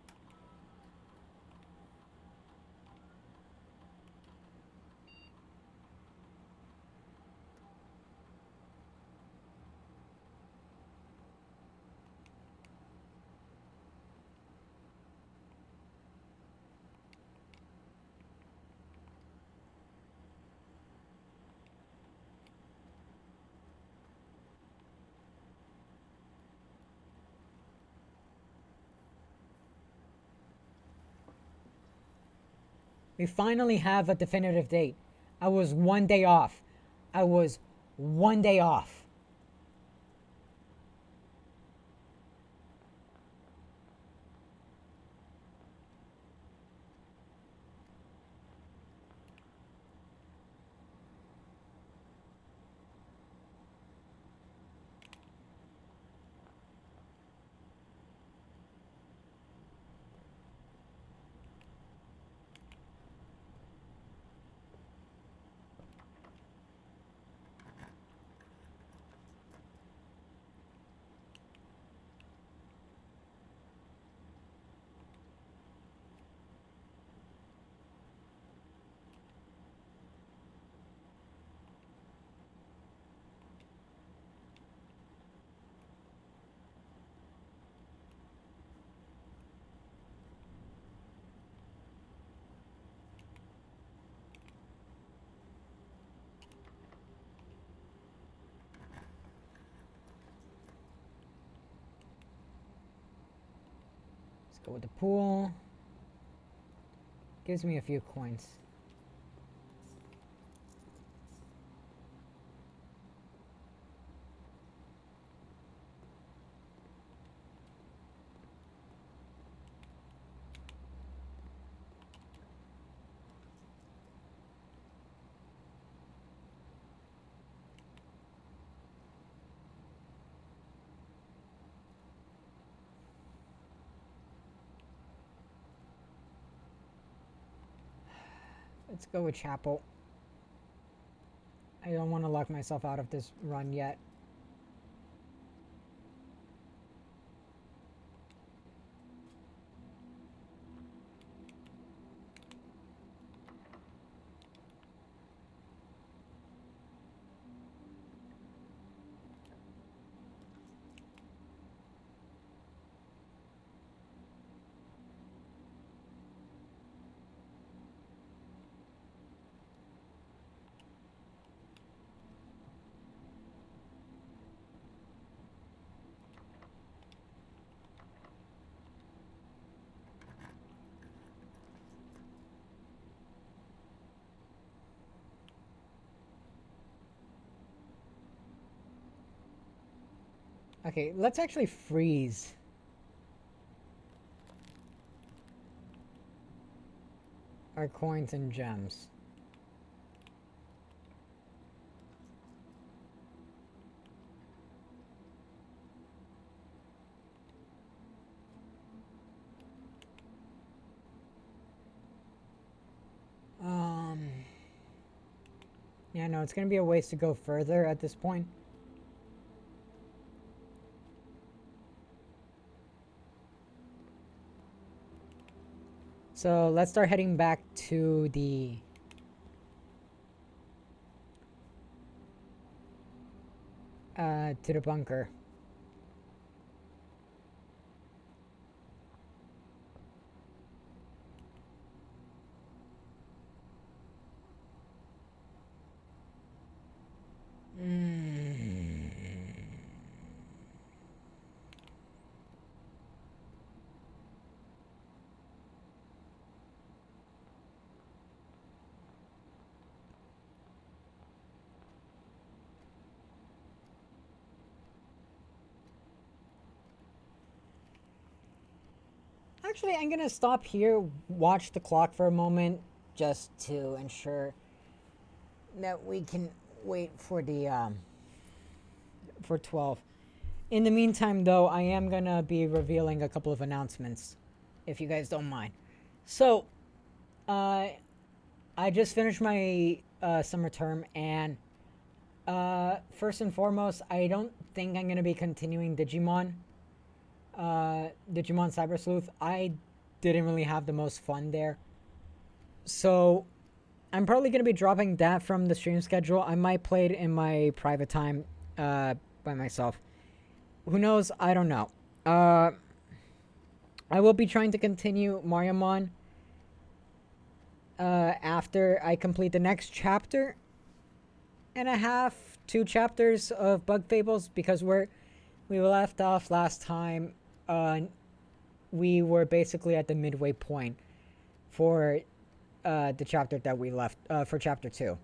We finally have a definitive date. I was 1 day off. I was 1 day off. Let's go with the pool. Gives me a few coins. Let's go with Chapel. I don't want to lock myself out of this run yet. Okay, let's actually freeze. Our coins and gems. Yeah, no, it's gonna be a ways to go further at this point. So let's start heading back to the bunker. Actually, I'm gonna stop here, watch the clock for a moment, just to ensure that we can wait for the for 12. In the meantime, though, I am gonna be revealing a couple of announcements, if you guys don't mind. So, I just finished my summer term, and first and foremost, I don't think I'm gonna be continuing Digimon. Digimon Cyber Sleuth. I didn't really have the most fun there, so I'm probably gonna be dropping that from the stream schedule. I might play it in my private time, by myself. Who knows? I don't know. I will be trying to continue Mariamon after I complete the next chapter and a half, 2 chapters of Bug Fables, because we left off last time. We were basically at the midway point for the chapter that we left for chapter 2.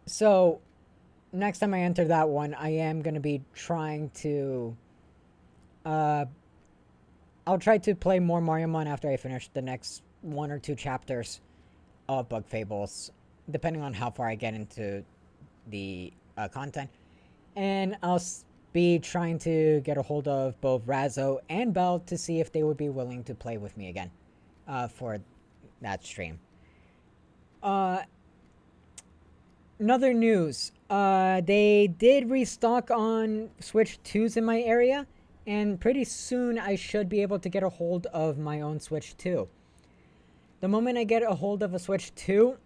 So next time I enter that one, I am gonna be trying to I'll try to play more Mariamon after I finish the next 1 or 2 chapters of Bug Fables, depending on how far I get into the content. And I'll be trying to get a hold of both Razzo and Bell to see if they would be willing to play with me again for that stream. Another news. They did restock on Switch 2s in my area, and pretty soon I should be able to get a hold of my own Switch 2. The moment I get a hold of a Switch 2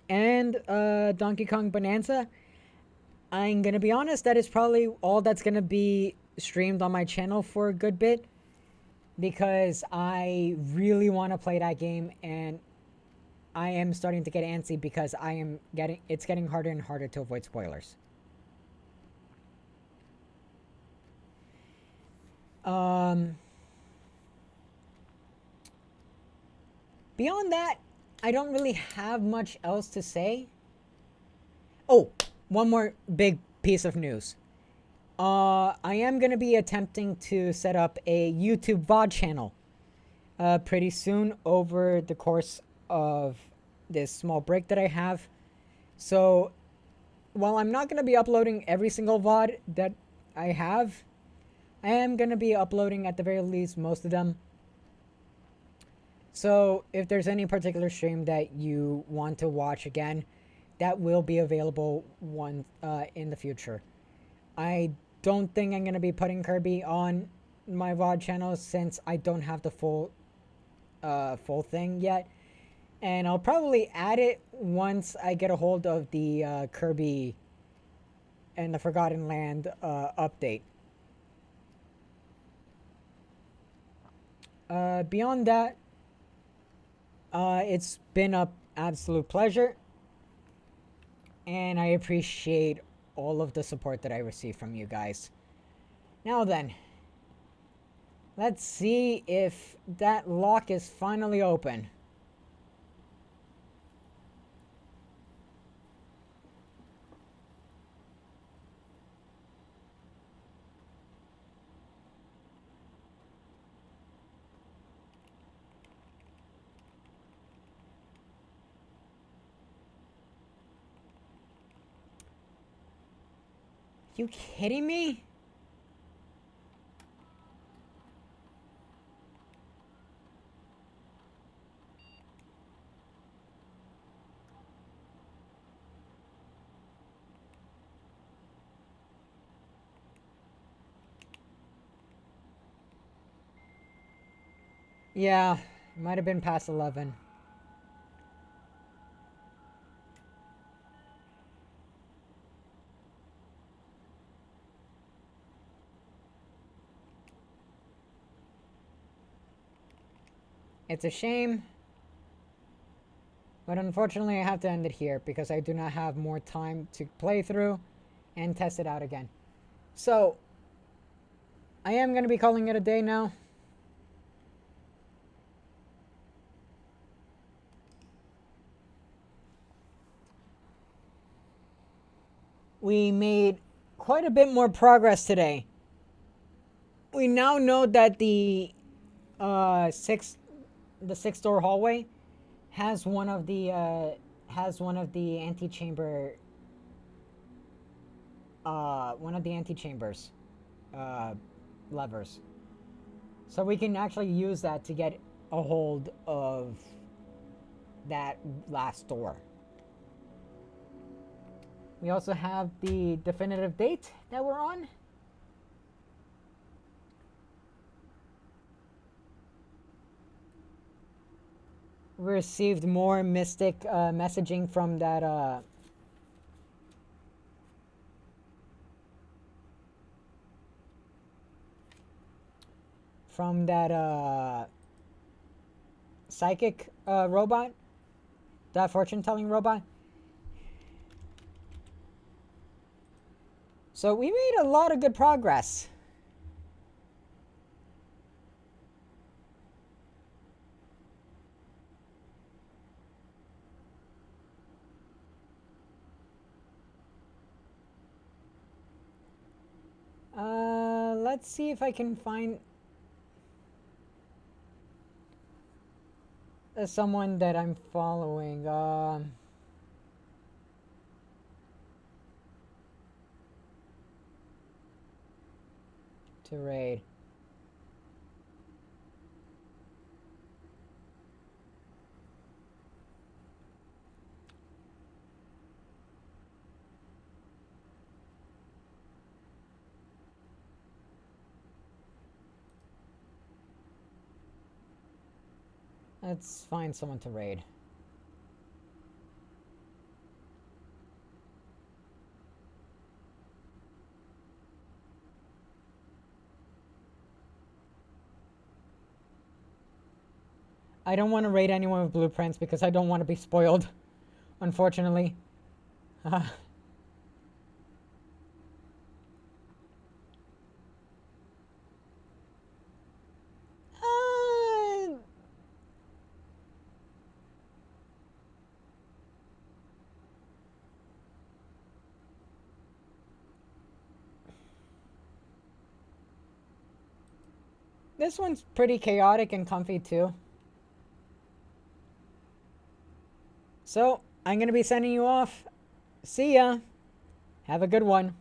and Donkey Kong Bonanza, I'm gonna be honest, that is probably all that's gonna be streamed on my channel for a good bit, because I really want to play that game, and I am starting to get antsy because it's getting harder and harder to avoid spoilers. Um, Beyond that, I don't really have much else to say. Oh, one more big piece of news. I am gonna be attempting to set up a YouTube VOD channel pretty soon over the course of this small break that I have. So, while I'm not gonna be uploading every single VOD that I have, I am gonna be uploading at the very least most of them. So, if there's any particular stream that you want to watch again, that will be available one in the future. I don't think I'm gonna be putting Kirby on my VOD channel since I don't have the full thing yet, and I'll probably add it once I get a hold of the Kirby and the Forgotten Land update. Beyond that, it's been an absolute pleasure, and I appreciate all of the support that I receive from you guys. Now then, let's see if that lock is finally open. You kidding me? Yeah, might have been past 11. It's a shame, but unfortunately I have to end it here because I do not have more time to play through and test it out again. So, I am going to be calling it a day now. We made quite a bit more progress today. We now know that uh six the six door hallway has one of the antechamber one of the antechambers levers. So we can actually use that to get a hold of that last door. We also have the definitive date that we're on. We received more mystic messaging from that psychic robot, that fortune telling robot. So we made a lot of good progress. Let's see if I can find someone that I'm following. To raid. Let's find someone to raid. I don't want to raid anyone with blueprints because I don't want to be spoiled, unfortunately. This one's pretty chaotic and comfy too. So, I'm gonna be sending you off. See ya. Have a good one.